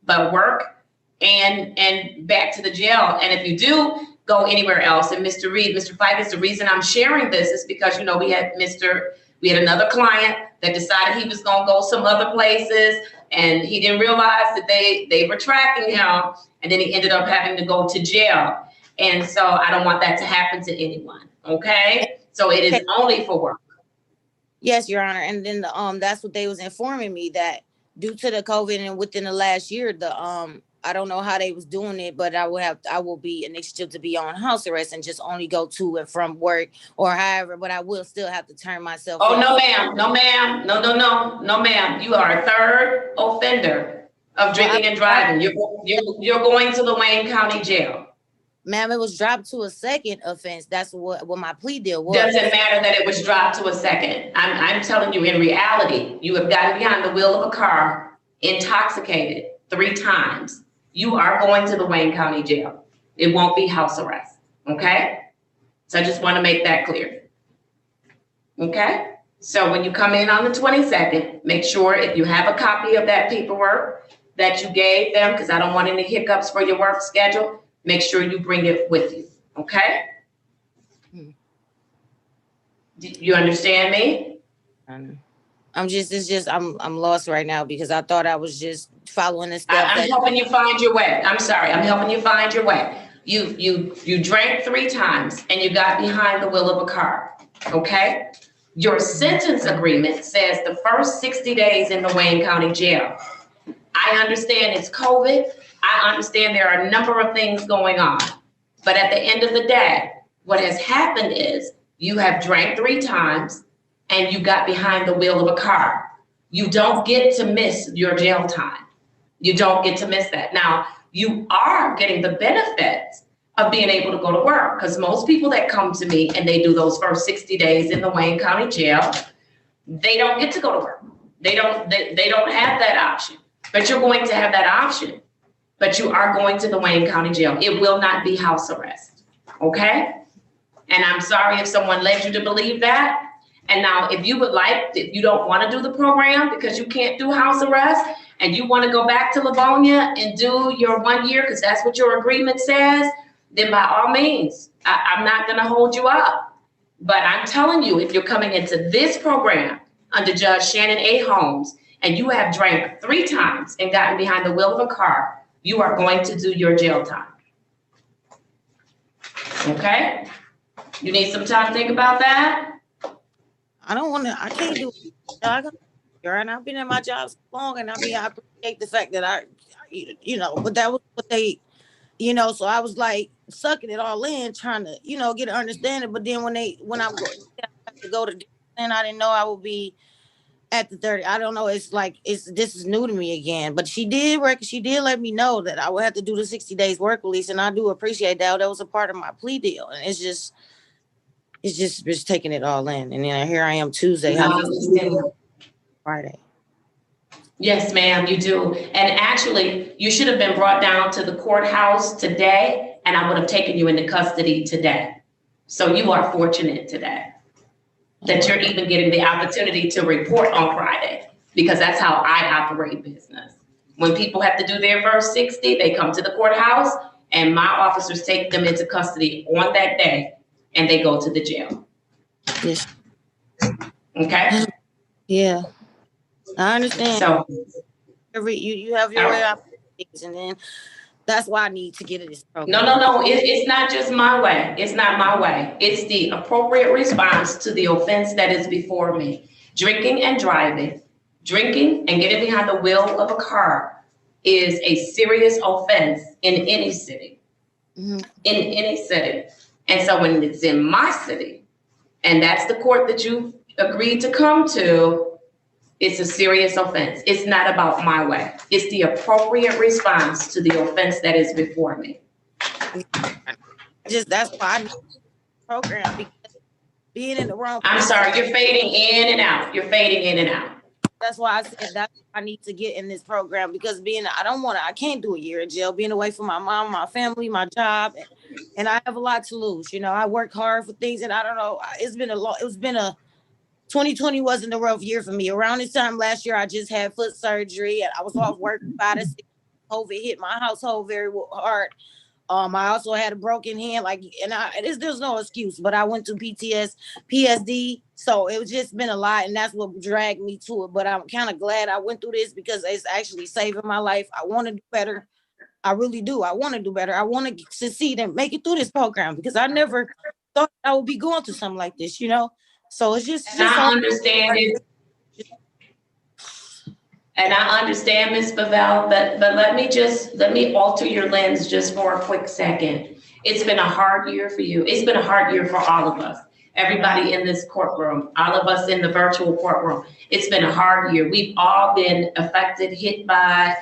but work and back to the jail. And if you do go anywhere else, and Mr. Reed, Mr. Fikes, the reason I'm sharing this is because, we had another client that decided he was going to go some other places, and he didn't realize that they were tracking him, and then he ended up having to go to jail. And so I don't want that to happen to anyone. Okay, so it is only for work. Yes, Your Honor. And then that's what they was informing me, that due to the COVID and within the last year, I don't know how they was doing it, but I will be initiative to be on house arrest and just only go to and from work or however, but I will still have to turn myself Oh, in. no, ma'am, no, ma'am, no, ma'am. You are a third offender of drinking and driving. You're going to the Wayne County Jail. Ma'am, it was dropped to a second offense. That's what my plea deal was. Doesn't matter that it was dropped to a second. I'm telling you, in reality, you have gotten behind the wheel of a car, intoxicated 3 times. You are going to the Wayne County Jail. It won't be house arrest, okay? So I just want to make that clear. Okay? So when you come in on the 22nd, make sure if you have a copy of that paperwork that you gave them, because I don't want any hiccups for your work schedule, make sure you bring it with you, okay? Do you understand me? I'm lost right now because I thought I was just following the steps. I'm helping you find your way. I'm sorry, I'm helping you find your way. You drank 3 times and you got behind the wheel of a car, okay? Your sentence agreement says the first 60 days in the Wayne County Jail. I understand it's COVID. I understand there are a number of things going on. But at the end of the day, what has happened is you have drank 3 times and you got behind the wheel of a car. You don't get to miss your jail time. You don't get to miss that. Now, you are getting the benefits of being able to go to work, because most people that come to me and they do those first 60 days in the Wayne County Jail, they don't get to go to work. They don't have that option. But you're going to have that option. But you are going to the Wayne County Jail. It will not be house arrest, okay? And I'm sorry if someone led you to believe that. And now if you don't want to do the program because you can't do house arrest and you want to go back to Livonia and do your 1 year, because that's what your agreement says, then by all means, I'm not going to hold you up. But I'm telling you, if you're coming into this program under Judge Shannon A. Holmes and you have drank 3 times and gotten behind the wheel of a car, you are going to do your jail time. Okay? You need some time to think about that? I can't do it. And I've been at my job so long, and I appreciate the fact that but that was what they, so I was like sucking it all in, trying to, get an understanding. But then when I'm going to go to, then I didn't know I would be at the 30. I don't know. It's like, this is new to me again, but she did let me know that I would have to do the 60 days work release. And I do appreciate that. That was a part of my plea deal. And it's just taking it all in. And then here I am Tuesday. Friday. Yes, ma'am, you do. And actually, you should have been brought down to the courthouse today, and I would have taken you into custody today. So you are fortunate today that you're even getting the opportunity to report on Friday, because that's how I operate business. When people have to do their first 60, they come to the courthouse, and my officers take them into custody on that day, and they go to the jail. Yes. Okay? Yeah. I understand. So you have your way of things, and then that's why I need to get this program. No. It's not just my way. It's not my way. It's the appropriate response to the offense that is before me. Drinking and driving, drinking and getting behind the wheel of a car is a serious offense in any city. Mm-hmm. In any city. And so when it's in my city, and that's the court that you agreed to come to, it's a serious offense. It's not about my way. It's the appropriate response to the offense that is before me. That's why I need the program, because being in the wrong. I'm sorry, you're fading in and out. You're fading in and out. That's why I said that I need to get in this program, because I can't do a year in jail, being away from my mom, my family, my job, and I have a lot to lose. I work hard for things, and I don't know. It's been a 2020 wasn't a rough year for me. Around this time last year, I just had foot surgery, and I was off work 5 to 6. COVID hit my household very hard. I also had a broken hand, there's no excuse, but I went through PSD, so it was just been a lot, and that's what dragged me to it. But I'm kind of glad I went through this, because it's actually saving my life. I want to do better. I really do. I want to do better. I want to succeed and make it through this program, because I never thought I would be going through something like this, So it's just I understand it. And I understand, Ms. Bavell, but let me alter your lens just for a quick second. It's been a hard year for you. It's been a hard year for all of us. Everybody in this courtroom, all of us in the virtual courtroom. It's been a hard year. We've all been affected, hit by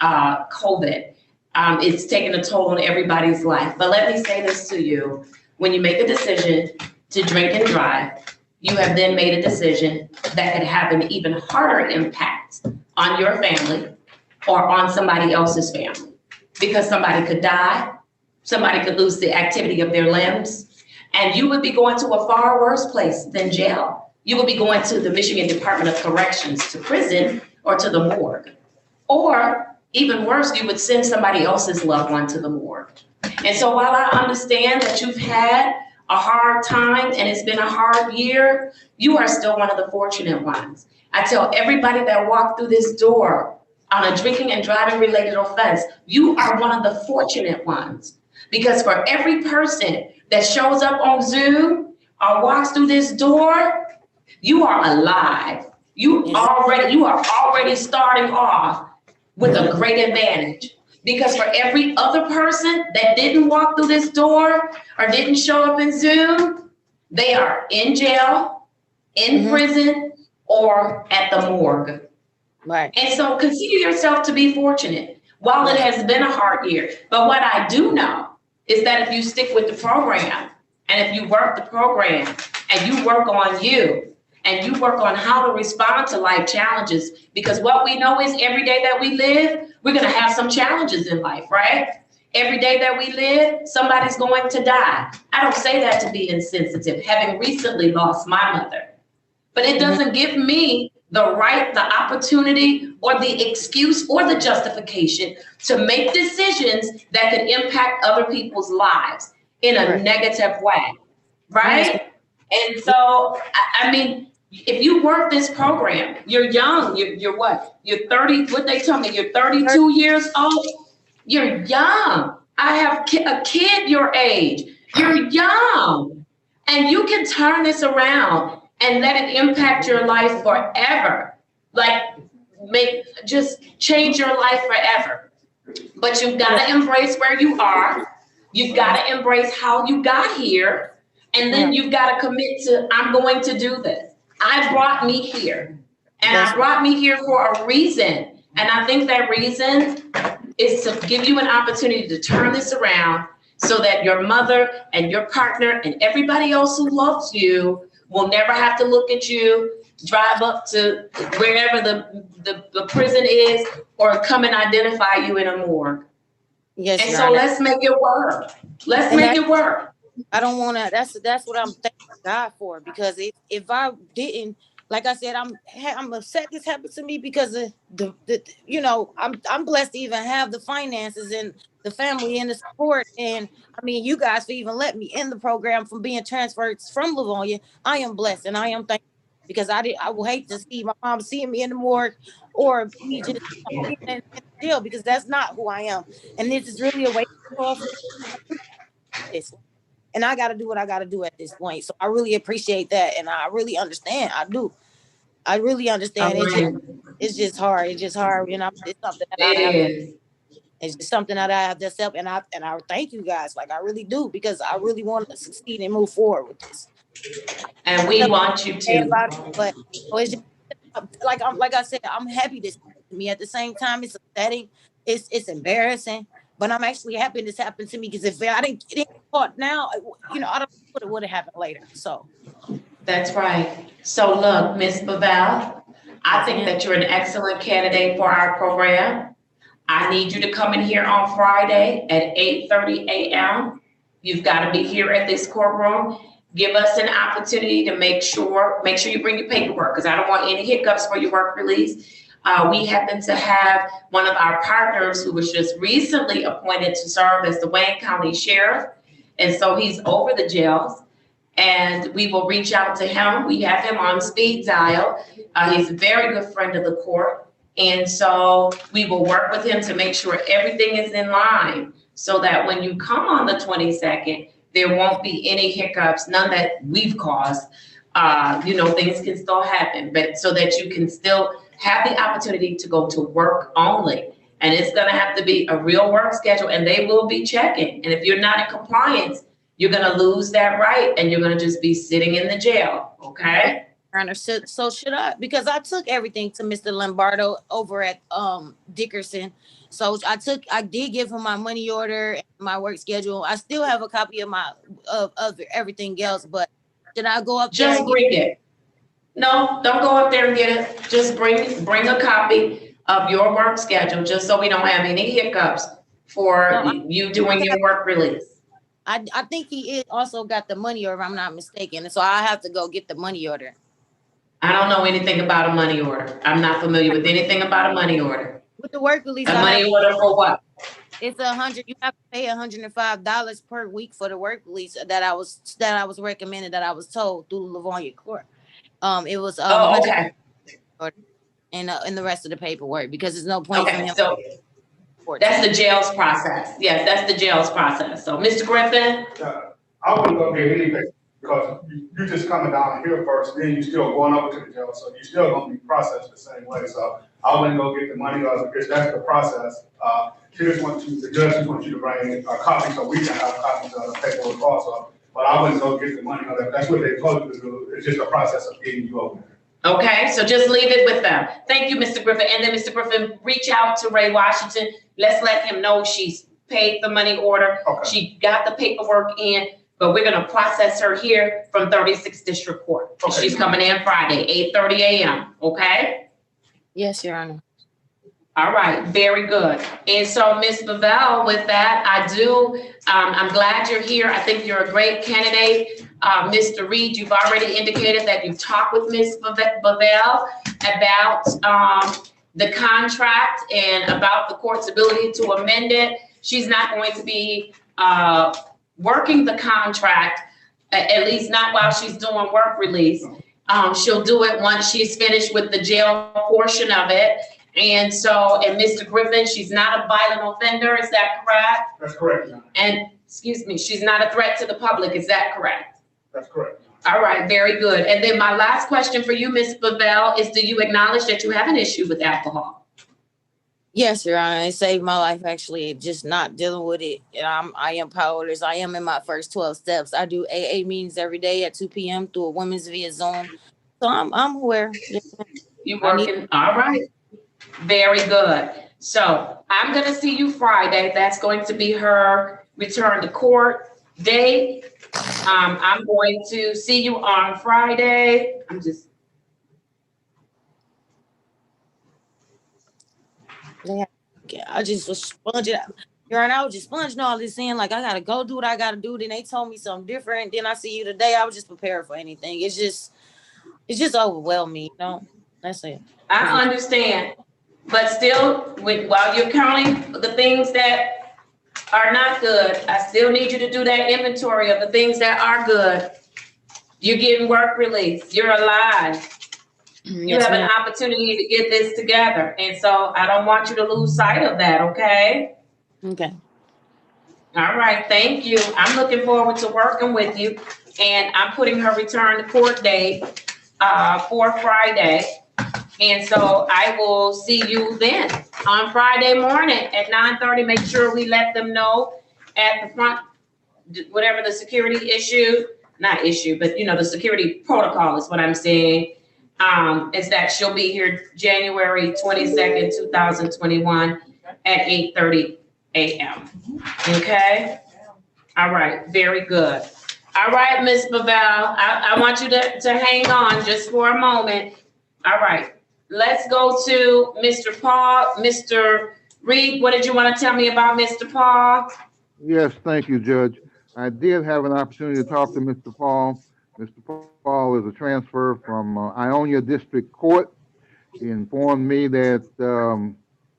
COVID. It's taken a toll on everybody's life. But let me say this to you. When you make a decision to drink and drive, you have then made a decision that could have an even harder impact on your family or on somebody else's family. Because somebody could die, somebody could lose the activity of their limbs, and you would be going to a far worse place than jail. You would be going to the Michigan Department of Corrections, to prison, or to the morgue. Or even worse, you would send somebody else's loved one to the morgue. And so while I understand that you've had a hard time and it's been a hard year, you are still one of the fortunate ones. I tell everybody that walked through this door on a drinking and driving related offense, you are one of the fortunate ones. Because for every person that shows up on Zoom or walks through this door, you are alive. You are already starting off with a great advantage. Because for every other person that didn't walk through this door or didn't show up in Zoom, they are in jail, in prison, or at the morgue. Right. And so consider yourself to be fortunate while it has been a hard year. But what I do know is that if you stick with the program and if you work the program and you work on you and you work on how to respond to life challenges, because what we know is every day that we live, we're going to have some challenges in life, right? Every day that we live, somebody's going to die. I don't say that to be insensitive, having recently lost my mother. But it doesn't give me the right, the opportunity, or the excuse or the justification to make decisions that could impact other people's lives in a negative way, right? And so, I mean, if you work this program, you're young, you're what? You're 30, what they tell me, you're 32 years old. You're young. I have a kid your age. You're young. And you can turn this around and let it impact your life forever. Like, just change your life forever. But you've got to embrace where you are. You've got to embrace how you got here. And then you've got to commit to, I'm going to do this. I brought me here. And I brought me here for a reason. And I think that reason is to give you an opportunity to turn this around so that your mother and your partner and everybody else who loves you will never have to look at you, drive up to wherever the prison is, or come and identify you in a morgue. Yes, and so let's make it work. Let's make it work. I don't want to, that's what I'm thanking God for, because if I didn't, like I said, I'm upset this happened to me because of the you know, I'm blessed to even have the finances and the family and the support. And I mean, you guys for even let me in the program from being transferred from Livonia. I am blessed and I am thankful, because I will hate to see my mom seeing me in the morgue or me just being in jail, because that's not who I am. And this is really a wake up call for this. And I got to do what I got to do at this point. So I really appreciate that. And I really understand. I do. I really understand. It's just hard. It's just hard. You know, it's something that I have. It's just something that I have to accept. And I thank you guys. Like, I really do, because I really want to succeed and move forward with this. And we want you to. But it's just, like I said, I'm happy this happened to me. At the same time, it's upsetting. It's embarrassing. But I'm actually happy this happened to me, because if I didn't get caught now, you know, I don't know what would have happened later. So that's right. So look, Ms. Bavell, I think that you're an excellent candidate for our program. I need you to come in here on Friday at 8:30 a.m. You've got to be here at this courtroom. Give us an opportunity to make sure you bring your paperwork, because I don't want any hiccups for your work release. We happen to have one of our partners who was just recently appointed to serve as the Wayne County Sheriff. And so he's over the jails, and we will reach out to him. We have him on speed dial. He's a very good friend of the court. And so we will work with him to make sure everything is in line, so that when you come on the 22nd, there won't be any hiccups, none that we've caused. You know, things can still happen, but so that you can still have the opportunity to go to work only. And it's gonna have to be a real work schedule, and they will be checking. And if you're not in compliance, you're gonna lose that right, and you're gonna just be sitting in the jail, okay? So should I, because I took everything to Mr. Lombardo over at Dickerson. So I did give him my money order and my work schedule. I still have a copy of my of everything else, but should I go up there Just and bring it. No, don't go up there and get it. Just bring a copy of your work schedule, just so we don't have any hiccups for you doing your work release. I think he also got the money order, if I'm not mistaken. So I have to go get the money order. I don't know anything about a money order. I'm not familiar with anything about a money order. With the work release, A money order for what? It's $100. You have to pay $105 per week for the work release that I was recommended, that I was told through Livonia Court. It was okay. And the rest of the paperwork, because there's no point for him. So that's the jail's process. Yes, that's the jail's process. So, Mr. Griffin, I wouldn't go get anything because you just coming down here first, then you still going over to the jail, so you still gonna be processed the same way. So I wouldn't go get the money because that's the process. The judge just wants you to bring a copy so we can have copies of the paperwork also. But I wouldn't go get the money. That's what they told you to do. It's just a process of getting you over there. okay, so just leave it with them. Thank you, Mr. Griffin. And then, Mr. Griffin, reach out to Ray Washington. Let's let him know she's paid the money order. Okay. She got the paperwork in, but we're gonna process her here from 36th District Court. Okay. She's coming in Friday, 8:30 a.m., okay? Yes, Your Honor. All right, very good. And so, Ms. Bavell, with that, I'm glad you're here. I think you're a great candidate. Mr. Reed, you've already indicated that you've talked with Ms. Bavell about the contract and about the court's ability to amend it. She's not going to be working the contract, at least not while she's doing work release. She'll do it once she's finished with the jail portion of it. And so, and Mr. Griffin, she's not a violent offender, is that correct? That's correct, Your Honor. And, excuse me, she's not a threat to the public, is that correct? That's correct. All right, very good. And then my last question for you, Ms. Bavell, is do you acknowledge that you have an issue with alcohol? Yes, Your Honor. It saved my life, actually, just not dealing with it. I am powerless. I am in my first 12 steps. I do AA meetings every day at 2 p.m. through a women's via Zoom. So I'm aware. You're working, all right. Very good. So I'm going to see you Friday. That's going to be her return to court day. I'm going to see you on Friday. I just was sponging out. Your Honor, I was just sponging all this in. Like, I got to go do what I got to do. Then they told me something different. Then I see you today. I was just prepared for anything. It's just overwhelming, you know? That's it. I understand. But still, while you're counting the things that are not good, I still need you to do that inventory of the things that are good. You're getting work release. You're alive. You have an opportunity to get this together. And so I don't want you to lose sight of that, okay? Okay. All right, thank you. I'm looking forward to working with you. And I'm putting her return to court date for Friday. And so I will see you then on Friday morning at 9:30. Make sure we let them know at the front, whatever the security but the security protocol is what I'm saying, is that she'll be here January 22nd, 2021 at 8:30 a.m. Okay? All right, very good. All right, Ms. Bavell, I want you to hang on just for a moment. All right. Let's go to Mr. Paul. Mr. Reed, what did you want to tell me about Mr. Paul? Yes, thank you, Judge. I did have an opportunity to talk to Mr. Paul. Mr. Paul is a transfer from Ionia District Court. He informed me that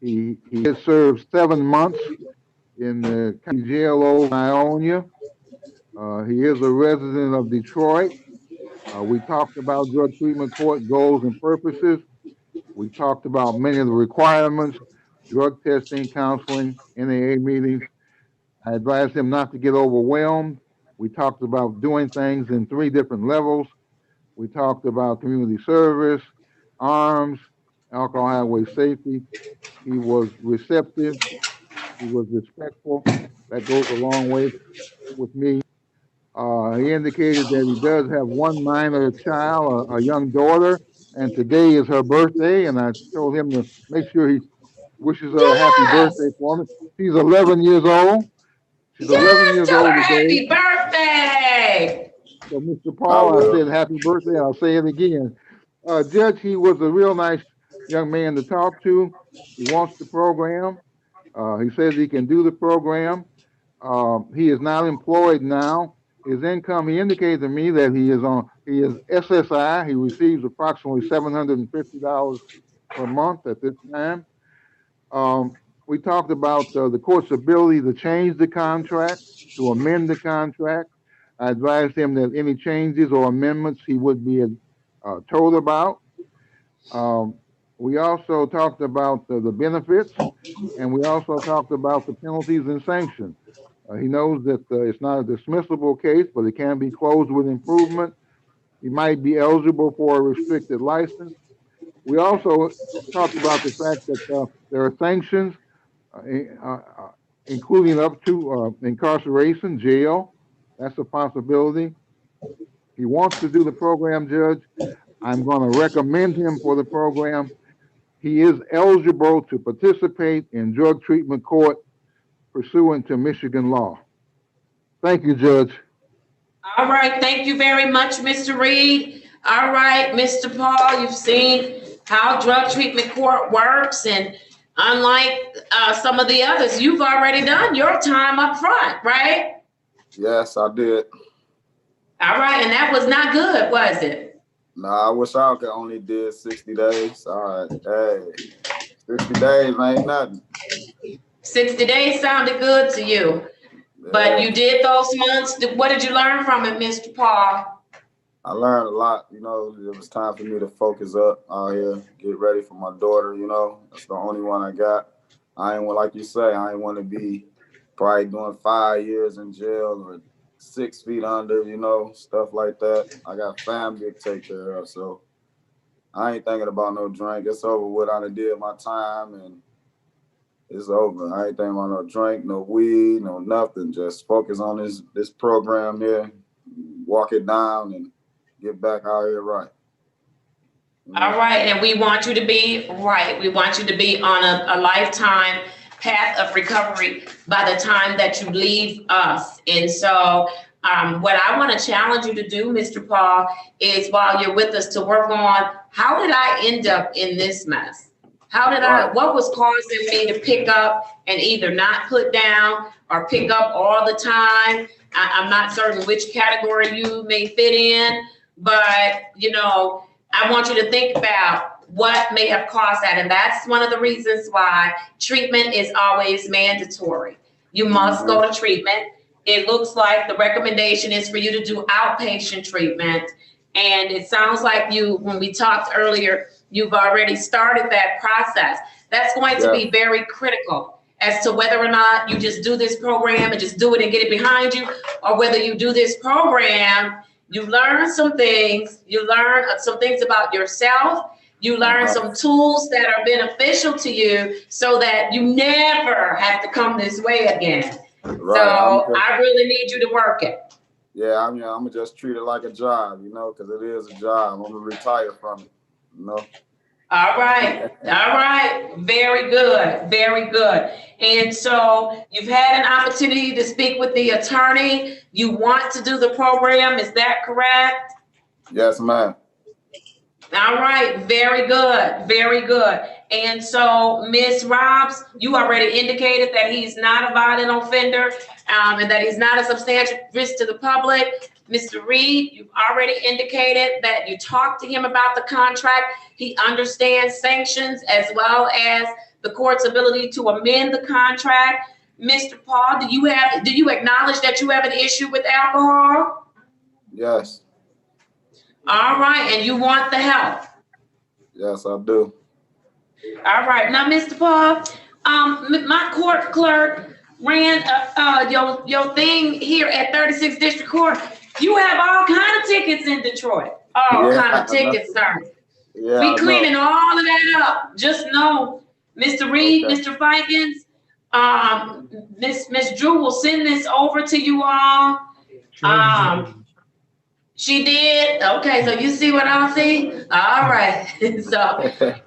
he has served 7 months in the county jail over Ionia. He is a resident of Detroit. We talked about drug treatment court goals and purposes. We talked about many of the requirements, drug testing, counseling, NAA meetings. I advised him not to get overwhelmed. We talked about doing things in 3 different levels. We talked about community service, arms, alcohol highway safety. He was receptive. He was respectful. That goes a long way with me. He indicated that he does have one minor child, a young daughter, and today is her birthday. And I told him to make sure he wishes her a happy birthday Yes. for me. She's 11 years old. She's 11 Yes. years Tell her old today. happy birthday. So, Mr. I Paul, I will. said happy birthday. I'll say it again. Judge, he was a real nice young man to talk to. He wants the program. He says he can do the program. He is not employed now. His income, he indicated to me that he is SSI. He receives approximately $750 per month at this time. We talked about the court's ability to change the contract, to amend the contract. I advised him that any changes or amendments he would be told about. Um, we also talked about the benefits, and we also talked about the penalties and sanctions. He knows that it's not a dismissible case, but it can be closed with improvement. He might be eligible for a restricted license. We also talked about the fact that there are sanctions, including up to incarceration, jail. That's a possibility. He wants to do the program, Judge. I'm going to recommend him for the program. He is eligible to participate in drug treatment court pursuant to Michigan law. Thank you, Judge. All right. Thank you very much, Mr. Reed. All right, Mr. Paul, you've seen how drug treatment court works, and unlike some of the others, you've already done your time up front, right? Yes, I did. All right, and that was not good, was it? Nah, I wish I could only did 60 days. All right, hey, 60 days ain't nothing. 60 days sounded good to you, but you did those months. What did you learn from it, Mr. Paul? I learned a lot. You know, it was time for me to focus up out here, get ready for my daughter. You know, that's the only one I got. I ain't want, like you say, I ain't want to be probably doing 5 years in jail or 6 feet under, you know, stuff like that. I got family to take care of, so I ain't thinking about no drink. It's over with. I done did my time, and it's over. I ain't thinking about no drink, no weed, no nothing. Just focus on this program here, walk it down, and get back out here right. All right, and we want you to be right. We want you to be on a lifetime path of recovery by the time that you leave us. And so what I want to challenge you to do, Mr. Paul, is while you're with us to work on, how did I end up in this mess? What was causing me to pick up and either not put down or pick up all the time? I'm not certain which category you may fit in, but, you know, I want you to think about what may have caused that. And that's one of the reasons why treatment is always mandatory. You must go to treatment. It looks like the recommendation is for you to do outpatient treatment. And it sounds like when we talked earlier, you've already started that process. That's going to be very critical as to whether or not you just do this program and just do it and get it behind you, or whether you do this program, you learn some things, you learn some things about yourself, you learn some tools that are beneficial to you so that you never have to come this way again. Right. So I really need you to work it. Yeah, I'm gonna just treat it like a job, you know, because it is a job. I'm gonna retire from it, you know. All right, very good, very good. And so you've had an opportunity to speak with the attorney. You want to do the program, is that correct? Yes, ma'am. All right, very good, very good. And so, Ms. Robs, you already indicated that he's not a violent offender and that he's not a substantial risk to the public. Mr. Reed, you've already indicated that you talked to him about the contract. He understands sanctions as well as the court's ability to amend the contract. Mr. Paul, do you acknowledge that you have an issue with alcohol? Yes. All right, and you want the help? Yes, I do. All right, now, Mr. Paul, my court clerk ran your thing here at 36th District Court. You have all kind of tickets in Detroit. All kind of tickets, sir. Yeah, We I know. cleaning all of that up. Just know, Mr. Reed, Okay. Mr. Fikens, Miss Drew will send this over to you all. She did? Okay, so you see what I see? All right. So,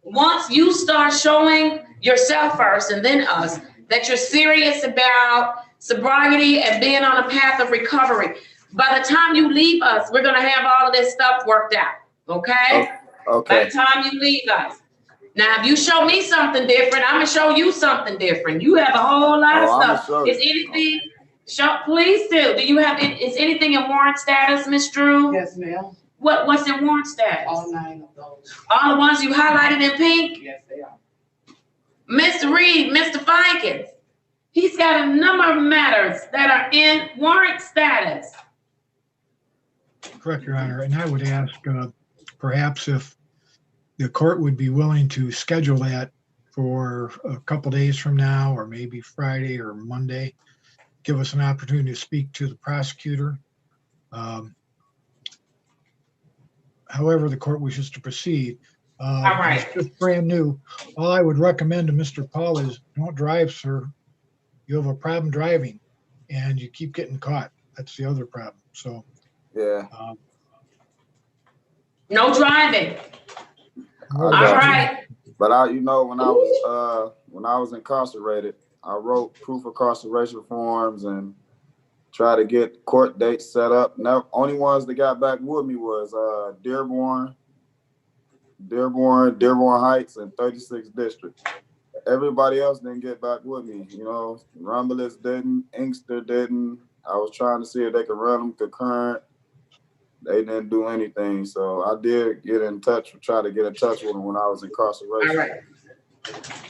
once you start showing yourself first and then us that you're serious about sobriety and being on a path of recovery, by the time you leave us, we're gonna have all of this stuff worked out, okay? Okay. By the time you leave us. Now, if you show me something different, I'm gonna show you something different. You have a whole lot of I'ma stuff. show you. Is anything, please do. Do you have, is anything in warrant status, Miss Drew? Yes, ma'am. What's in warrant status? All 9 of those. All the ones you highlighted in pink? Yes, they are. Mr. Reed, Mr. Fikens, he's got a number of matters that are in warrant status. Correct, Your Honor. And I would ask perhaps if the court would be willing to schedule that for a couple days from now, or maybe Friday or Monday, give us an opportunity to speak to the prosecutor. However the court wishes to proceed. All right. It's just brand new. All I would recommend to Mr. Paul is don't drive, sir. You have a problem driving and you keep getting caught. That's the other problem. So, Yeah. No driving. All right. But when I was incarcerated, I wrote proof of incarceration forms and tried to get court dates set up. Now, only ones that got back with me was Dearborn Heights, and 36th District. Everybody else didn't get back with me. Romulus didn't, Inkster didn't. I was trying to see if they could run them concurrent. They didn't do anything. So I did try to get in touch with them when I was incarcerated.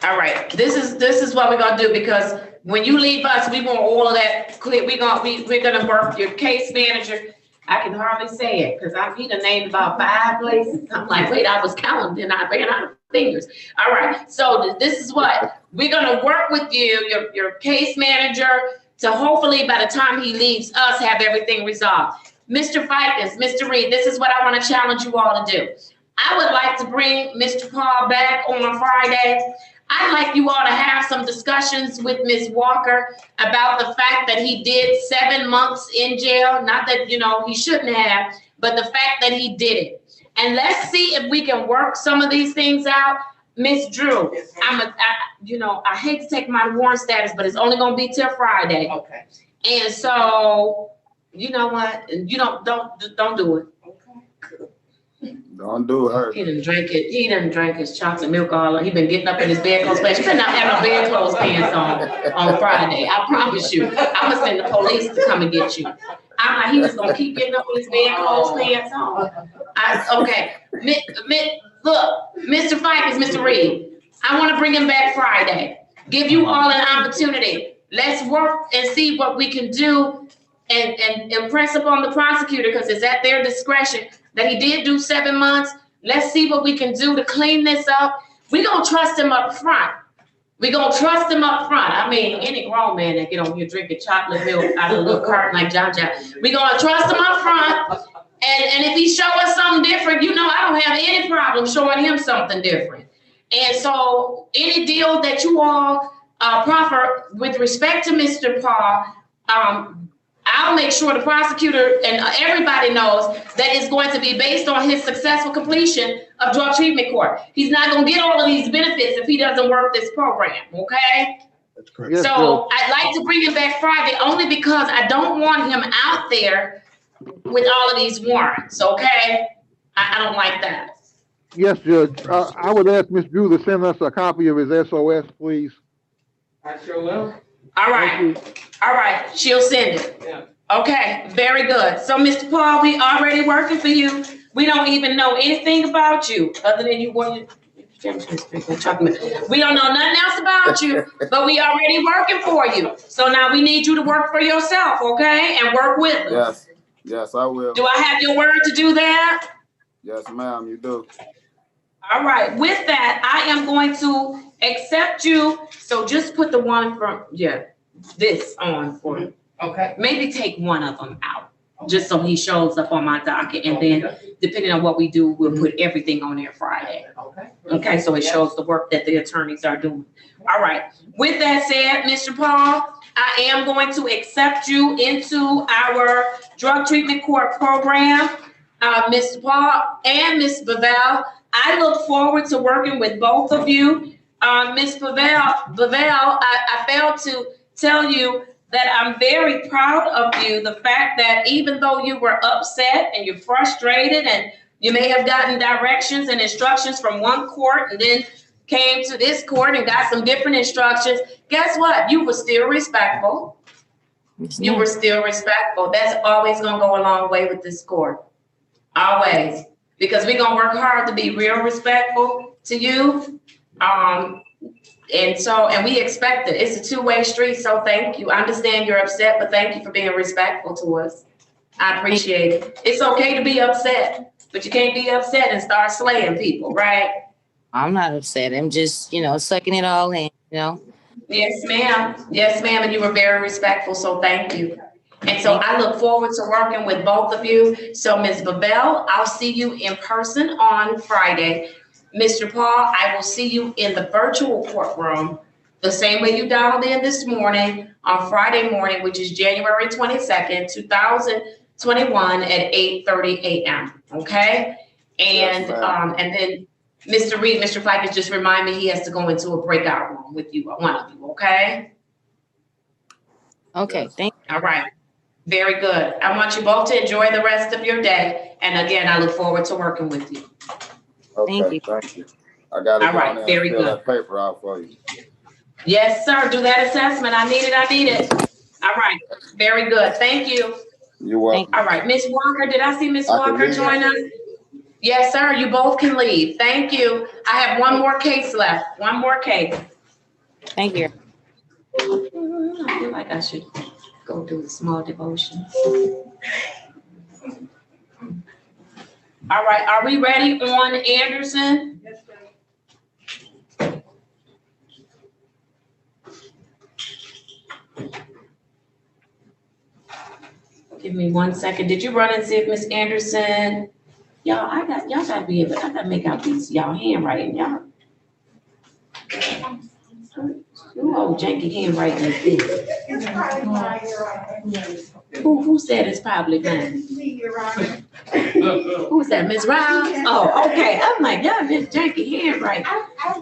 All right. This is what we're gonna do, because when you leave us, we want all of that clear. We're gonna work your case manager. I can hardly say it because he done named about 5 places. I'm like, wait, I was counting, then I ran out of fingers. All right. So this is what we're gonna work with you, your case manager, to hopefully by the time he leaves us have everything resolved. Mr. Fikens, Mr. Reed, this is what I want to challenge you all to do. I would like to bring Mr. Paul back on a Friday. I'd like you all to have some discussions with Ms. Walker about the fact that he did 7 months in jail. Not that, he shouldn't have, but the fact that he did it. And let's see if we can work some of these things out. Miss Drew, I hate to take my warrant status, but it's only going to be till Friday. Okay. And so, you know what? Don't do it. Don't do her. He didn't drink it. He didn't drink his chocolate milk all. He been getting up in his bedclothes pants. You better not have no bedclothes pants on Friday. I promise you. I'm gonna send the police to come and get you. I'm like, he just gonna keep getting up in his bedclothes pants on. Okay. Look, Mr. Fikens, Mr. Reed, I want to bring him back Friday. Give you all an opportunity. Let's work and see what we can do and impress upon the prosecutor, because it's at their discretion that he did do 7 months. Let's see what we can do to clean this up. We're going to trust him up front. I mean, any grown man that get on here drinking chocolate milk out of a little carton like John. We're going to trust him up front. And if he show us something different, I don't have any problem showing him something different. And so any deal that you all proffer with respect to Mr. Paul, I'll make sure the prosecutor and everybody knows that it's going to be based on his successful completion of drug treatment court. He's not going to get all of these benefits if he doesn't work this program, okay? That's correct. So I'd like to bring him back Friday only because I don't want him out there with all of these warrants, okay? I don't like that. Yes, Judge. I would ask Ms. Drew to send us a copy of his SOS, please. I sure will. All right. She'll send it. Yeah. Okay, very good. So, Mr. Paul, we already working for you. We don't even know anything about you other than you want we don't know nothing else about you, but we already working for you. So now we need you to work for yourself, okay? And work with us. Yes, I will. Do I have your word to do that? Yes, ma'am, you do. All right. With that, I am going to accept you. So just put the one from, this on for me. Okay. Maybe take one of them out. just so he shows up on my docket. And then depending on what we do, we'll put everything on there Friday. Okay, so it shows the work that the attorneys are doing. All right. With that said, Mr. Paul, I am going to accept you into our drug treatment court program. Mr. Paul and Ms. Bavell, I look forward to working with both of you. Ms. Bavell, I failed to tell you that I'm very proud of you. The fact that even though you were upset and you're frustrated and you may have gotten directions and instructions from one court and then came to this court and got some different instructions, guess what? You were still respectful. You were still respectful. That's always gonna go a long way with this court. Always. Because we're gonna work hard to be real respectful to you. And we expect it. It's a two-way street, so thank you. I understand you're upset, but thank you for being respectful to us. I appreciate it. It's okay to be upset, but you can't be upset and start slaying people, right? I'm not upset. I'm just, sucking it all in, Yes, ma'am. Yes, ma'am. And you were very respectful, so thank you. And so I look forward to working with both of you. So Ms. Bavell, I'll see you in person on Friday. Mr. Paul, I will see you in the virtual courtroom the same way you dialed in this morning on Friday morning, which is January 22nd, 2021 at 8:30 a.m. Okay? And then Mr. Reed, Mr. Fikens just remind me he has to go into a breakout room with you, one of you, okay? Okay, thank you. All right. Very good. I want you both to enjoy the rest of your day. And again, I look forward to working with you. Okay, thank you. I got to All right, very fill good. that paper out for you. Yes, sir. Do that assessment. I need it. All right. Very good. Thank you. You're welcome. All right. Miss Walker, did I see Miss Walker join us? Yes, sir. You both can leave. Thank you. I have one more case left. One more case. Thank you. I feel like I should go do a small devotion. All right. Are we ready on Anderson? Yes, sir. Give me 1 second. Did you run and see if Miss Anderson? Y'all gotta be able, I gotta make out these y'all handwriting, y'all. Who old janky handwriting is this? Who said it's probably mine? Who's that, Miss Rouse? Oh, okay. I'm like, y'all Miss janky handwriting.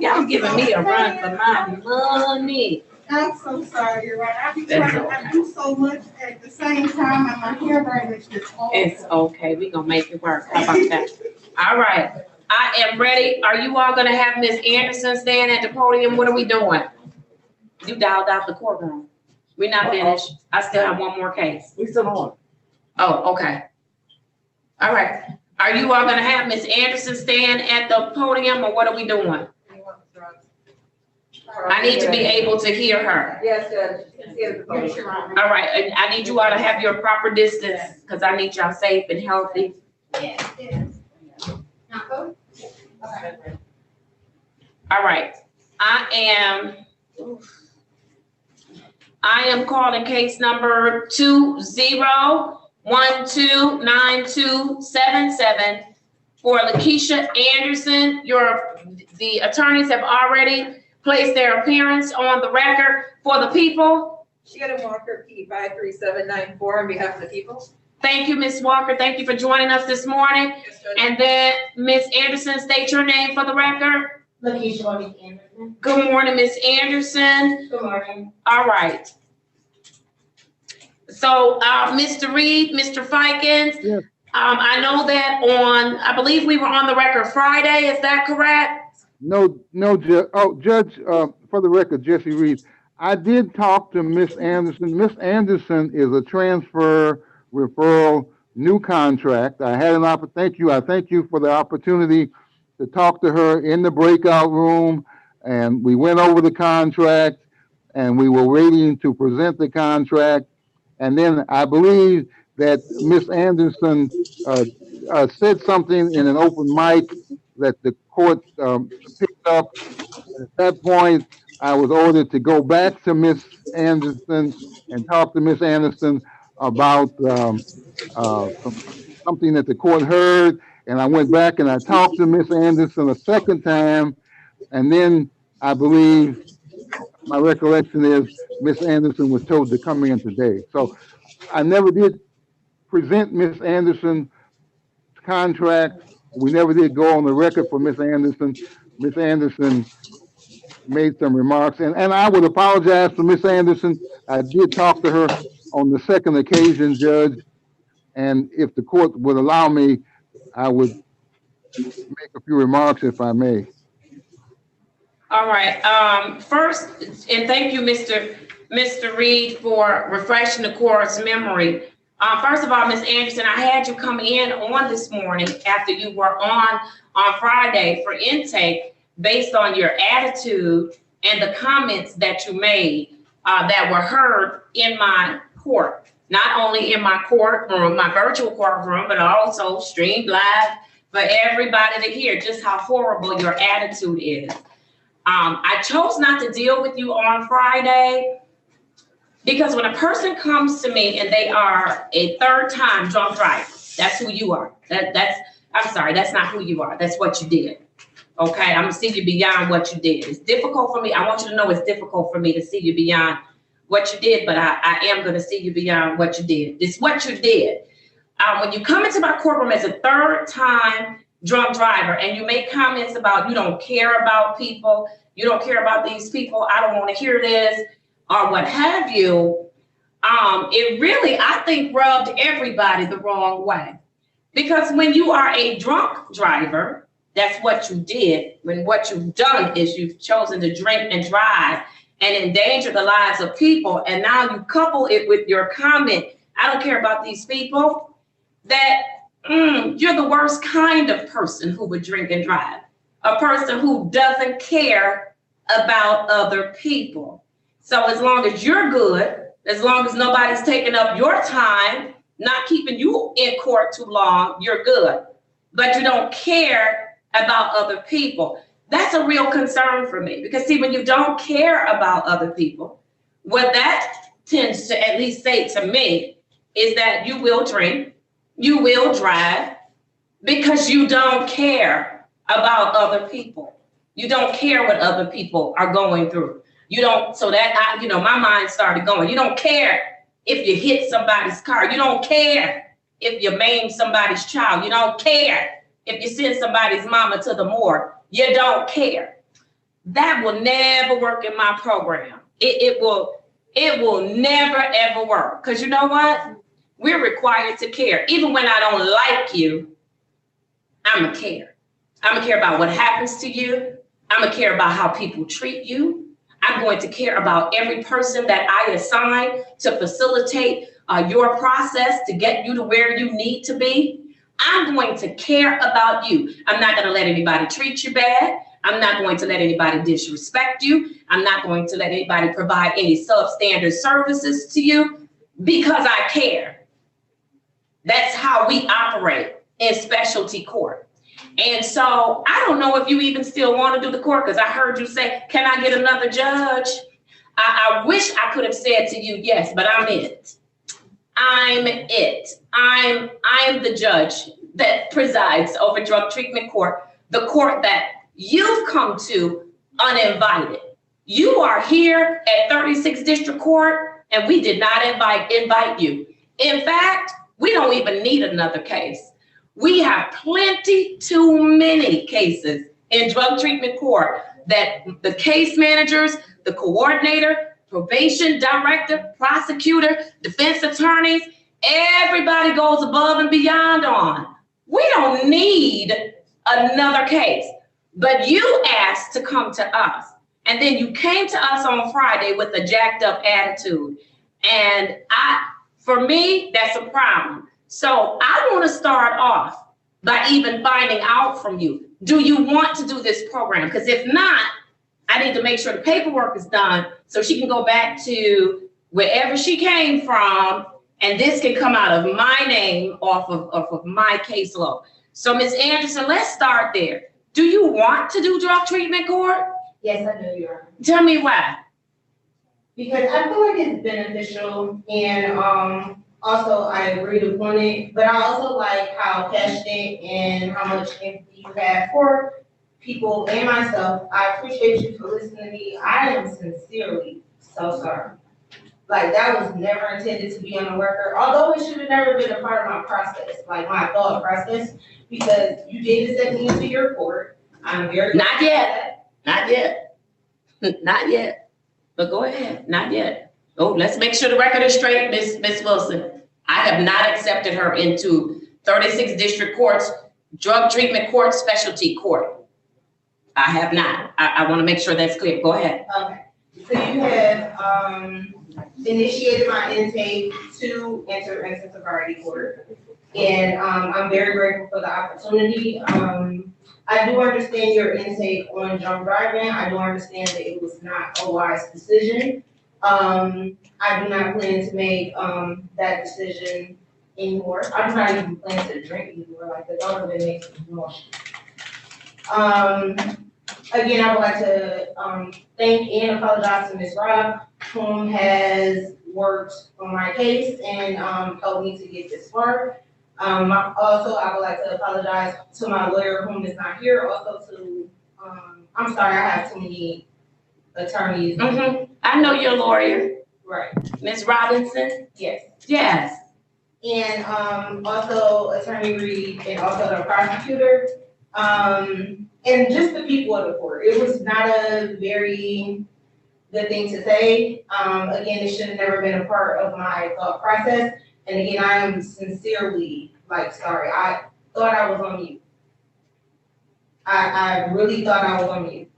Y'all giving me a run for my money. I'm so sorry, you're right. I be trying to do so much at the same time, and my handwriting is just awful. It's okay. We're gonna make it work. How about that? All right. I am ready. Are you all gonna have Miss Anderson stand at the podium? What are we doing? You dialed out the courtroom. We're not finished. I still have one more case. We still on. Oh, okay. All right. Are you all gonna have Miss Anderson stand at the podium, or what are we doing? I need to be able to hear her. Yes, Judge. All right, and I need you all to have your proper distance, because I need y'all safe and healthy. Yes, yes. All right, I am calling case number 20129277 for Lakeisha Anderson. The attorneys have already placed their appearance on the record for the people. Shannon Walker, P 53794 on behalf of the people. Thank you, Ms. Walker. Thank you for joining us this morning. Yes, and then Ms. Anderson, state your name for the record. Lakeisha Anderson. Good morning, Ms. Anderson. Good morning. All right. So, Mr. Reed, Mr. Fikens, yes. I know that I believe we were on the record Friday. Is that correct? No, Judge. Oh, Judge, for the record, Jesse Reed, I did talk to Miss Anderson. Miss Anderson is a transfer, referral, new contract. I had an opportunity. I thank you for the opportunity to talk to her in the breakout room, and we went over the contract, and we were waiting to present the contract. And then I believe that Miss Anderson said something in an open mic that the court picked up. At that point, I was ordered to go back to Miss Anderson and talk to Miss Anderson. about something that the court heard, and I went back and I talked to Miss Anderson a second time, and then I believe my recollection is Miss Anderson was told to come in today. So I never did present Miss Anderson's contract. We never did go on the record for Miss Anderson. Miss Anderson made some remarks, and I would apologize to Miss Anderson. I did talk to her on the second occasion, Judge, and if the court would allow me, I would make a few remarks if I may. All right, first, and thank you, Mr. Reed, for refreshing the court's memory. First of all, Ms. Anderson, I had you come in on this morning after you were on Friday for intake based on your attitude and the comments that you made that were heard in my court, not only in my courtroom, my virtual courtroom, but also streamed live for everybody to hear just how horrible your attitude is. I chose not to deal with you on Friday because when a person comes to me and they are a third-time drunk driver, that's who you are. I'm sorry, that's not who you are. That's what you did. Okay, I'm gonna see you beyond what you did. It's difficult for me. I want you to know it's difficult for me to see you beyond what you did, but I am gonna see you beyond what you did. It's what you did. When you come into my courtroom as a third-time drunk driver and you make comments about you don't care about people, you don't care about these people, I don't want to hear this, or what have you, it really, I think, rubbed everybody the wrong way. Because when you are a drunk driver, that's what you did. When what you've done is you've chosen to drink and drive and endanger the lives of people, and now you couple it with your comment, I don't care about these people, that you're the worst kind of person who would drink and drive. A person who doesn't care about other people. So as long as you're good, as long as nobody's taking up your time, not keeping you in court too long, you're good. But you don't care about other people. That's a real concern for me. Because see, when you don't care about other people, what that tends to at least say to me is that you will drink, you will drive, because you don't care about other people. You don't care what other people are going through. You don't, so that, my mind started going. You don't care if you hit somebody's car. You don't care if you maim somebody's child. You don't care if you send somebody's mama to the morgue. You don't care. That will never work in my program. It will never, ever work. Because you know what? We're required to care. Even when I don't like you, I'm gonna care. I'm gonna care about what happens to you. I'm gonna care about how people treat you. I'm going to care about every person that I assign to facilitate your process to get you to where you need to be. I'm going to care about you. I'm not gonna let anybody treat you bad. I'm not going to let anybody disrespect you. I'm not going to let anybody provide any substandard services to you because I care. That's how we operate in specialty court. And so I don't know if you even still want to do the court, because I heard you say, can I get another judge? I wish I could have said to you, yes, but I'm it. I'm it. I'm the judge that presides over drug treatment court, the court that you've come to uninvited. You are here at 36th District Court, and we did not invite you. In fact, we don't even need another case. We have plenty too many cases in drug treatment court that the case managers, the coordinator, probation director, prosecutor, defense attorneys, everybody goes above and beyond on. We don't need another case, but you asked to come to us. And then you came to us on Friday with a jacked up attitude. And for me, that's a problem. So I want to start off by even finding out from you, do you want to do this program? Because if not, I need to make sure the paperwork is done so she can go back to wherever she came from, and this can come out of my name off of my caseload. So Ms. Anderson, let's start there. Do you want to do drug treatment court? Yes, I do, Your Honor. Tell me why. Because I feel like it's beneficial, and Also, I agree to point it, but I also like how passionate and how much empathy you have for people and myself. I appreciate you for listening to me. I am sincerely so sorry. Like, that was never intended to be on the record, although it should have never been a part of my process, like my thought process, because you did set me into your court. I'm very. Not yet, not yet, not yet, but go ahead, not yet. Oh, let's make sure the record is straight, Miss Wilson. I have not accepted her into 36 district courts, drug treatment court, specialty court. I have not. I want to make sure that's clear. Go ahead. Okay, so you have, initiated my intake to enter into sobriety court. And, I'm very grateful for the opportunity. I do understand your intake on drunk driving. I do understand that it was not a wise decision. I do not plan to make, that decision anymore. I do not even plan to drink anymore, like the thought of it makes me nauseous. Again, I would like to, thank and apologize to Ms. Robb, whom has worked on my case and, helped me to get this far. Also, I would like to apologize to my lawyer, whom is not here, also to, I'm sorry, I have too many attorneys. I know your lawyer. Right. Ms. Robinson? Yes. Yes. And, also Attorney Reed and also the prosecutor. And just the people of the court. It was not a very good thing to say. Again, it should have never been a part of my thought process. And again, I am sincerely, like, sorry. I thought I was on mute. I really thought I was on mute.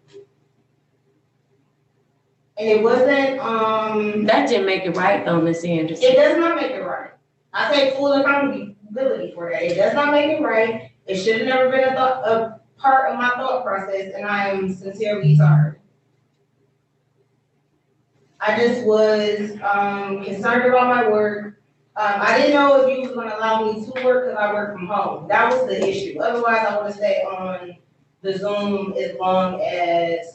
And it wasn't, That didn't make it right though, Ms. Anderson. It does not make it right. I take full accountability for that. It does not make it right. It should have never been a part of my thought process, and I am sincerely sorry. I just was concerned about my work. I didn't know if you was gonna allow me to work because I work from home. That was the issue. Otherwise, I would stay on the Zoom as long as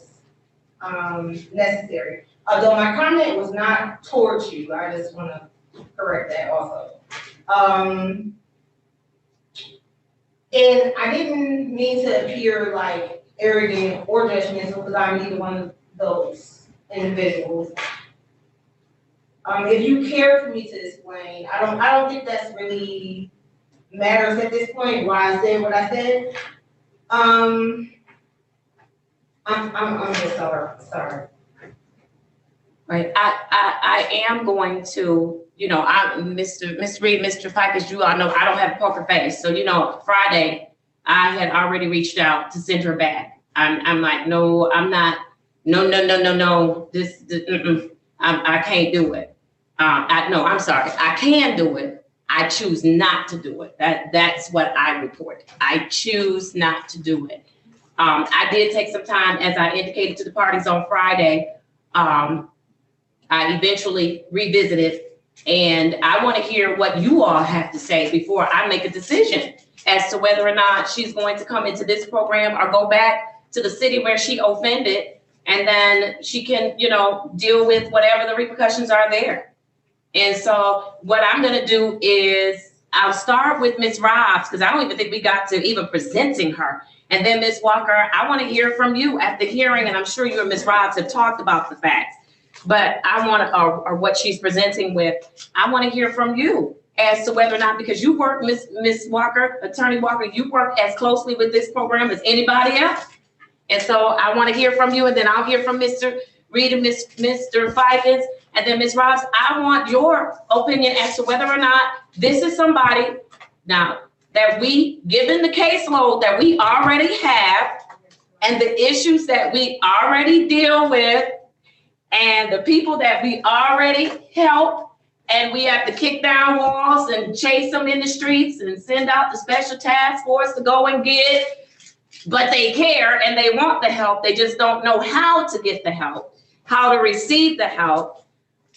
necessary. Although my comment was not towards you, I just want to correct that also. And I didn't mean to appear like arrogant or judgmental because I'm neither one of those individuals. If you care for me to explain, I don't think that's really matters at this point. Why I said what I said. I'm just sorry. Right. I am going to, Mr. Reed, Mr. Pike, as you all know, I don't have a poker face. So, Friday, I had already reached out to send her back. I'm like, no, I'm not. No. I can't do it. No, I'm sorry. I can do it. I choose not to do it. That's what I report. I choose not to do it. I did take some time, as I indicated to the parties on Friday. I eventually revisited, and I want to hear what you all have to say before I make a decision as to whether or not she's going to come into this program or go back to the city where she offended, and then she can, deal with whatever the repercussions are there. And so what I'm going to do is I'll start with Ms. Robbs, because I don't even think we got to even presenting her. And then Ms. Walker, I want to hear from you at the hearing, and I'm sure you and Ms. Robbs have talked about the facts. But I want to, or what she's presenting with, I want to hear from you as to whether or not, because you work, Ms. Walker, Attorney Walker, you work as closely with this program as anybody else. And so I want to hear from you, and then I'll hear from Mr. Reed and Mr. Fikens, and then Ms. Robbs. I want your opinion as to whether or not this is somebody now that we, given the caseload that we already have and the issues that we already deal with, and the people that we already help, and we have to kick down walls and chase them in the streets and send out the special task force to go and get, but they care and they want the help. They just don't know how to get the help, how to receive the help.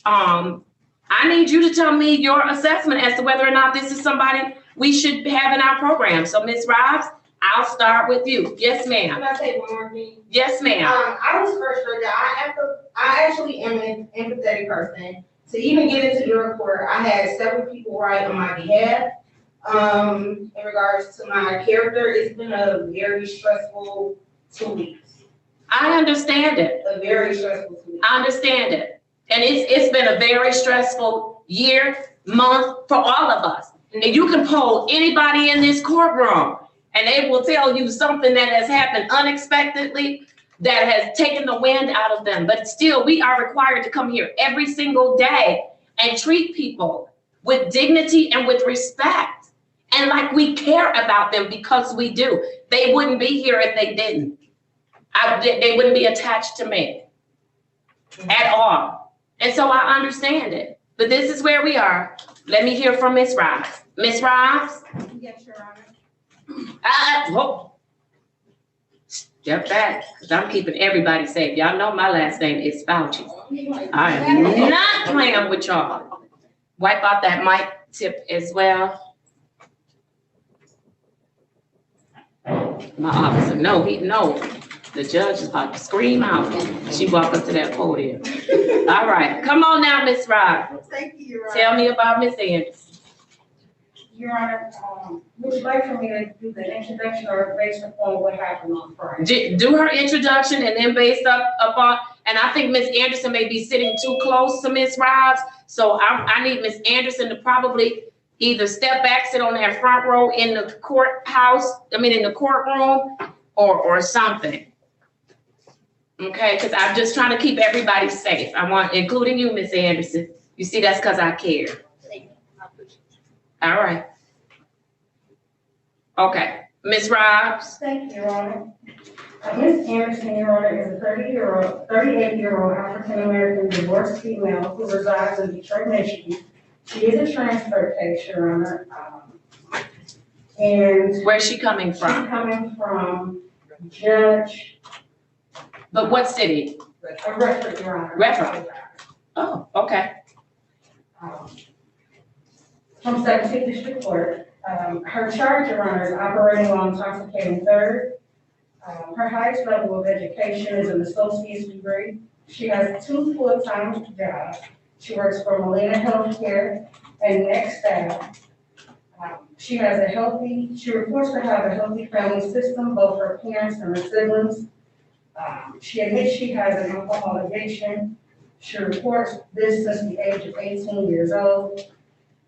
I need you to tell me your assessment as to whether or not this is somebody we should have in our program. So Ms. Robbs, I'll start with you. Yes, ma'am. Can I say one more thing? Yes, ma'am. I was frustrated. I actually am an empathetic person. to even get into your court, I had several people write on my behalf. In regards to my character, it's been a very stressful 2 weeks. I understand it. A very stressful 2 weeks. I understand it. And it's been a very stressful year, month for all of us. And you can poll anybody in this courtroom and they will tell you something that has happened unexpectedly that has taken the wind out of them. But still, we are required to come here every single day and treat people with dignity and with respect. And like we care about them, because we do. They wouldn't be here if they didn't. They wouldn't be attached to me at all. And so I understand it. But this is where we are. Let me hear from Ms. Rives. Ms. Rives? Yes, Your Honor. Whoa. Step back, because I'm keeping everybody safe. Y'all know my last name is Fauci. I am not playing with y'all. Wipe out that mic tip as well. My officer, no, the judge is about to scream out. She walked up to that podium. All right, come on now, Ms. Rod. Thank you, Your Honor. Tell me about Ms. Anderson. Your Honor, would you like for me to do the introduction or based upon what happened on Friday? Do her introduction and then based upon, and I think Ms. Anderson may be sitting too close to Ms. Rives, so I need Ms. Anderson to probably either step back, sit on that front row in the in the courtroom, or something. Okay, because I'm just trying to keep everybody safe. I want, including you, Ms. Anderson. You see, that's because I care. All right. Okay, Ms. Rives. Thank you, Your Honor. Ms. Anderson, Your Honor, is a 38-year-old African-American divorced female who resides in Detroit, Michigan. She is a transfer case, Your Honor. And where's she coming from? She's coming from Judge. But what city? Redford, Your Honor. Redford. Oh, okay. From 17th District Court. Her charge, Your Honor, is operating while intoxicating third. Her highest level of education is an associate's degree. She has 2 full-time jobs. She works for Molina Healthcare and Next Staff. She reports to have a healthy family system, both her parents and her siblings. She admits she has an alcohol addiction. She reports this since the age of 18 years old.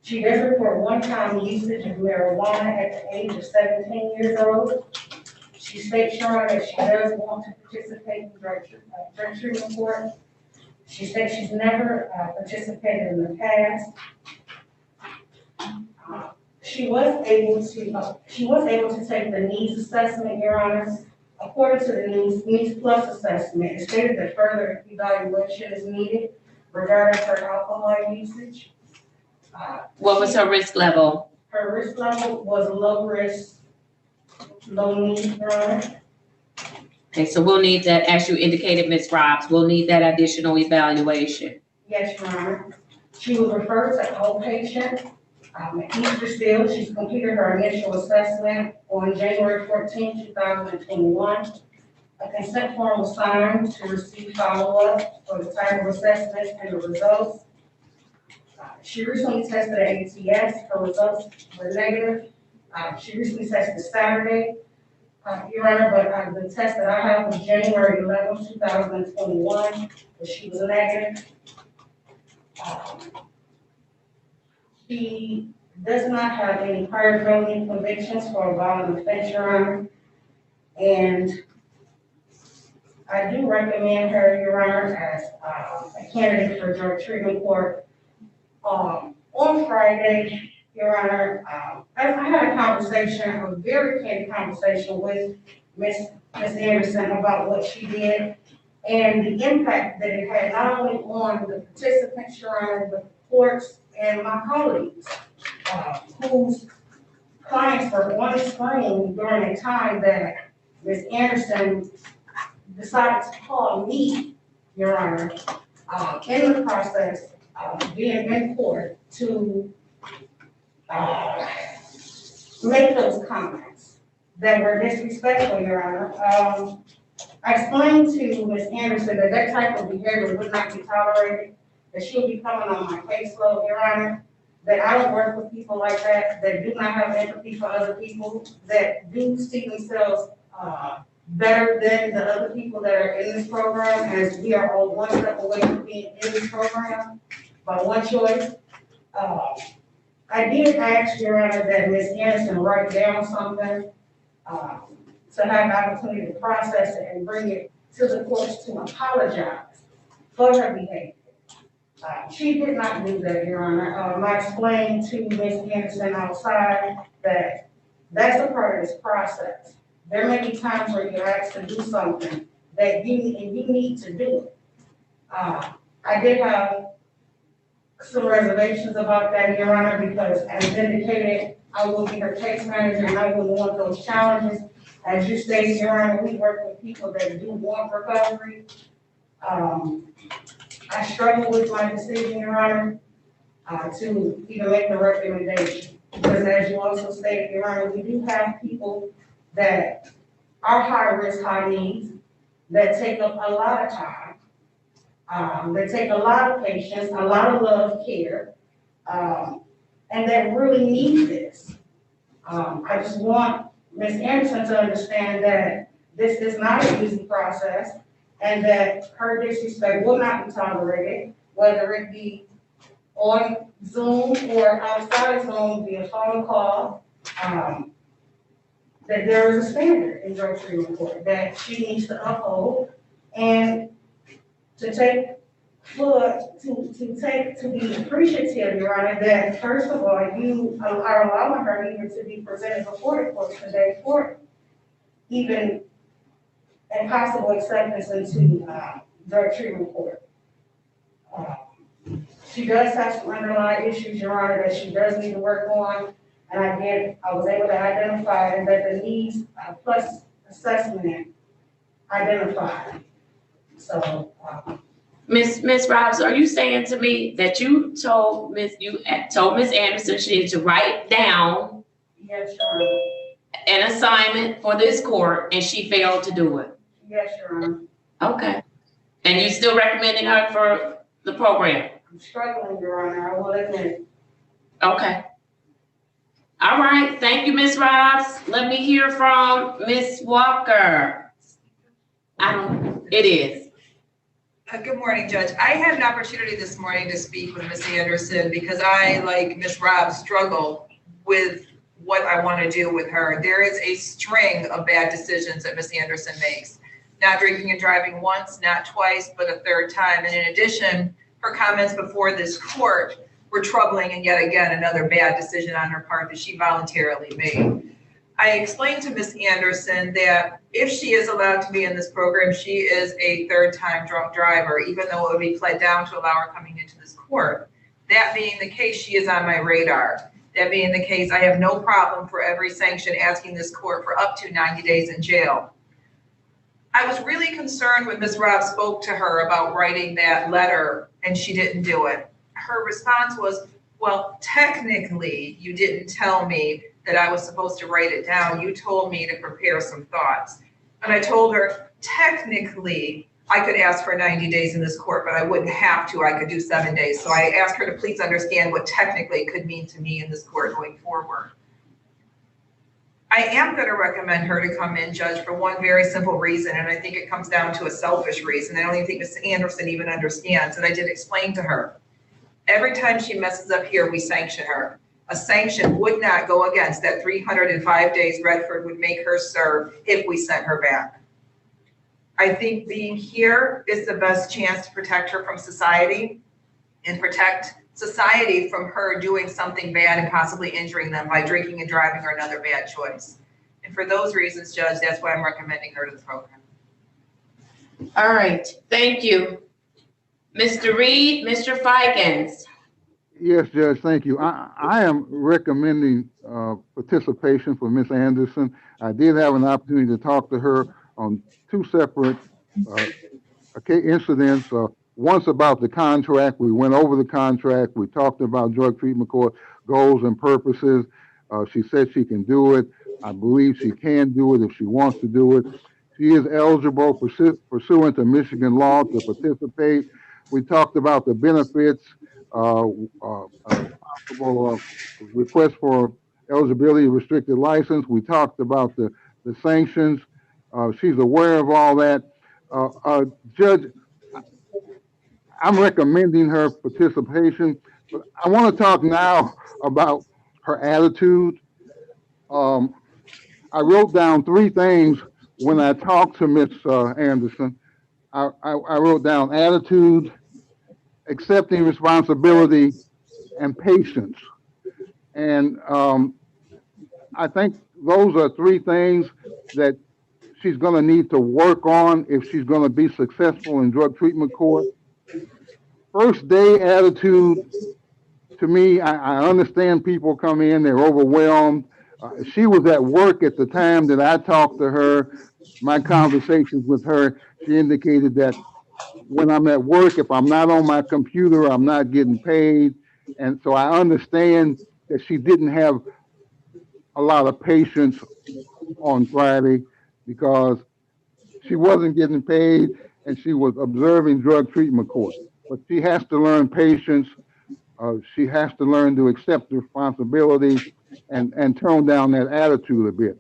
She does report one-time usage of marijuana at the age of 17 years old. She states, Your Honor, that she does want to participate in drug treatment court. She said she's never participated in the past. She was able to take the needs assessment, Your Honor. According to the needs plus assessment, it stated that further evaluation is needed regarding her alcohol usage. What was her risk level? Her risk level was low risk, low need, Your Honor. Okay, so we'll need that, as you indicated, Ms. Rives, we'll need that additional evaluation. Yes, Your Honor. She was referred to outpatient at Easterfield. She's completed her initial assessment on January 14, 2021. A consent form was signed to receive follow-up for the type of assessment and the results. She recently tested ATS. Her results were negative. She recently tested Saturday. Your Honor, but the test that I have was January 11, 2021, but she was negative. She does not have any prior felony convictions for a violent offense, Your Honor. And I do recommend her, Your Honor, as a candidate for drug treatment court. On Friday, Your Honor, I had a very candid conversation with Ms. Anderson about what she did and the impact that it had not only on the participants, Your Honor, but the courts and my colleagues, whose clients were on the screen during a time that Ms. Anderson decided to call me, Your Honor, in the process of being in court to make those comments that were disrespectful, Your Honor. I explained to Ms. Anderson that that type of behavior would not be tolerated, that she'll be coming on my caseload, Your Honor, that I don't work with people like that do not have empathy for other people, that do see themselves better than the other people that are in this program, as we are all one step away from being in this program by one choice. I did ask, Your Honor, that Ms. Anderson write down something to have an opportunity to process it and bring it to the courts to apologize for her behavior. She did not do that, Your Honor. I explained to Ms. Anderson outside that that's a part of this process. There may be times where you're asked to do something that you need to do it. I did have some reservations about that, Your Honor, because as indicated, I will be her case manager and I wouldn't want those challenges. As you stated, Your Honor, we work with people that do want recovery. I struggle with my decision, Your Honor, to even make the recommendation. Because as you also stated, Your Honor, we do have people that are high risk, high needs, that take up a lot of time, that take a lot of patience, a lot of love, care, and that really need this. I just want Ms. Anderson to understand that this is not an easy process and that her disrespect will not be tolerated, whether it be on Zoom or outside of Zoom via phone call. That there is a standard in drug treatment court that she needs to uphold, and to take to be appreciative, Your Honor, that first of all, you are allowing her even to be presented before the court today for even a possible acceptance into drug treatment court. She does have some underlying issues, Your Honor, that she does need to work on. And I was able to identify and that the needs plus assessment identified. So, Miss Robs, are you saying to me that you told Miss Anderson she needed to write down yes, Your Honor. an assignment for this court and she failed to do it? Yes, Your Honor. Okay. And you still recommending her for the program? I'm struggling, Your Honor, I will admit. Okay. All right, thank you, Ms. Robs. Let me hear from Ms. Walker. It is. Good morning, Judge. I had an opportunity this morning to speak with Ms. Anderson because I, like Ms. Robb, struggle with what I want to do with her. There is a string of bad decisions that Ms. Anderson makes. Not drinking and driving once, not twice, but a third time. And in addition, her comments before this court were troubling, and yet again, another bad decision on her part that she voluntarily made. I explained to Ms. Anderson that if she is allowed to be in this program, she is a third-time drunk driver, even though it would be pled down to allow her coming into this court. That being the case, she is on my radar. That being the case, I have no problem for every sanction asking this court for up to 90 days in jail. I was really concerned when Ms. Robb spoke to her about writing that letter and she didn't do it. Her response was, well, technically, you didn't tell me that I was supposed to write it down. You told me to prepare some thoughts. And I told her, technically, I could ask for 90 days in this court, but I wouldn't have to. I could do 7 days. So I asked her to please understand what technically could mean to me in this court going forward. I am going to recommend her to come in, Judge, for one very simple reason, and I think it comes down to a selfish reason. I don't even think Ms. Anderson even understands, and I did explain to her. Every time she messes up here, we sanction her. A sanction would not go against that 305 days Redford would make her serve if we sent her back. I think being here is the best chance to protect her from society and protect society from her doing something bad and possibly injuring them by drinking and driving or another bad choice. And for those reasons, Judge, that's why I'm recommending her to the program. All right, thank you. Mr. Reed, Mr. Fikens. Yes, Judge, thank you. I am recommending participation for Ms. Anderson. I did have an opportunity to talk to her on two separate incidents. Once about the contract, we went over the contract. We talked about drug treatment court goals and purposes. She said she can do it. I believe she can do it if she wants to do it. She is eligible pursuant to Michigan law to participate. We talked about the benefits, possible request for eligibility restricted license. We talked about the sanctions. She's aware of all that. Judge, I'm recommending her participation, but I want to talk now about her attitude. I wrote down 3 things when I talked to Ms. Anderson. I wrote down attitude, accepting responsibility, and patience. And I think those are 3 things that she's going to need to work on if she's going to be successful in drug treatment court. First day attitude, to me, I understand people come in, they're overwhelmed. She was at work at the time that I talked to her. My conversations with her, she indicated that when I'm at work, if I'm not on my computer, I'm not getting paid. And so I understand that she didn't have a lot of patience on Friday because she wasn't getting paid and she was observing drug treatment court. But she has to learn patience. She has to learn to accept responsibility and tone down that attitude a bit.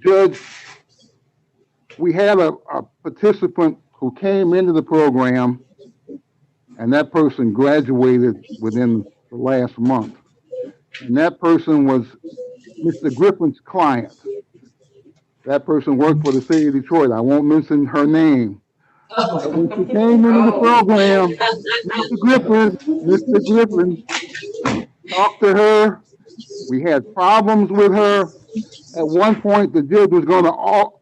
Judge, we had a participant who came into the program, and that person graduated within the last month. And that person was Mr. Griffin's client. That person worked for the city of Detroit. I won't mention her name. But when she came into the program, Mr. Griffin talked to her. We had problems with her. At one point, the judge was going to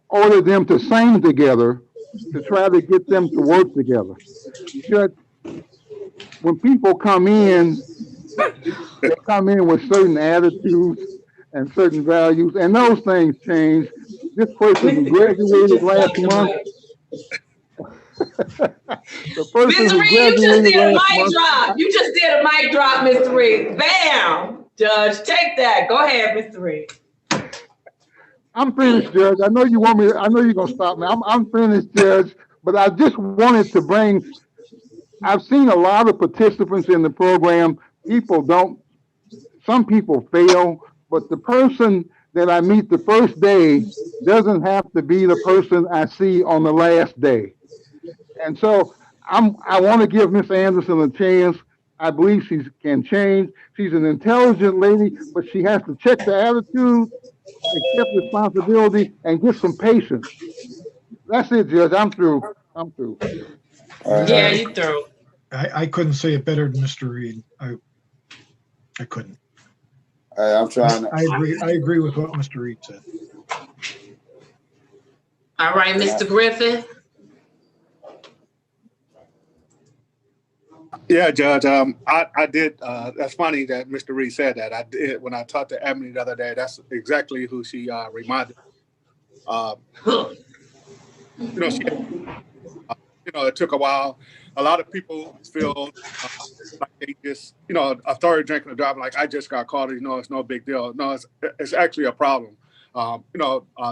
order them to sing together to try to get them to work together. Judge, when people come in, they come in with certain attitudes and certain values, and those things change. This person who graduated last month, the person Mr. who Reed, you just graduated did a last mic month, drop. You just did a mic drop, Mr. Reed. Bam! Judge, take that. Go ahead, Mr. Reed. I'm finished, Judge. I know you want me. I know you're gonna stop me. I'm finished, Judge. But I just wanted to bring. I've seen a lot of participants in the program. People don't. Some people fail, but the person that I meet the first day doesn't have to be the person I see on the last day. And so I want to give Miss Anderson a chance. I believe she can change. She's an intelligent lady, but she has to check the attitude, accept responsibility, and get some patience. That's it, Judge. I'm through. I'm through. Yeah, you through. I couldn't say it better than Mr. Reed. I couldn't. Hey, I'm trying to. I agree with what Mr. Reed said. All right, Mr. Griffin. Yeah, Judge. I did. That's funny that Mr. Reed said that. I did when I talked to Ebony the other day. That's exactly who she reminded. She, it took a while. A lot of people feel like they just, a third drinking and driving. Like I just got caught. It's no big deal. No, it's actually a problem.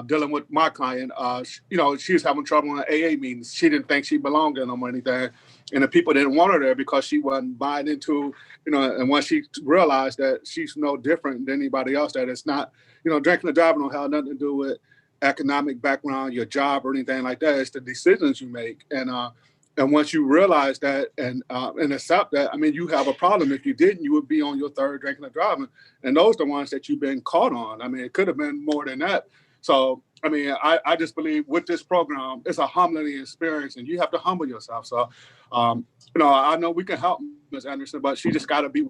Dealing with my client, she was having trouble in AA meetings. She didn't think she belonged in them or anything. And the people didn't want her there because she wasn't buying into, and once she realized that she's no different than anybody else, that it's not, drinking and driving don't have nothing to do with economic background, your job, or anything like that. It's the decisions you make. And once you realize that and accept that, I mean, you have a problem. If you didn't, you would be on your third drinking and driving. And those are the ones that you've been caught on. I mean, it could have been more than that. So, I mean, I just believe with this program, it's a humbling experience and you have to humble yourself. So, I know we can help Ms. Anderson, but she just got to be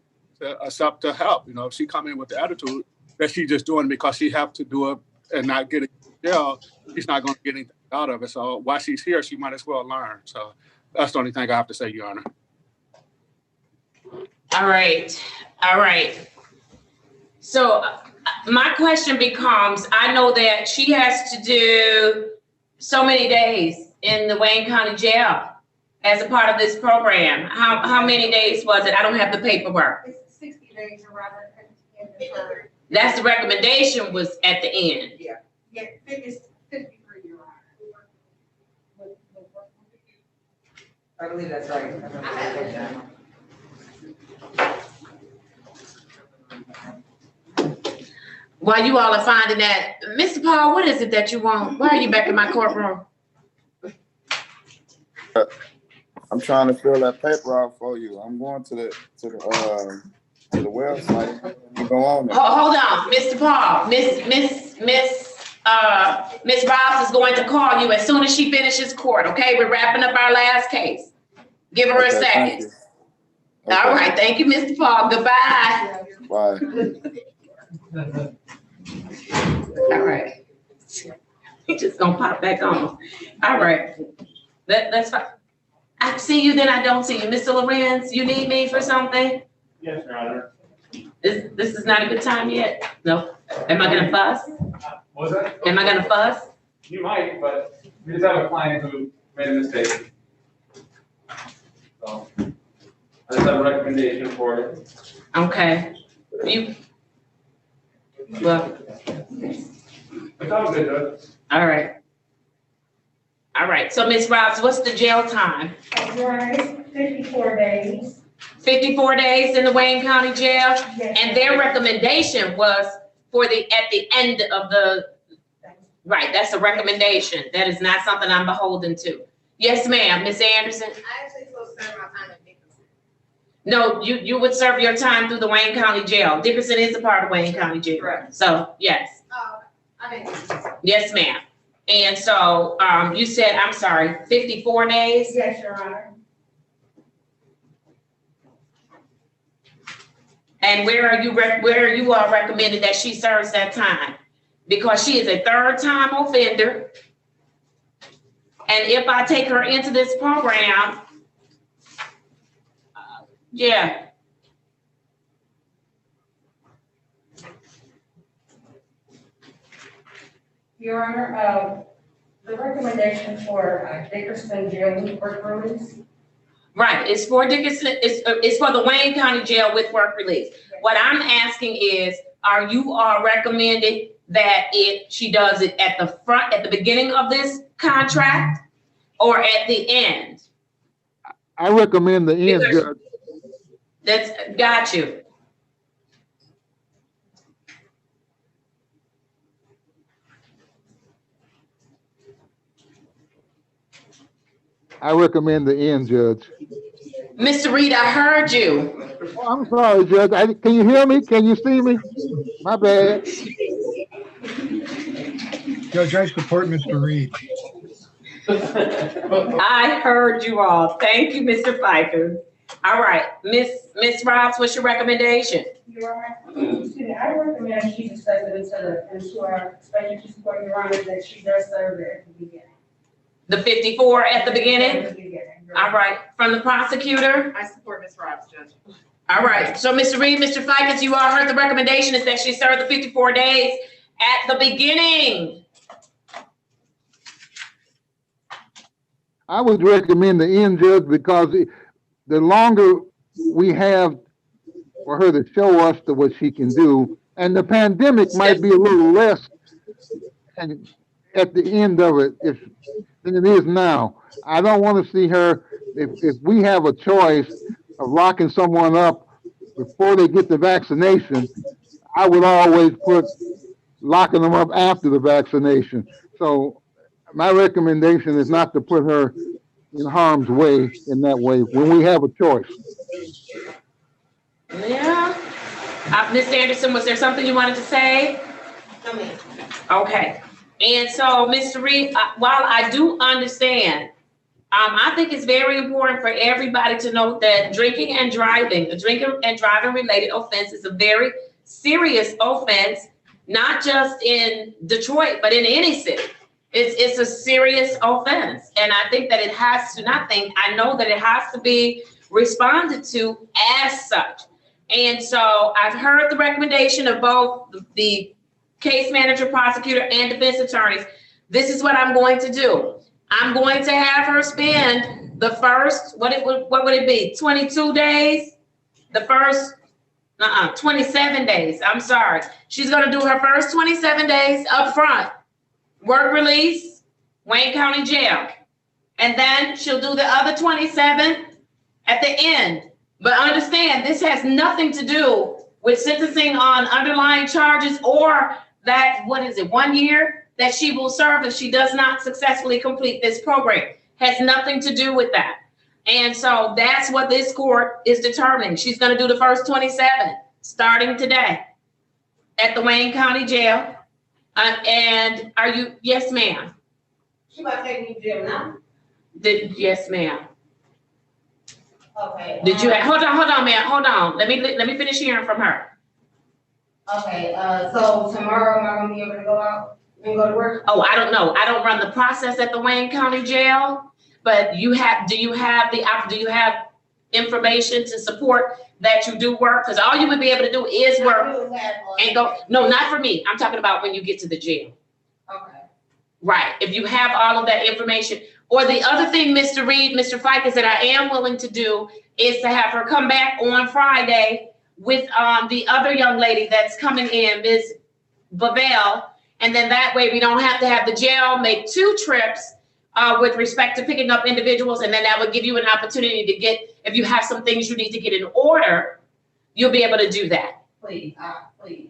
accept to help. If she come in with the attitude that she's just doing because she have to do it and not get it jail, she's not going to get anything out of it. So while she's here, she might as well learn. So that's the only thing I have to say, Your Honor. All right. So my question becomes, I know that she has to do so many days in the Wayne County Jail as a part of this program. How many days was it? I don't have the paperwork. It's 60 days or rather. That's the recommendation was at the end. Yeah, it's 53, Your Honor. I believe that's right. While you all are finding that, Mr. Paul, what is it that you want? Why are you back in my courtroom? I'm trying to fill that paper out for you. I'm going to the website. You go on there. Hold on, Mr. Paul, Miss Rouse is going to call you as soon as she finishes court, okay? We're wrapping up our last case. Give her a Okay, thank second. you. Okay. All right, thank you, Mr. Paul. Goodbye. Bye. All right. He just gonna pop back on. All right. That's fine. I see you, then I don't see you. Mr. Lorenz, you need me for something? Yes, Your Honor. This is not a good time yet? No? Am I gonna fuss? Was that? Am I gonna fuss? You might, but we just have a client who made a mistake. So, I just have a recommendation for you. Okay. Well. It's all good, Judge. All right. All right, so Ms. Rouse, what's the jail time? Your Honor, it's 54 days. 54 days in the Wayne County Jail? Yes. And their recommendation was for at the end of the, right, that's a recommendation. That is not something I'm beholden to. Yes, ma'am, Ms. Anderson? I actually supposed to serve my time at Dickinson. No, you would serve your time through the Wayne County Jail. Dickinson is a part of Wayne County Jail. Correct. So, yes. Oh, I didn't. Yes, ma'am. And so, you said, I'm sorry, 54 days? Yes, Your Honor. And where are you all recommending that she serves that time? Because she is a third-time offender. And if I take her into this program, yeah. Your Honor, the recommendation for Dickerson Jail with work release. Right, it's for Dickinson, it's for the Wayne County Jail with work release. What I'm asking is, are you all recommending that she does it at the front, at the beginning of this contract, or at the end? I recommend the end, Judge. That's, got you. I recommend the end, Judge. Mr. Reed, I heard you. Oh, I'm sorry, Judge. Can you hear me? Can you see me? My bad. Judge, I support Mr. Reed. I heard you all. Thank you, Mr. Pfeiffer. All right, Miss Robbs, what's your recommendation? Your Honor, I recommend she just says it into our special support, Your Honor, that she does serve it at the beginning. The 54 at the beginning? At the beginning. All right, from the prosecutor? I support Ms. Robbs, Judge. All right, so Mr. Reed, Mr. Fikens, you all heard the recommendation is that she serve the 54 days at the beginning. I would recommend the end, Judge, because the longer we have for her to show us what she can do, and the pandemic might be a little less at the end of it than it is now. I don't want to see her, if we have a choice of locking someone up before they get the vaccination, I would always put locking them up after the vaccination. So my recommendation is not to put her in harm's way in that way when we have a choice. Yeah. Ms. Anderson, was there something you wanted to say? No, ma'am. Okay. And so, Mr. Reed, while I do understand, I think it's very important for everybody to know that drinking and driving related offense is a very serious offense, not just in Detroit, but in any city. It's a serious offense. And I think that it has to, I know that it has to be responded to as such. And so I've heard the recommendation of both the case manager, prosecutor, and defense attorneys. This is what I'm going to do. I'm going to have her spend the first, what would it be, 22 days? The first, 27 days, I'm sorry. She's gonna do her first 27 days up front. Work release, Wayne County Jail. And then she'll do the other 27 at the end. But understand, this has nothing to do with sentencing on underlying charges or that, 1 year that she will serve if she does not successfully complete this program. Has nothing to do with that. And so that's what this court is determining. She's going to do the first 27 starting today at the Wayne County Jail. And are you, yes, ma'am. She about to take me to jail now? Yes, ma'am. Okay. Did you, hold on, ma'am, hold on. Let me finish hearing from her. Okay, so tomorrow am I gonna be able to go out and go to work? Oh, I don't know. I don't run the process at the Wayne County Jail, but do you have information to support that you do work? Because all you would be able to do is work and go. No, not for me. I'm talking about when you get to the jail. Okay. Right. If you have all of that information. Or the other thing, Mr. Reed, Mr. Fike, is that I am willing to do is to have her come back on Friday with the other young lady that's coming in, Ms. Bavel. And then that way we don't have to have the jail make 2 trips with respect to picking up individuals. And then that would give you an opportunity to get, if you have some things you need to get in order, you'll be able to do that. Please, please.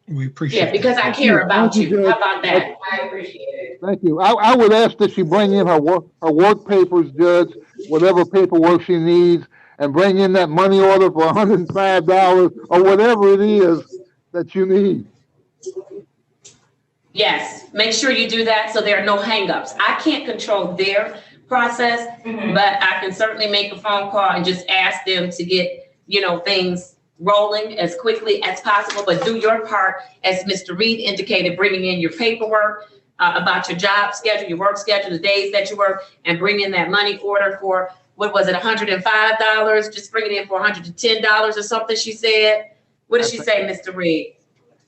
We appreciate it. Yeah, because I care about you. How about that? I appreciate it. Thank you. I would ask that she bring in her work papers, Judge, whatever paperwork she needs, and bring in that money order for $105 or whatever it is that you need. Yes, make sure you do that so there are no hangups. I can't control their process, but I can certainly make a phone call and just ask them to get, things rolling as quickly as possible, but do your part, as Mr. Reed indicated, bringing in your paperwork about your job schedule, your work schedule, the days that you work, and bring in that money order for, what was it, $105? Just bring it in for $110 or something, she said. What did she say, Mr. Reed?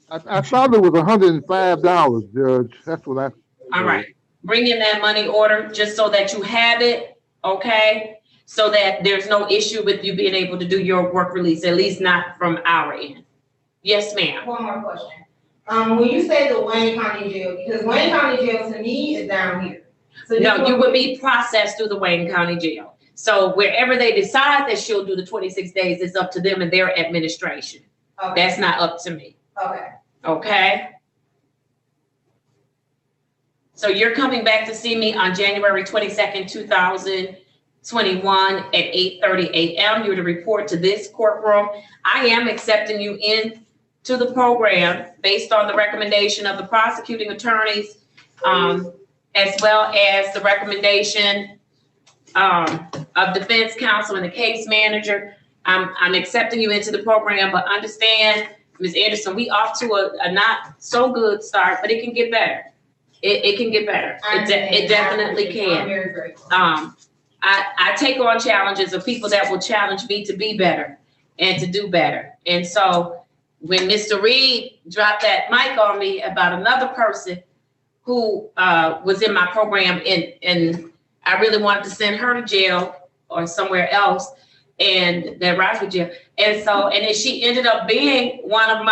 I thought it was $105, Judge. That's what I. All right. Bring in that money order just so that you have it, okay? So that there's no issue with you being able to do your work release, at least not from our end. Yes, ma'am. One more question. When you say the Wayne County Jail, because Wayne County Jail to me is down here. So no, you would be processed through the Wayne County Jail. So wherever they decide that she'll do the 26 days, it's up to them and their administration. Okay. That's not up to me. Okay. Okay. So you're coming back to see me on January 22nd, 2021 at 8:30 a.m. You're to report to this courtroom. I am accepting you into the program based on the recommendation of the prosecuting attorneys, as well as the recommendation of defense counsel and the case manager. I'm accepting you into the program, but understand, Ms. Anderson, we off to a not so good start, but it can get better. It can get better. It definitely can. I take on challenges of people that will challenge me to be better and to do better. And so when Mr. Reed dropped that mic on me about another person who was in my program and I really wanted to send her to jail or somewhere else, and that Rockford jail. And then she ended up being one of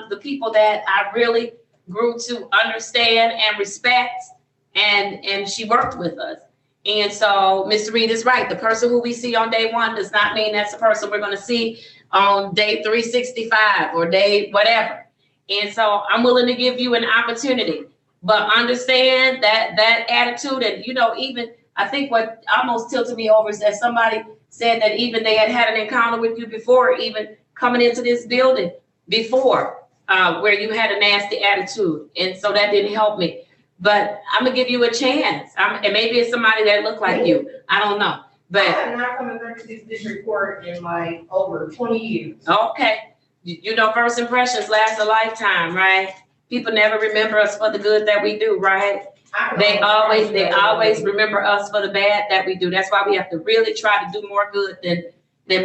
the people that I really grew to understand and respect, and she worked with us. And so Mr. Reed is right. The person who we see on day 1 does not mean that's the person we're going to see on day 365 or day whatever. And so I'm willing to give you an opportunity, but understand that attitude. And, even I think what almost tilted me over is that somebody said that even they had an encounter with you before, even coming into this building before, where you had a nasty attitude. And so that didn't help me. But I'm gonna give you a chance. And maybe it's somebody that looked like you. I don't know. But I have not come to 36 district court in like over 20 years. Okay. First impressions last a lifetime, right? People never remember us for the good that we do, right? They always remember us for the bad that we do. That's why we have to really try to do more good than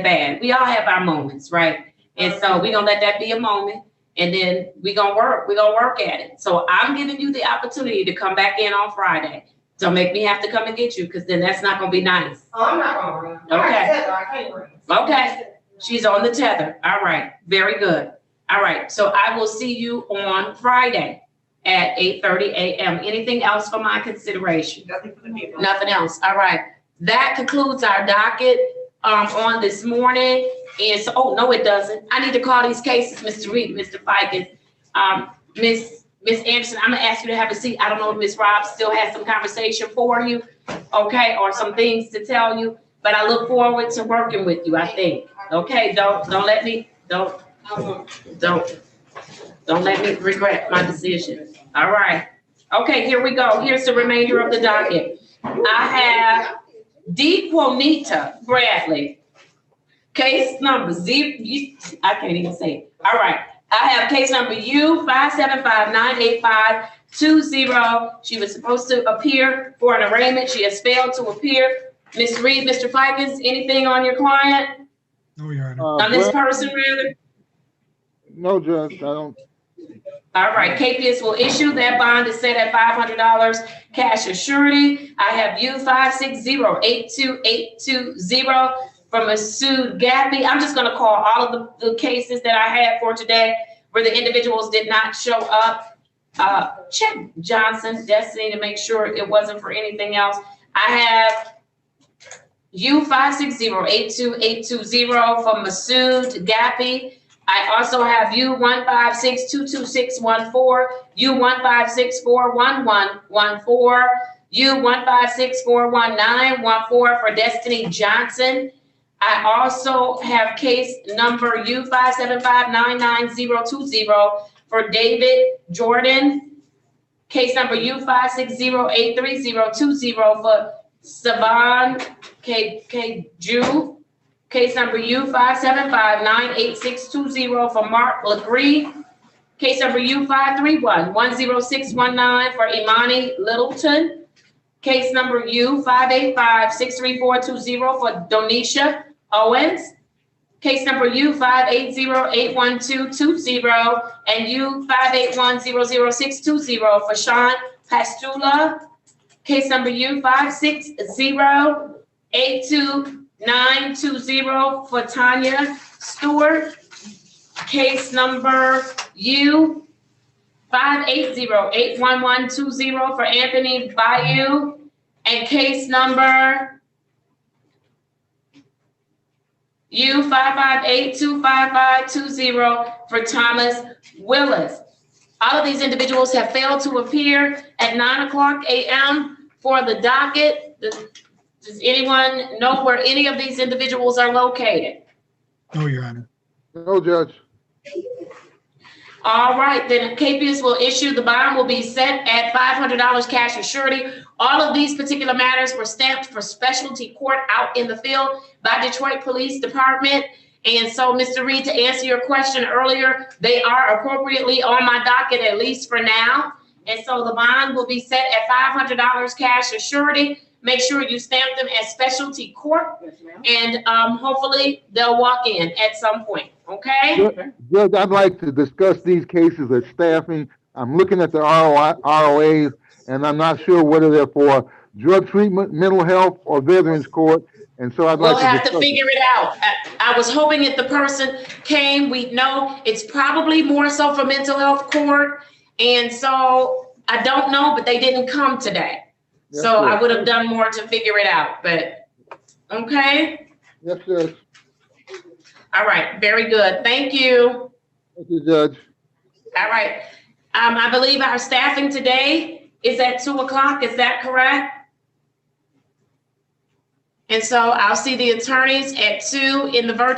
bad. We all have our moments, right? And so we're gonna let that be a moment, and then we're gonna work at it. So I'm giving you the opportunity to come back in on Friday. Don't make me have to come and get you, because then that's not gonna be nice. Oh, I'm not gonna run. Okay. I can't run. Okay. She's on the tether. All right. Very good. All right. So I will see you on Friday at 8:30 a.m. Anything else for my consideration? Nothing for the people. Nothing else. All right. That concludes our docket on this morning. And so, oh, no, it doesn't. I need to call these cases, Mr. Reed, Mr. Fikes. Miss Anderson, I'm gonna ask you to have a seat. I don't know if Miss Robb still has some conversation for you, okay, or some things to tell you, but I look forward to working with you, I think. Okay, don't let me regret my decision. All right. Okay, here we go. Here's the remainder of the docket. I have DeQuanita Bradley. Case number I can't even say it. All right. I have case number U5759852. She was supposed to appear for an arraignment. She has failed to appear. Ms. Reed, Mr. Fikes, anything on your client? No, Your Honor. On this person, rather? No, Judge, I don't. All right, KPS will issue. That bond is set at $500 cash or surety. I have U560-82820 from Masood Gappy. I'm just gonna call all of the cases that I had for today where the individuals did not show up. Check Johnson, Destiny, to make sure it wasn't for anything else. I have U560-82820 from Masood Gappy. I also have U156-22614, U156-41114, U156-41914 for Destiny Johnson. I also have case number U575-99020 for David Jordan. Case number U560-83020 for Saban K. Jew. Case number U575-98620 for Mark Legree. Case number U531-10619 for Imani Littleton. Case number U585-63420 for Donisha Owens. Case number U580-81220 and U581-00620 for Sean Pastula. Case number U560-82920 for Tanya Stewart. Case number U580-81120 for Anthony Bayou. And case number U558-25520 for Thomas Willis. All of these individuals have failed to appear at 9:00 a.m. for the docket. Does anyone know where any of these individuals are located? No, Your Honor. No, Judge. All right, then KPS will issue. The bond will be set at $500 cash or surety. All of these particular matters were stamped for specialty court out in the field by Detroit Police Department. And so, Mr. Reed, to answer your question earlier, they are appropriately on my docket, at least for now. And so the bond will be set at $500 cash or surety. Make sure you stamp them as specialty court, and hopefully they'll walk in at some point, okay? Judge, I'd like to discuss these cases as staffing. I'm looking at the ROAs, and I'm not sure whether they're for drug treatment, mental health, or veterans court. And so I'd like We'll have to figure it out. I was hoping if the person came, we'd know. It's probably more so for mental health court. And so I don't know, but they didn't come today. Yes, so I would have done more to figure it out, but okay. Yes, Judge. All right, very good. Thank you. Thank you, Judge. All right. I believe our staffing today is at 2:00. Is that correct? And so I'll see the attorneys at 2 in the virtual